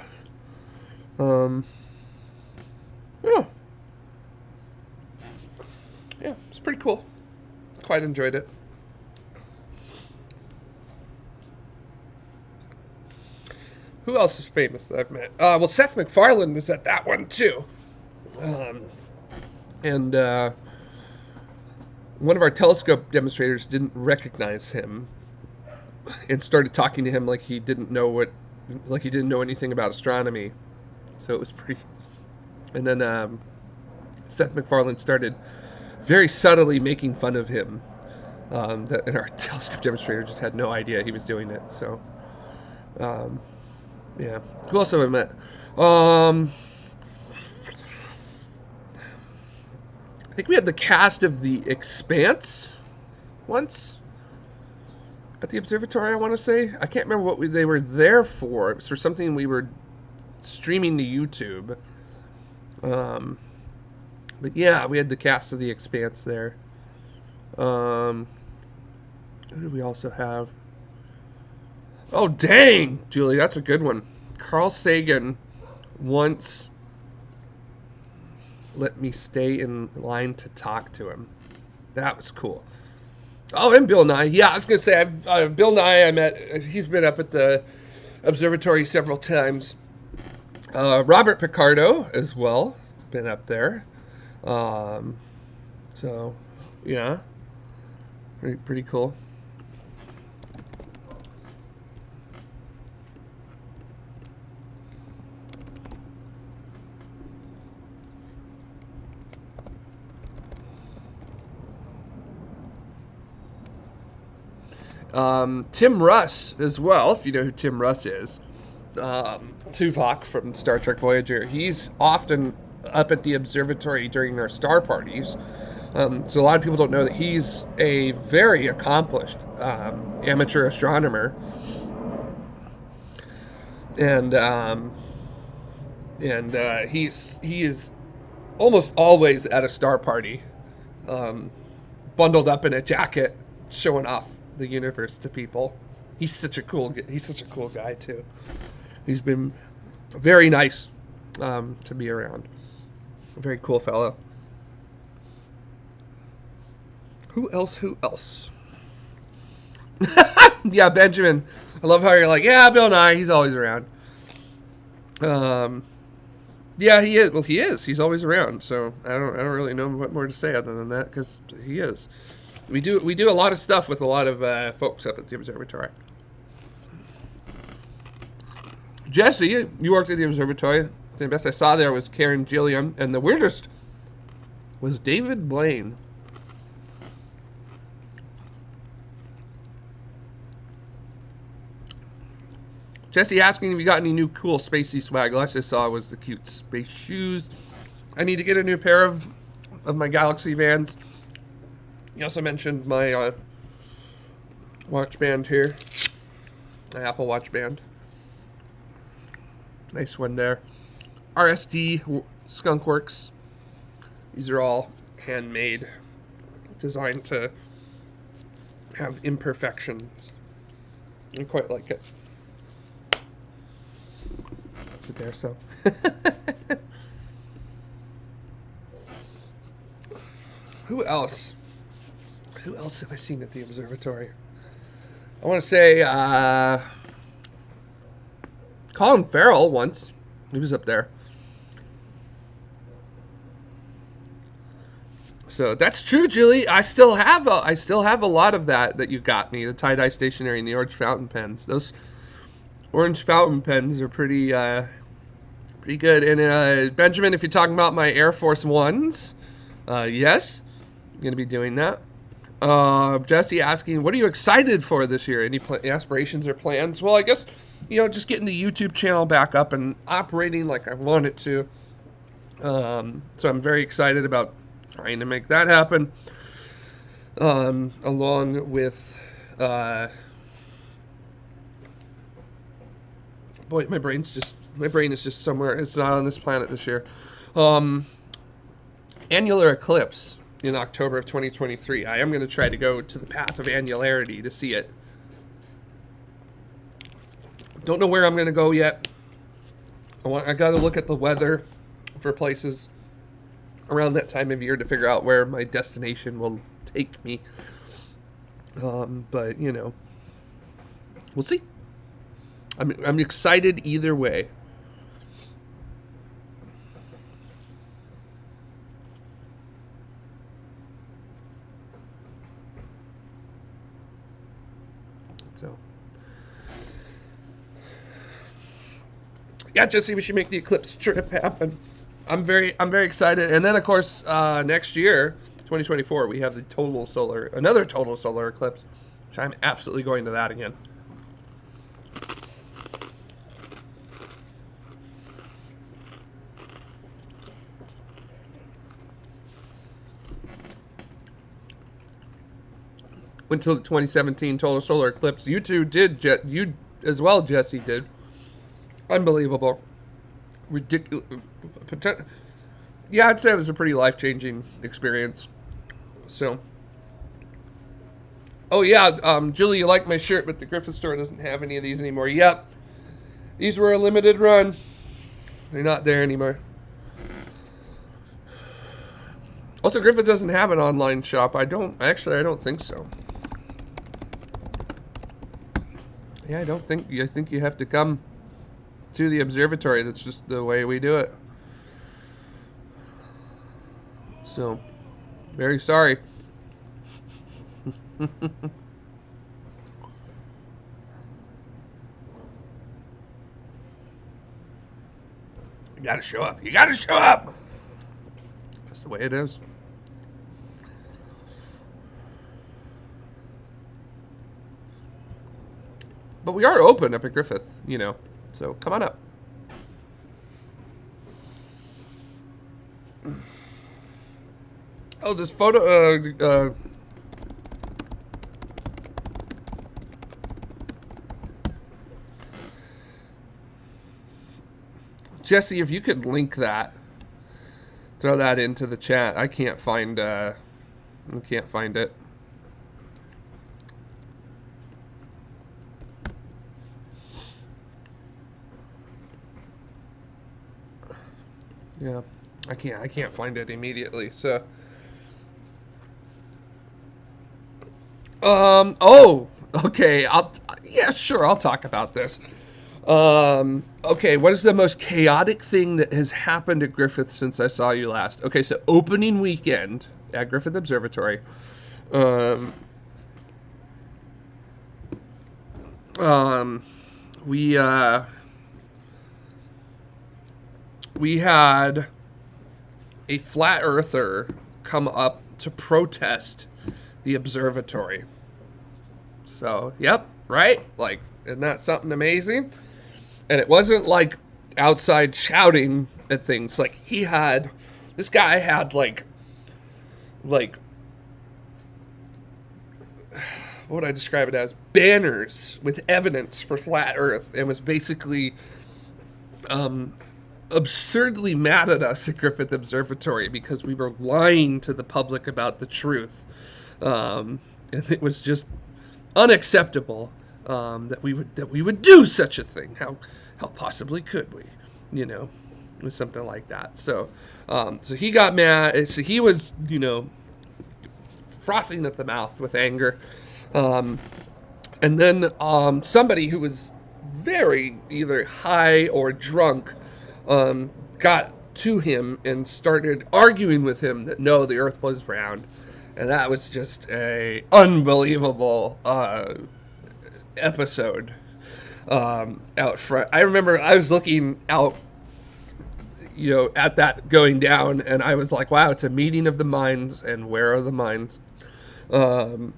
yeah, it's pretty cool. Quite enjoyed it. Who else is famous that I've met? Well, Seth MacFarlane was at that one too. And one of our telescope demonstrators didn't recognize him and started talking to him like he didn't know anything about astronomy. So it was pretty. And then Seth MacFarlane started very subtly making fun of him. And our telescope demonstrator just had no idea he was doing it. So, yeah. Who else have I met? I think we had the cast of The Expanse once at the observatory, I want to say. I can't remember what they were there for. It was for something we were streaming to YouTube. But yeah, we had the cast of The Expanse there. Who did we also have? Oh, dang, Julie, that's a good one. Carl Sagan once let me stay in line to talk to him. That was cool. Oh, and Bill Nye. Yeah, I was going to say, Bill Nye, I met, he's been up at the observatory several times. Robert Picardo as well, been up there. So, yeah, pretty cool. Tim Russ as well, if you know who Tim Russ is. Tuvok from Star Trek Voyager. He's often up at the observatory during our star parties. So a lot of people don't know that he's a very accomplished amateur astronomer. And he is almost always at a star party, bundled up in a jacket, showing off the universe to people. He's such a cool guy too. He's been very nice to be around. A very cool fellow. Who else? Yeah, Benjamin. I love how you're like, yeah, Bill Nye, he's always around. Yeah, he is. Well, he is. He's always around. So I don't really know what more to say other than that, because he is. We do a lot of stuff with a lot of folks up at the observatory. Jesse, you worked at the observatory. The best I saw there was Karen Gilliam, and the weirdest was David Blaine. Jesse asking if you got any new cool spacey swag. Last I saw was the cute space shoes. I need to get a new pair of my Galaxy Vans. He also mentioned my watch band here. My Apple Watch band. Nice one there. RSD Skunkworks. These are all handmade. Designed to have imperfections. I quite like it. Sit there, so. Who else? Who else have I seen at the observatory? I want to say Colin Farrell once. He was up there. So that's true, Julie. I still have a lot of that you got me. The tie-dye stationery and the orange fountain pens. Those orange fountain pens are pretty good. And Benjamin, if you're talking about my Air Force Ones, yes, I'm going to be doing that. Jesse asking, what are you excited for this year? Any aspirations or plans? Well, I guess, just getting the YouTube channel back up and operating like I want it to. So I'm very excited about trying to make that happen. Along with, boy, my brain is just somewhere. It's not on this planet this year. Annular eclipse in October of 2023. I am going to try to go to the path of annularity to see it. Don't know where I'm going to go yet. I got to look at the weather for places around that time of year to figure out where my destination will take me. But we'll see. I'm excited either way. So, yeah, Jesse, we should make the eclipse trip happen. I'm very excited. And then, of course, next year, 2024, we have another total solar eclipse, which I'm absolutely going to that again. Went to the 2017 total solar eclipse. You two did, you as well, Jesse did. Unbelievable. Ridiculous. Yeah, I'd say it was a pretty life-changing experience. So. Oh, yeah, Julie, you like my shirt, but the Griffith store doesn't have any of these anymore. Yep. These were a limited run. They're not there anymore. Also, Griffith doesn't have an online shop. I don't think so. Yeah, I think you have to come to the observatory. That's just the way we do it. So, very sorry. You gotta show up. You gotta show up. That's the way it is. But we are open up at Griffith, you know. So come on up. Oh, this photo. Jesse, if you could link that, throw that into the chat. I can't find it. Yeah, I can't find it immediately. So, oh, okay. Yeah, sure. I'll talk about this. Okay, what is the most chaotic thing that has happened at Griffith since I saw you last? Okay, so opening weekend at Griffith Observatory. We had a flat earther come up to protest the observatory. So, yep, right? Like, isn't that something amazing? And it wasn't like outside shouting at things. Like, this guy had like, what would I describe it as? Banners with evidence for flat earth, and was basically, absurdly mad at us at Griffith Observatory because we were lying to the public about the truth. And it was just unacceptable that we would do such a thing. How possibly could we? You know, with something like that. So so he got mad. So he was, you know, frothing at the mouth with anger. And then somebody who was very either high or drunk got to him and started arguing with him that no, the earth was round. And that was just a unbelievable episode out front. I remember I was looking out, you know, at that going down, and I was like, wow, it's a meeting of the minds, and where are the minds? So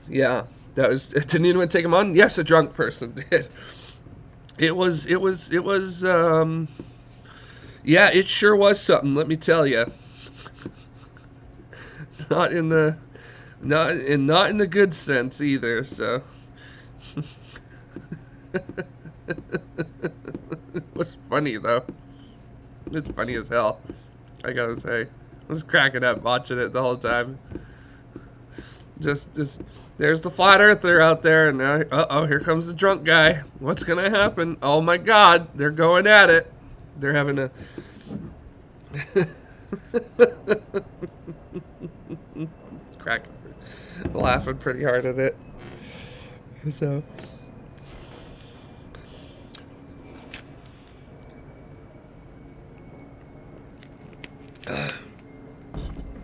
yeah, did anyone take him on? Yes, a drunk person did. It was yeah, it sure was something, let me tell you. Not in the good sense either, so. It was funny though. It was funny as hell, I gotta say. I was cracking up watching it the whole time. Just there's the flat earther out there, and now, here comes the drunk guy. What's gonna happen? Oh my God, they're going at it. They're having a laughing pretty hard at it. So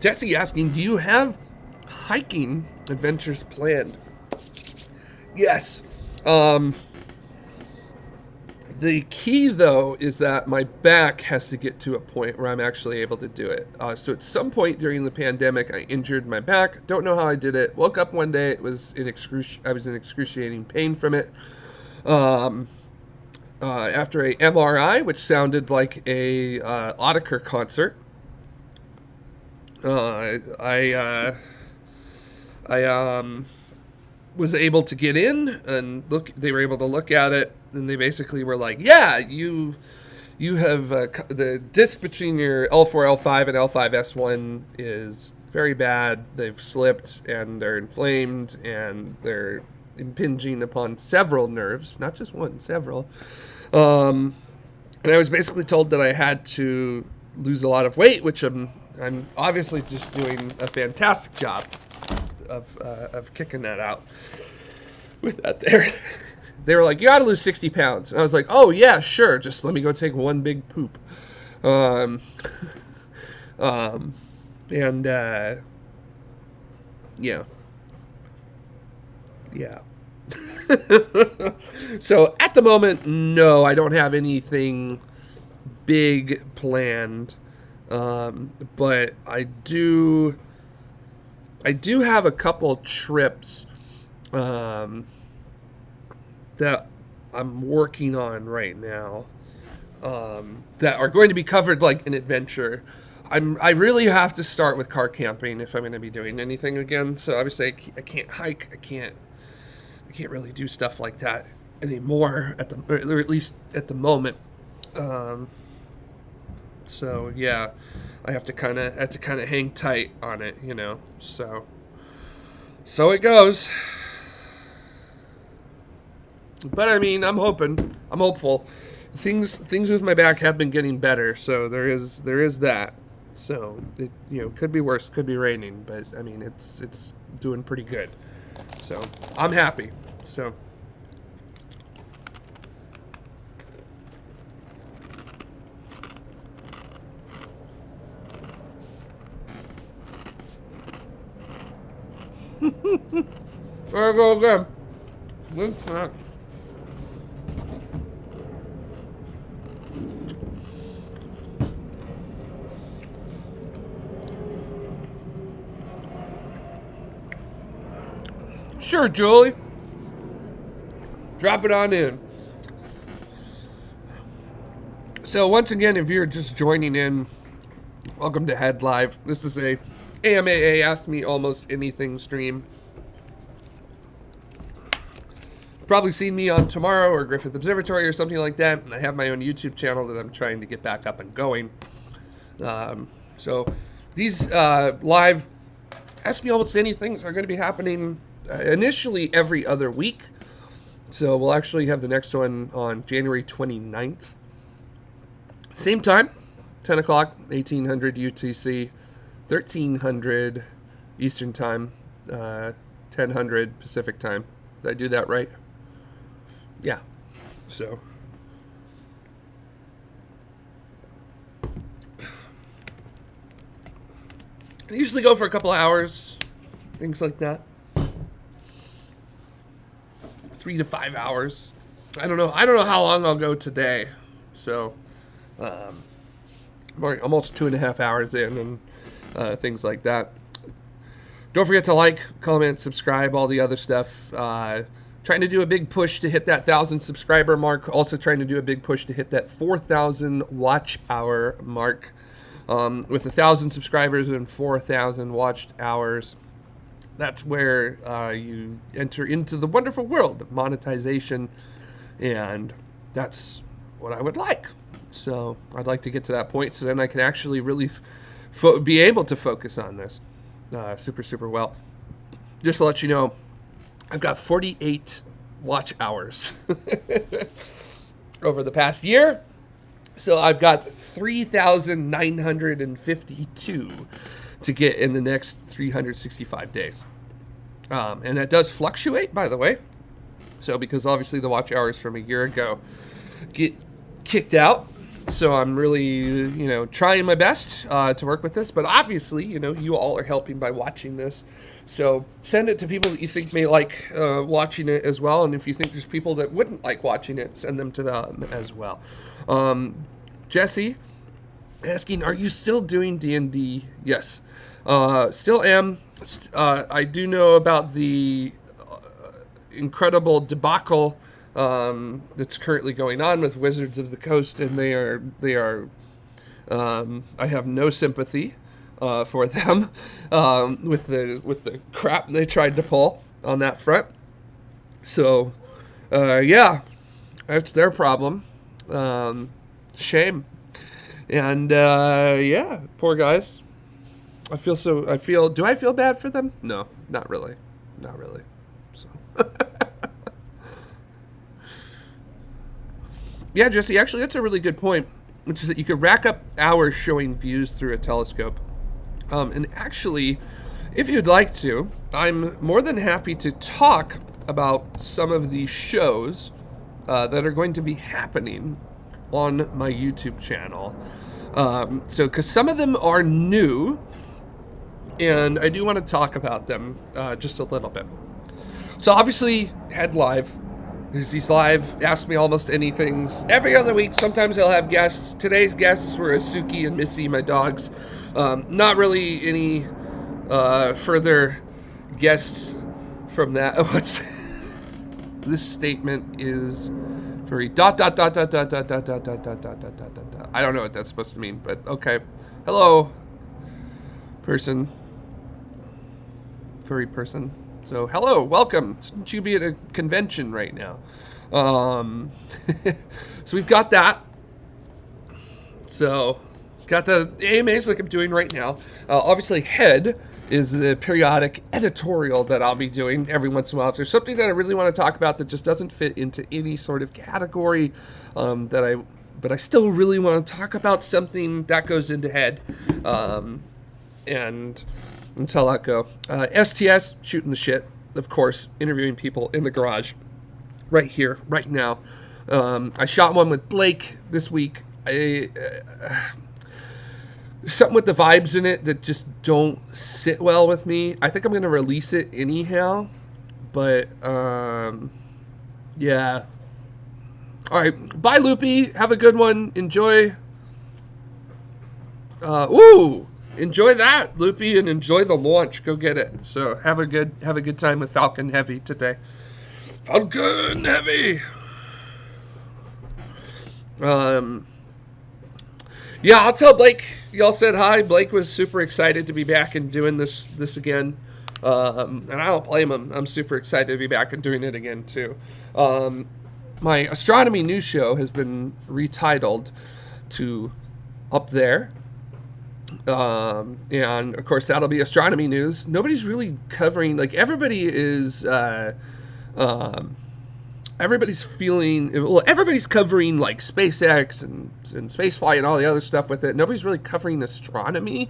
Jesse asking, do you have hiking adventures planned? Yes. The key, though, is that my back has to get to a point where I'm actually able to do it. So at some point during the pandemic, I injured my back. Don't know how I did it. Woke up one day, I was in excruciating pain from it. After a MRI, which sounded like a Autechre concert, I was able to get in and look. They were able to look at it, and they basically were like, "Yeah, you have the disc between your L4, L5, and L5S1 is very bad. They've slipped and they're inflamed and they're impinging upon several nerves, not just one, several." And I was basically told that I had to lose a lot of weight, which I'm obviously just doing a fantastic job of kicking that out with that there. They were like, "You got to lose 60 pounds." And I was like, "Oh yeah, sure. Just let me go take one big poop." And yeah. So at the moment, no, I don't have anything big planned. But I do have a couple trips that I'm working on right now that are going to be covered like an adventure. I really have to start with car camping if I'm going to be doing anything again. So obviously I can't hike. I can't really do stuff like that anymore or at least at the moment. So yeah, I have to kind of hang tight on it, you know. So it goes. But I mean, I'm hopeful. Things with my back have been getting better, so there is that. So it, could be worse, could be raining, but I mean, it's doing pretty good. So I'm happy. So. There I go again. Good snack. Sure, Julie. Drop it on in. So once again, if you're just joining in, welcome to Head Live. This is a AMAA Ask Me Almost Anything stream. You've probably seen me on Tomorrow or Griffith Observatory or something like that, and I have my own YouTube channel that I'm trying to get back up and going. So these live Ask Me Almost Anything are going to be happening initially every other week. So we'll actually have the next one on January 29th. Same time, 10 o'clock, 1800 UTC, 1300 Eastern Time, 1000 Pacific Time. Did I do that right? Yeah. So. I usually go for a couple hours, things like that. 3 to 5 hours. I don't know how long I'll go today. So, I'm almost 2.5 hours in and things like that. Don't forget to like, comment, subscribe, all the other stuff. Trying to do a big push to hit that 1,000 subscriber mark. Also trying to do a big push to hit that 4,000 watch hour mark. With 1,000 subscribers and 4,000 watched hours, that's where you enter into the wonderful world of monetization, and that's what I would like. So I'd like to get to that point so then I can actually really be able to focus on this super well. Just to let you know, I've got 48 watch hours over the past year. So I've got 3,952 to get in the next 365 days. And that does fluctuate, by the way. So because obviously the watch hours from a year ago get kicked out So I'm really, trying my best to work with this. But obviously, you all are helping by watching this. So send it to people that you think may like watching it as well. And if you think there's people that wouldn't like watching it, send them to them as well. Jesse asking, are you still doing D&D? Yes. Still am. I do know about the incredible debacle that's currently going on with Wizards of the Coast, and they are. I have no sympathy for them with the crap they tried to pull on that front. So, yeah, that's their problem. Shame, and yeah, poor guys. Do I feel bad for them? No, not really. So. Yeah, Jesse, actually, that's a really good point, which is that you could rack up hours showing views through a telescope. And actually, if you'd like to, I'm more than happy to talk about some of the shows that are going to be happening on my YouTube channel. Because some of them are new, and I do want to talk about them just a little bit. So obviously, Head Live. He's live, ask me almost anything every other week. Sometimes I'll have guests. Today's guests were Asuki and Missy, my dogs. Not really any further guests from that. What's this statement is furry. ... I don't know what that's supposed to mean, but okay. Hello, person. Furry person. So, hello, welcome. Shouldn't you be at a convention right now? So we've got that. So, got the AMAs like I'm doing right now. Obviously, Head is the periodic editorial that I'll be doing every once in a while. If there's something that I really want to talk about that just doesn't fit into any sort of category, but I still really want to talk about something that goes into Head. And until that go. STS, shooting the shit, of course, interviewing people in the garage, right here, right now. I shot one with Blake this week. Something with the vibes in it that just don't sit well with me. I think I'm going to release it anyhow, but, yeah. All right, bye, Loopy. Have a good one. Enjoy. Enjoy that, Loopy, and enjoy the launch. Go get it. So have a good time with Falcon Heavy today. Falcon Heavy. Yeah, I'll tell Blake. Y'all said hi. Blake was super excited to be back and doing this again. And I don't blame him. I'm super excited to be back and doing it again too. My astronomy news show has been retitled to Up There. And of course that'll be astronomy news. Nobody's really covering, like, everybody is everybody's covering like SpaceX and spaceflight and all the other stuff with it. Nobody's really covering astronomy.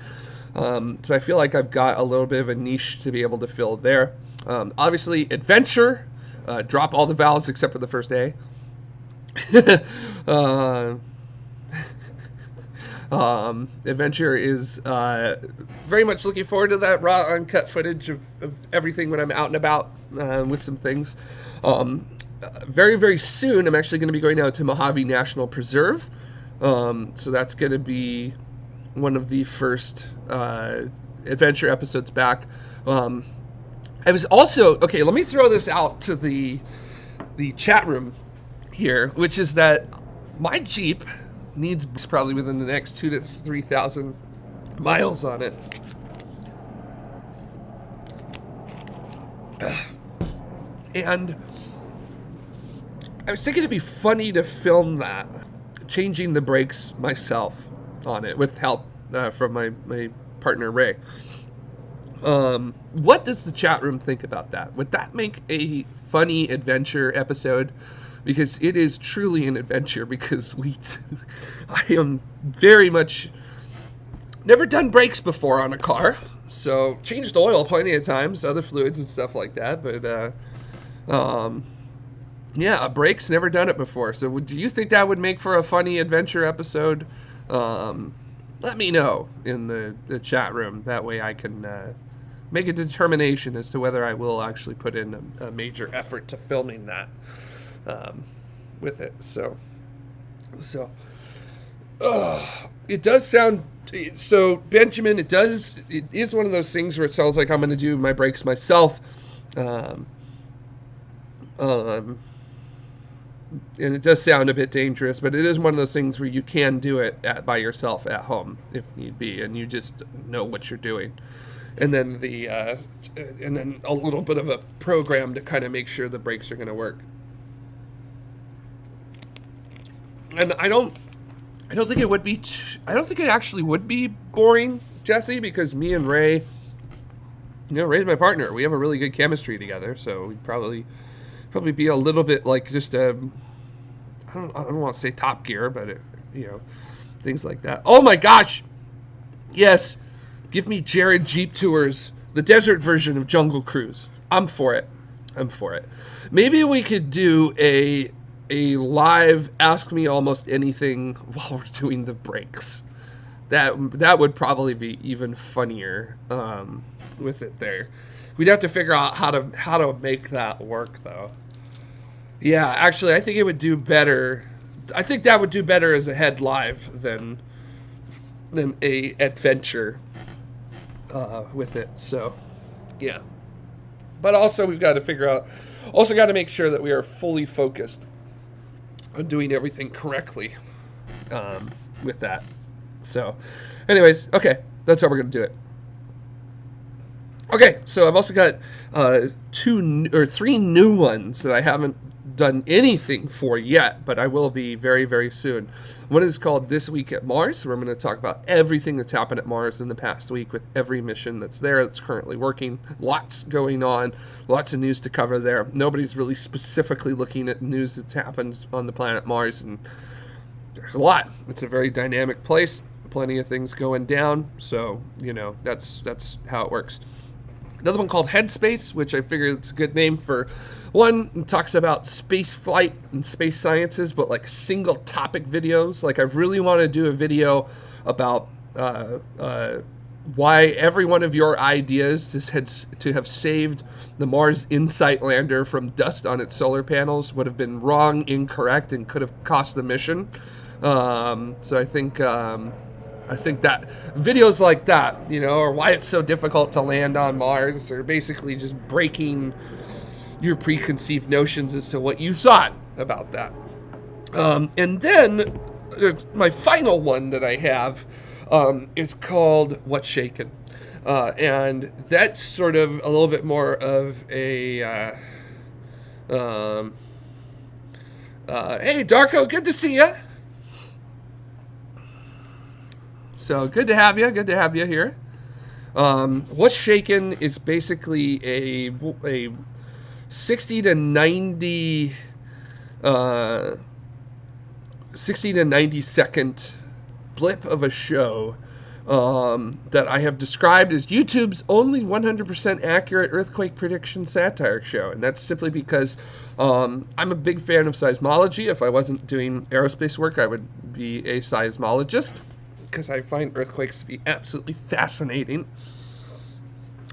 So I feel like I've got a little bit of a niche to be able to fill there. Obviously adventure, drop all the vowels except for the first A. Adventure is very much looking forward to that raw, uncut footage of everything when I'm out and about with some things. Very, very soon, I'm actually going to be going out to Mojave National Preserve. So that's going to be one of the first adventure episodes back. I was also... Okay, let me throw this out to the chat room here, which is that my Jeep needs probably within the next 2,000 to 3,000 miles on it. And I was thinking it'd be funny to film that, changing the brakes myself on it with help from my partner Ray. What does the chat room think about that? Would that make a funny adventure episode? Because it is truly an adventure, because I am very much never done brakes before on a car. So changed oil plenty of times, other fluids and stuff like that. But Yeah, a break's never done it before. So do you think that would make for a funny adventure episode? Let me know in the chat room. That way I can make a determination as to whether I will actually put in a major effort to filming that with it. So it does sound... So, Benjamin, it is one of those things where it sounds like I'm going to do my breaks myself. And it does sound a bit dangerous, but it is one of those things where you can do it by yourself at home if need be, and you just know what you're doing. And then and then a little bit of a program to kind of make sure the breaks are going to work. And I don't think it would be. I don't think it actually would be boring, Jesse, because me and Ray, Ray's my partner. We have a really good chemistry together, so we'd probably be a little bit like just I don't want to say Top Gear, but things like that. Oh my gosh, yes, give me Jared Jeep Tours, the desert version of Jungle Cruise. I'm for it. Maybe we could do a live Ask Me Almost Anything while we're doing the breaks. That would probably be even funnier with it there. We'd have to figure out how to make that work, though. Yeah, actually, I think it would do better. I think that would do better as a head live than a adventure with it. So, yeah. But also, we've got to figure out. Also, got to make sure that we are fully focused on doing everything correctly with that. So, anyways, okay, that's how we're gonna do it. Okay, so I've also got 3 new ones that I haven't done anything for yet, but I will be very, very soon. One is called This Week at Mars, where I'm going to talk about everything that's happened at Mars in the past week with every mission that's there, that's currently working. Lots going on, lots of news to cover there. Nobody's really specifically looking at news that happens on the planet Mars, and there's a lot. It's a very dynamic place, plenty of things going down, so, that's how it works. Another one called Headspace, which I figured it's a good name for one. It talks about space flight and space sciences, but like single topic videos. Like I really want to do a video about why every one of your ideas to have saved the Mars InSight lander from dust on its solar panels would have been wrong, incorrect, and could have cost the mission. So I think that videos like that, or why it's so difficult to land on Mars, are basically just breaking your preconceived notions as to what you thought about that. And then my final one that I have is called What's Shaken. And that's sort of a little bit more of a... hey, Darko, good to see you. So good to have you. Good to have you here. What's Shaken is basically a 60 to 90 second blip of a show that I have described as YouTube's only 100% accurate earthquake prediction satire show. And that's simply because I'm a big fan of seismology. If I wasn't doing aerospace work, I would be a seismologist, because I find earthquakes to be absolutely fascinating.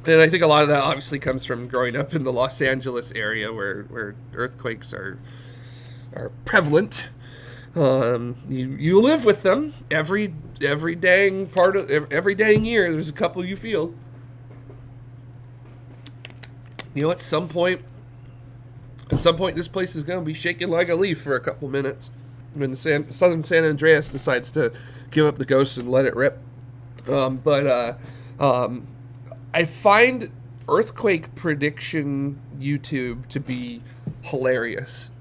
And I think a lot of that obviously comes from growing up in the Los Angeles area where earthquakes are prevalent. You live with them every dang year. There's a couple you feel. At some point this place is going to be shaking like a leaf for a couple minutes when the southern San Andreas decides to give up the ghost and let it rip. I find earthquake prediction YouTube to be hilarious.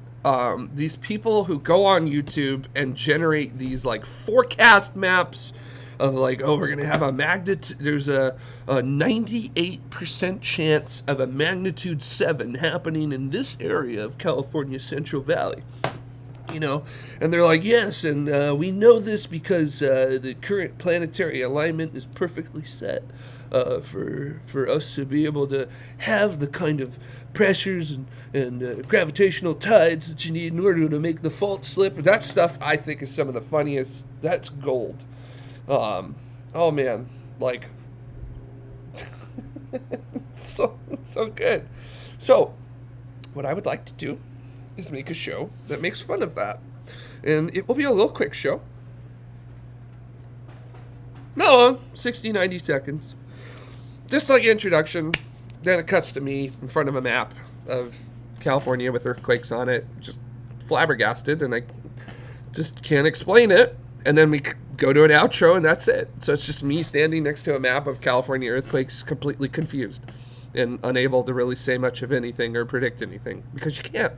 These people who go on YouTube and generate these like forecast maps of like, we're going to have a magnitude, there's a 98% chance of a magnitude 7 happening in this area of California's Central Valley. you know, and they're like, yes, and we know this because the current planetary alignment is perfectly set for us to be able to have the kind of pressures and gravitational tides that you need in order to make the fault slip. That stuff I think is some of the funniest. That's gold. Oh man, like so good. So what I would like to do is make a show that makes fun of that. And it will be a little quick show. Not long, 60, 90 seconds. Just like introduction. Then it cuts to me in front of a map of California with earthquakes on it. Just flabbergasted, and I just can't explain it. And then we go to an outro, and that's it. So it's just me standing next to a map of California earthquakes, completely confused and unable to really say much of anything or predict anything, because you can't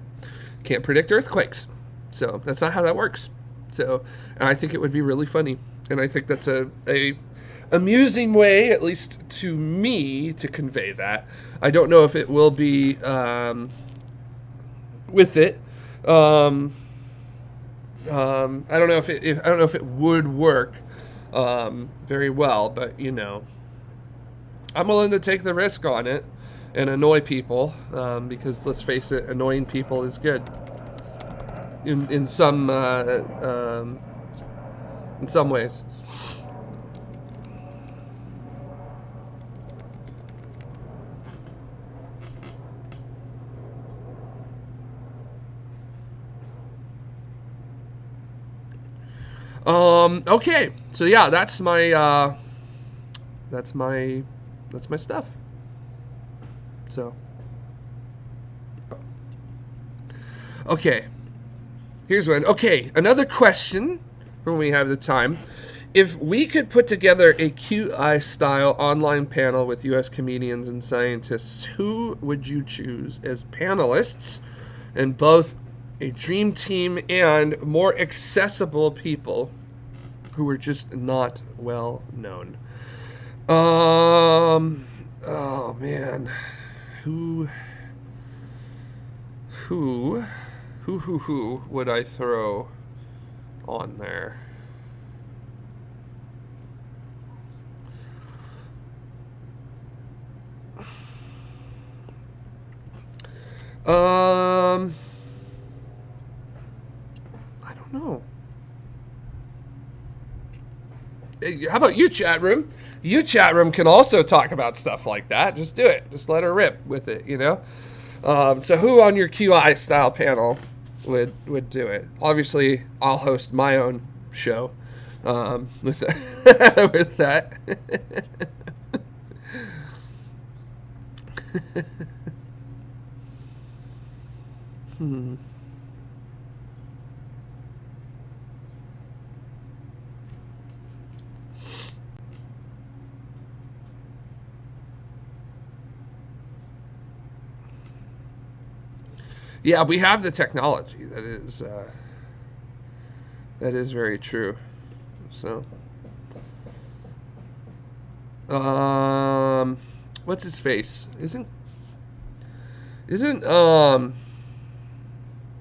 predict earthquakes. So that's not how that works. So, and I think it would be really funny, and I think that's a amusing way, at least to me, to convey that. I don't know if it will be with it. I don't know if it would work very well, but you know, I'm willing to take the risk on it and annoy people, because let's face it, annoying people is good in some ways. Okay, so yeah, that's my stuff. So, okay, here's one. Okay, another question when we have the time. If we could put together a QI-style online panel with U.S. comedians and scientists, who would you choose as panelists in both a dream team and more accessible people who were just not well known? Oh man, who would I throw on there? I don't know. Hey, how about you, chat room? You, chat room, can also talk about stuff like that. Just do it. Just let her rip with it, you know? So who on your QI style panel would do it? Obviously, I'll host my own show with that. With that. Yeah, we have the technology. That is very true. So, what's his face? Isn't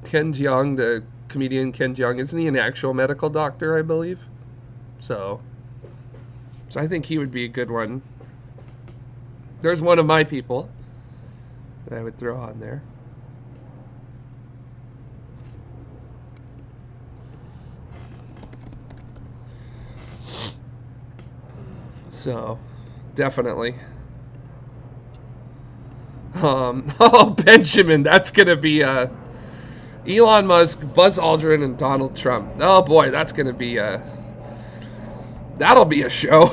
Ken Jeong, the comedian Ken Jeong, isn't he an actual medical doctor, I believe? So I think he would be a good one. There's one of my people that I would throw on there. So, definitely. Oh, Benjamin, that's gonna be Elon Musk, Buzz Aldrin, and Donald Trump. Oh boy, that's gonna be that'll be a show.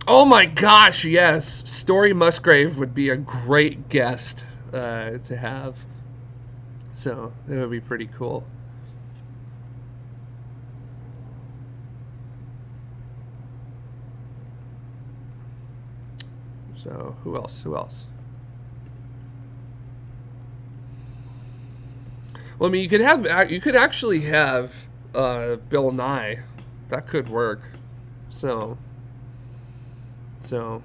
Oh my gosh, yes, Story Musgrave would be a great guest to have. So that would be pretty cool. So who else? Well, I mean, you could actually have Bill Nye. That could work. So So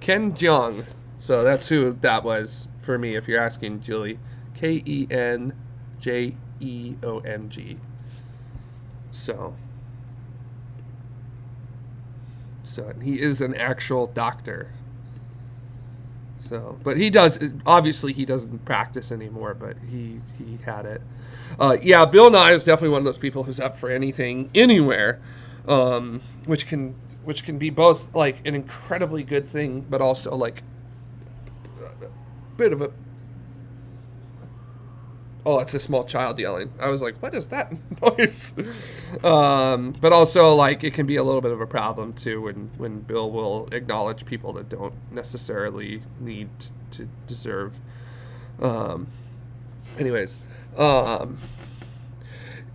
Ken Jeong. So that's who that was for me, if you're asking, Julie. KenJeong. So he is an actual doctor. So, but he does, obviously he doesn't practice anymore, but he had it. Yeah, Bill Nye is definitely one of those people who's up for anything, anywhere, which can be both like an incredibly good thing, but also like a bit of a, oh, it's a small child yelling. I was like, what is that noise? But also, like, it can be a little bit of a problem, too, when Bill will acknowledge people that don't necessarily need to deserve. Anyways,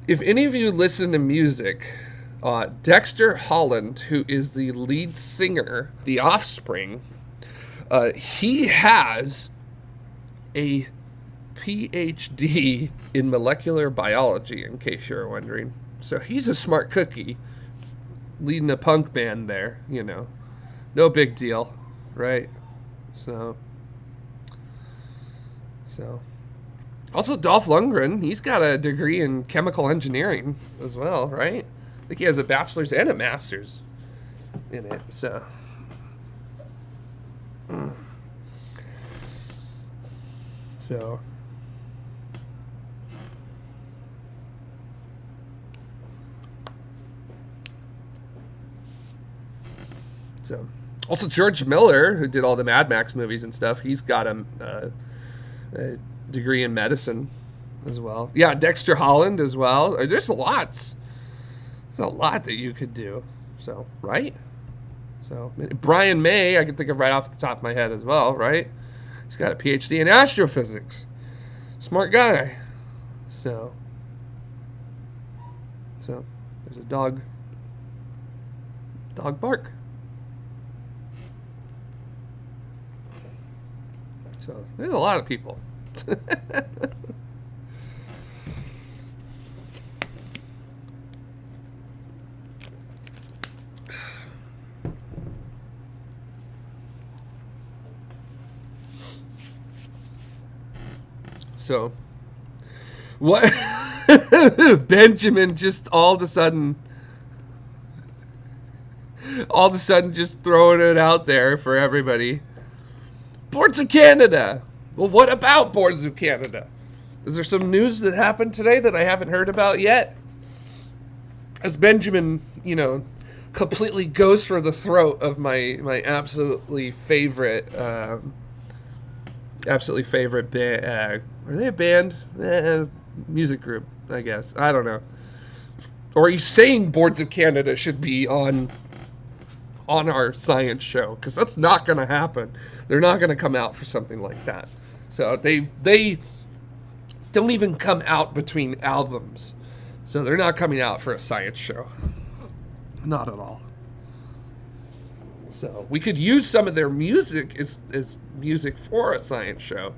if any of you listen to music, Dexter Holland, who is the lead singer, The Offspring, he has a PhD in molecular biology, in case you're wondering. So he's a smart cookie, leading a punk band there, you know. No big deal, right? So. Also, Dolph Lundgren, he's got a degree in chemical engineering as well, right? I think he has a bachelor's and a master's in it, so. So, also George Miller, who did all the Mad Max movies and stuff, he's got a degree in medicine as well. Yeah, Dexter Holland as well. There's lots. There's a lot that you could do. So, right? So, Brian May, I can think of right off the top of my head as well, right? He's got a PhD in astrophysics. Smart guy. So there's a dog bark. So there's a lot of people. So what? Benjamin just all of a sudden just throwing it out there for everybody. Boards of Canada. Well, what about Boards of Canada? Is there some news that happened today that I haven't heard about yet? As Benjamin, completely goes for the throat of my absolutely favorite band. Are they a band? Music group, I guess. I don't know. Or are you saying Boards of Canada should be on our science show? Because that's not going to happen. They're not going to come out for something like that. So they don't even come out between albums. So they're not coming out for a science show. Not at all. So we could use some of their music as music for a science show.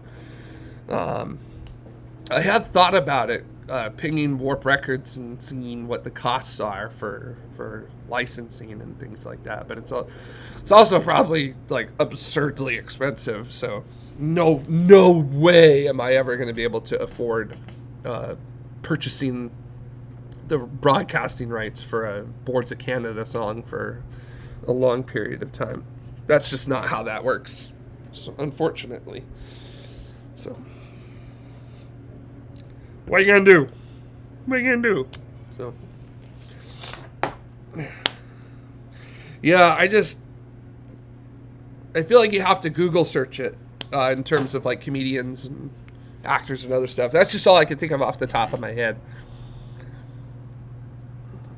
I have thought about it, pinging Warp Records and seeing what the costs are for licensing and things like that. But it's also probably like absurdly expensive. So no way am I ever going to be able to afford purchasing the broadcasting rights for a Boards of Canada song for a long period of time. That's just not how that works. So, unfortunately. So, what are you gonna do? What are you gonna do? So, yeah, I feel like you have to Google search it in terms of like comedians and actors and other stuff. That's just all I can think of off the top of my head.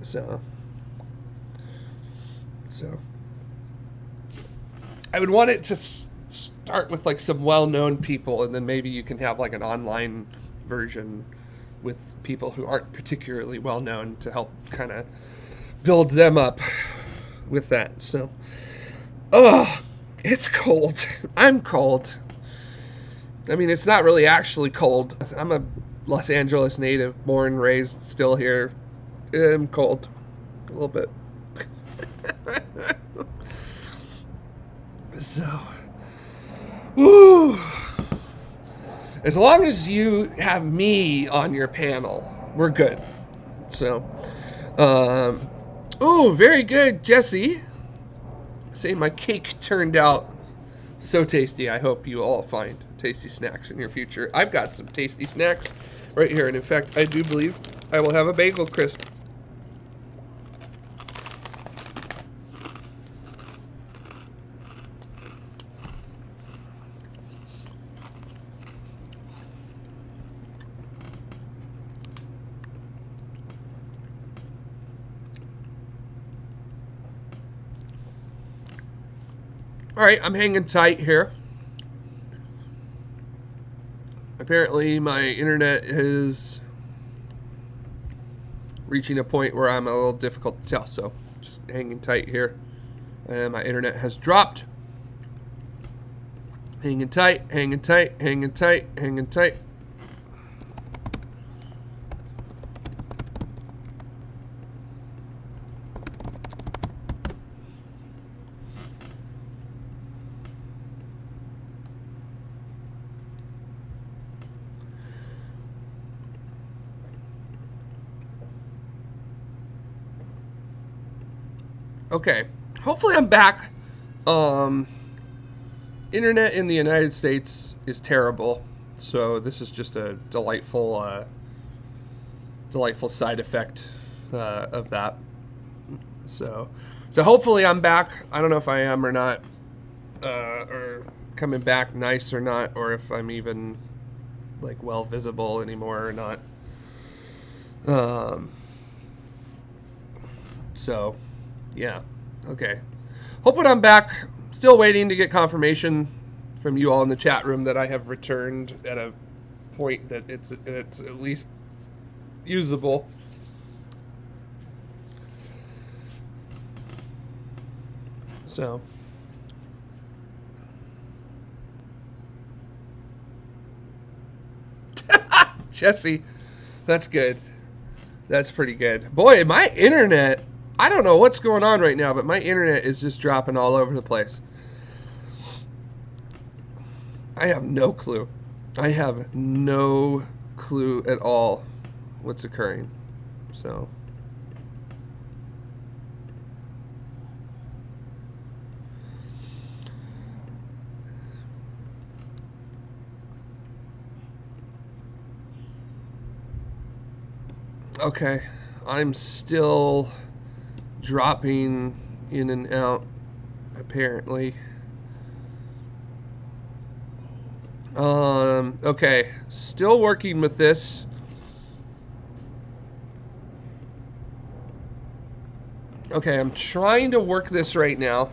So I would want it to start with like some well-known people, and then maybe you can have like an online version with people who aren't particularly well-known to help kind of build them up with that. So, it's cold. I'm cold. I mean, it's not really actually cold. I'm a Los Angeles native, born, raised, still here, I'm cold. A little bit. So, woo. As long as you have me on your panel, we're good. So, oh, very good, Jesse. Say my cake turned out so tasty. I hope you all find tasty snacks in your future. I've got some tasty snacks right here. And in fact, I do believe I will have a bagel crisp. All right, I'm hanging tight here. Apparently, my internet is reaching a point where I'm a little difficult to tell, so just hanging tight here. And my internet has dropped. Hanging tight, hanging tight, hanging tight, hanging tight. Okay, hopefully I'm back. Internet in the United States is terrible, so this is just a delightful, delightful side effect of that. So hopefully I'm back. I don't know if I am or not, or coming back nice or not, or if I'm even like well visible anymore or not. So. Yeah. Okay. Hoping I'm back. Still waiting to get confirmation from you all in the chat room that I have returned at a point that it's at least usable. So. Jesse, that's good. That's pretty good. Boy, my internet. I don't know what's going on right now, but my internet is just dropping all over the place. I have no clue. I have no clue at all what's occurring. So. Okay. I'm still dropping in and out, apparently. Okay, still working with this. Okay, I'm trying to work this right now.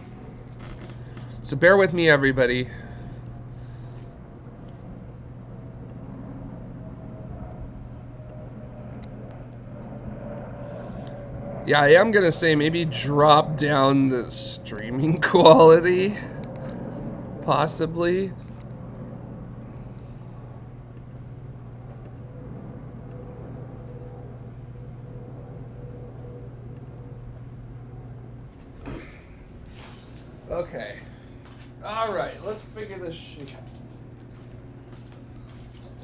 So bear with me, everybody. Yeah, I am going to say maybe drop down the streaming quality. Possibly. Okay. Alright, let's figure this shit out.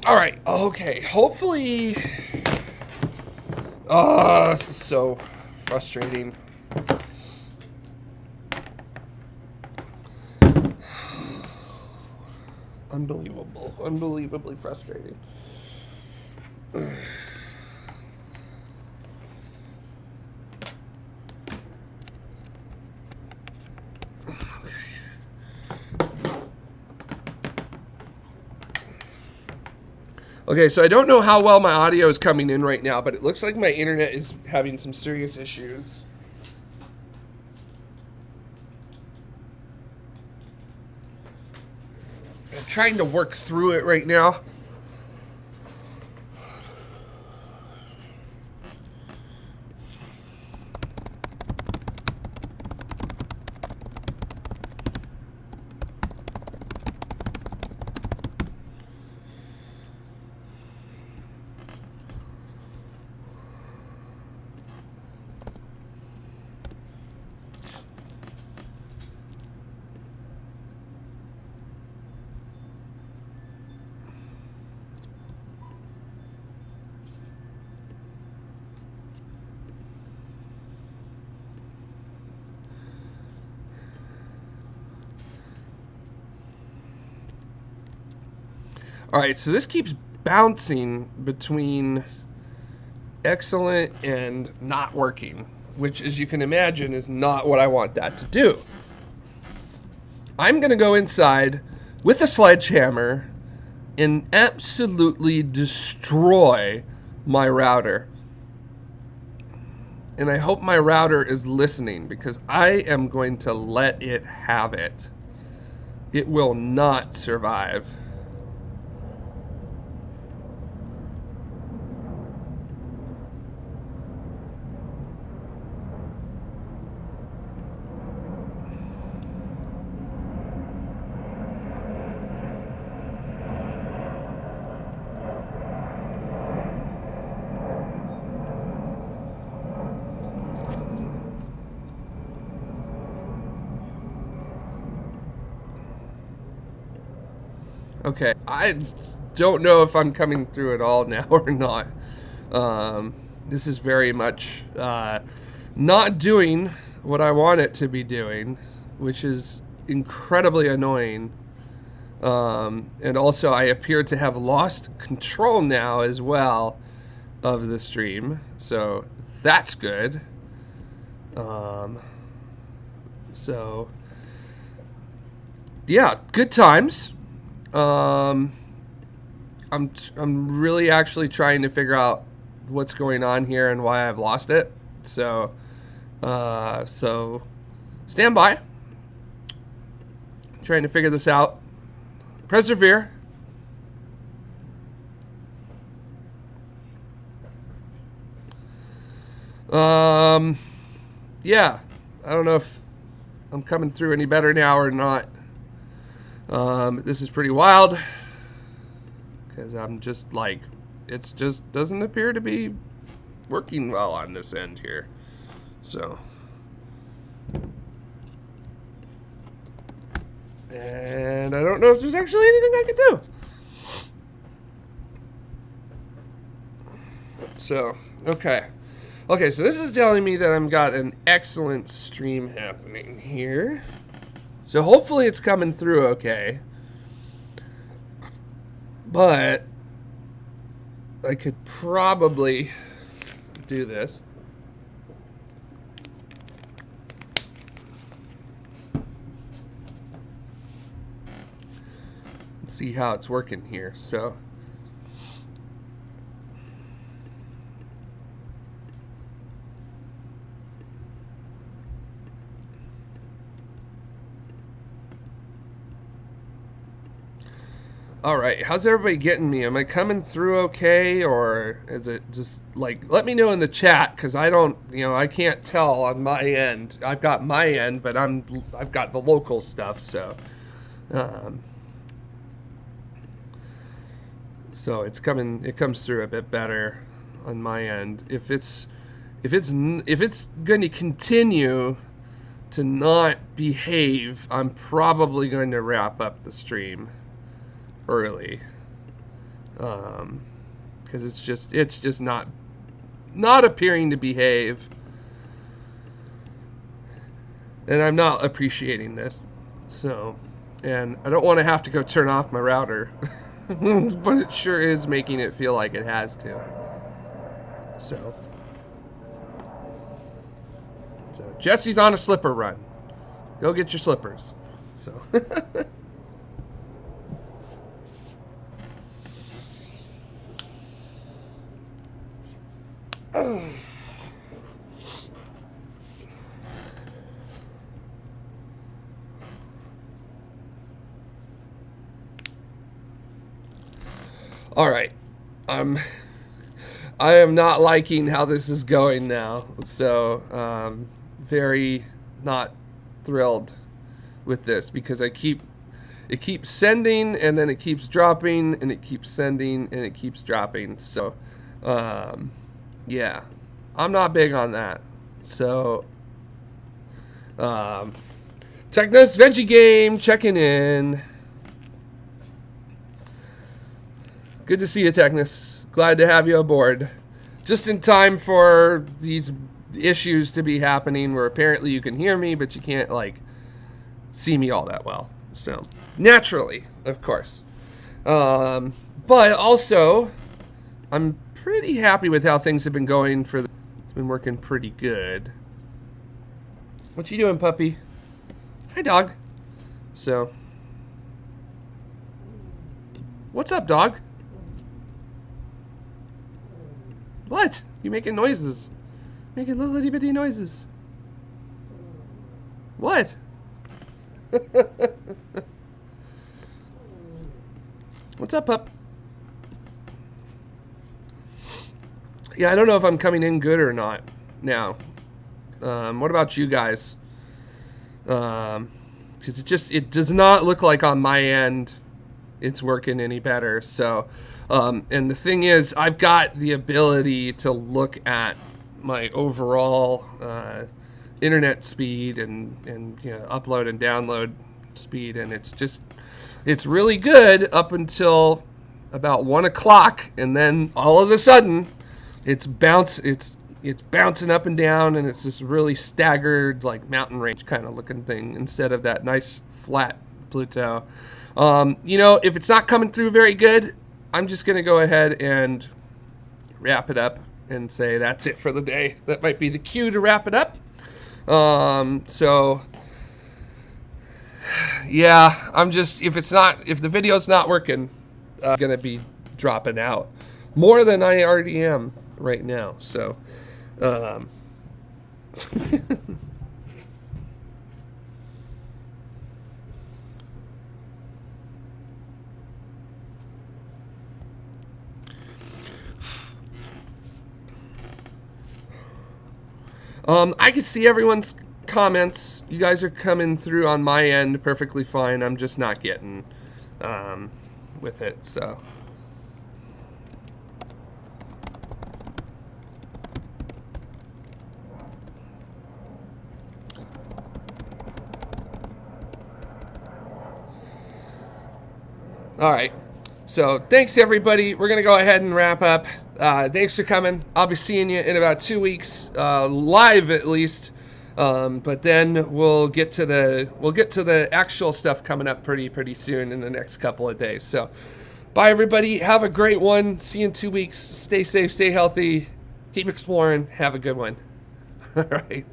Alright, okay. Hopefully. Oh, this is so frustrating. Unbelievable. Unbelievably frustrating. Okay, so I don't know how well my audio is coming in right now, but it looks like my internet is having some serious issues. I'm trying to work through it right now. All right, so this keeps bouncing between excellent and not working, which, as you can imagine, is not what I want that to do. I'm going to go inside with a sledgehammer and absolutely destroy my router. And I hope my router is listening, because I am going to let it have it. It will not survive. Okay, I don't know if I'm coming through at all now or not. This is very much not doing what I want it to be doing, which is incredibly annoying. And also, I appear to have lost control now as well of the stream, so that's good. So, yeah, good times. I'm really actually trying to figure out what's going on here and why I've lost it. So stand by. Trying to figure this out. Persevere. Yeah, I don't know if I'm coming through any better now or not. This is pretty wild, because I'm just like, it just doesn't appear to be working well on this end here. So, and I don't know if there's actually anything I can do. So, okay, so this is telling me that I've got an excellent stream happening here. So hopefully it's coming through okay. But I could probably do this. See how it's working here. So all right, how's everybody getting me? Am I coming through okay, or is it just like, let me know in the chat, because I don't, I can't tell on my end. I've got my end, but I've got the local stuff, so so it comes through a bit better on my end. If it's going to continue to not behave, I'm probably going to wrap up the stream early, because it's just not appearing to behave, and I'm not appreciating this. So, and I don't want to have to go turn off my router, but it sure is making it feel like it has to. So Jesse's on a slipper run. Go get your slippers. So. All right, I am not liking how this is going now, so very not thrilled with this, because it keeps sending, and then it keeps dropping, and it keeps sending, and it keeps dropping. So yeah, I'm not big on that. So Technos Veggie Game checking in. Good to see you, Technos. Glad to have you aboard. Just in time for these issues to be happening, where apparently you can hear me, but you can't, see me all that well. So, naturally, of course. But also, I'm pretty happy with how things have been going for it's been working pretty good. What you doing, puppy? Hi, dog. So, what's up, dog? What? You making noises? Making little itty bitty noises. What? What's up, pup? Yeah, I don't know if I'm coming in good or not now. What about you guys? Because it does not look like on my end it's working any better. So, and the thing is, I've got the ability to look at my overall internet speed and upload and download speed, and it's really good up until about 1 o'clock, and then all of a sudden it's bouncing up and down, and it's this really staggered, like, mountain range kind of looking thing instead of that nice flat Pluto. If it's not coming through very good, I'm just going to go ahead and wrap it up and say that's it for the day. That might be the cue to wrap it up. So yeah, if the video's not working, I'm going to be dropping out more than I already am right now. So, I can see everyone's comments. You guys are coming through on my end perfectly fine. I'm just not getting with it. So, all right. So thanks, everybody. We're going to go ahead and wrap up. Thanks for coming. I'll be seeing you in about 2 weeks, live at least. But then we'll get to the actual stuff coming up pretty soon in the next couple of days. So bye, everybody. Have a great one. See you in 2 weeks. Stay safe, stay healthy, keep exploring. Have a good one. All right.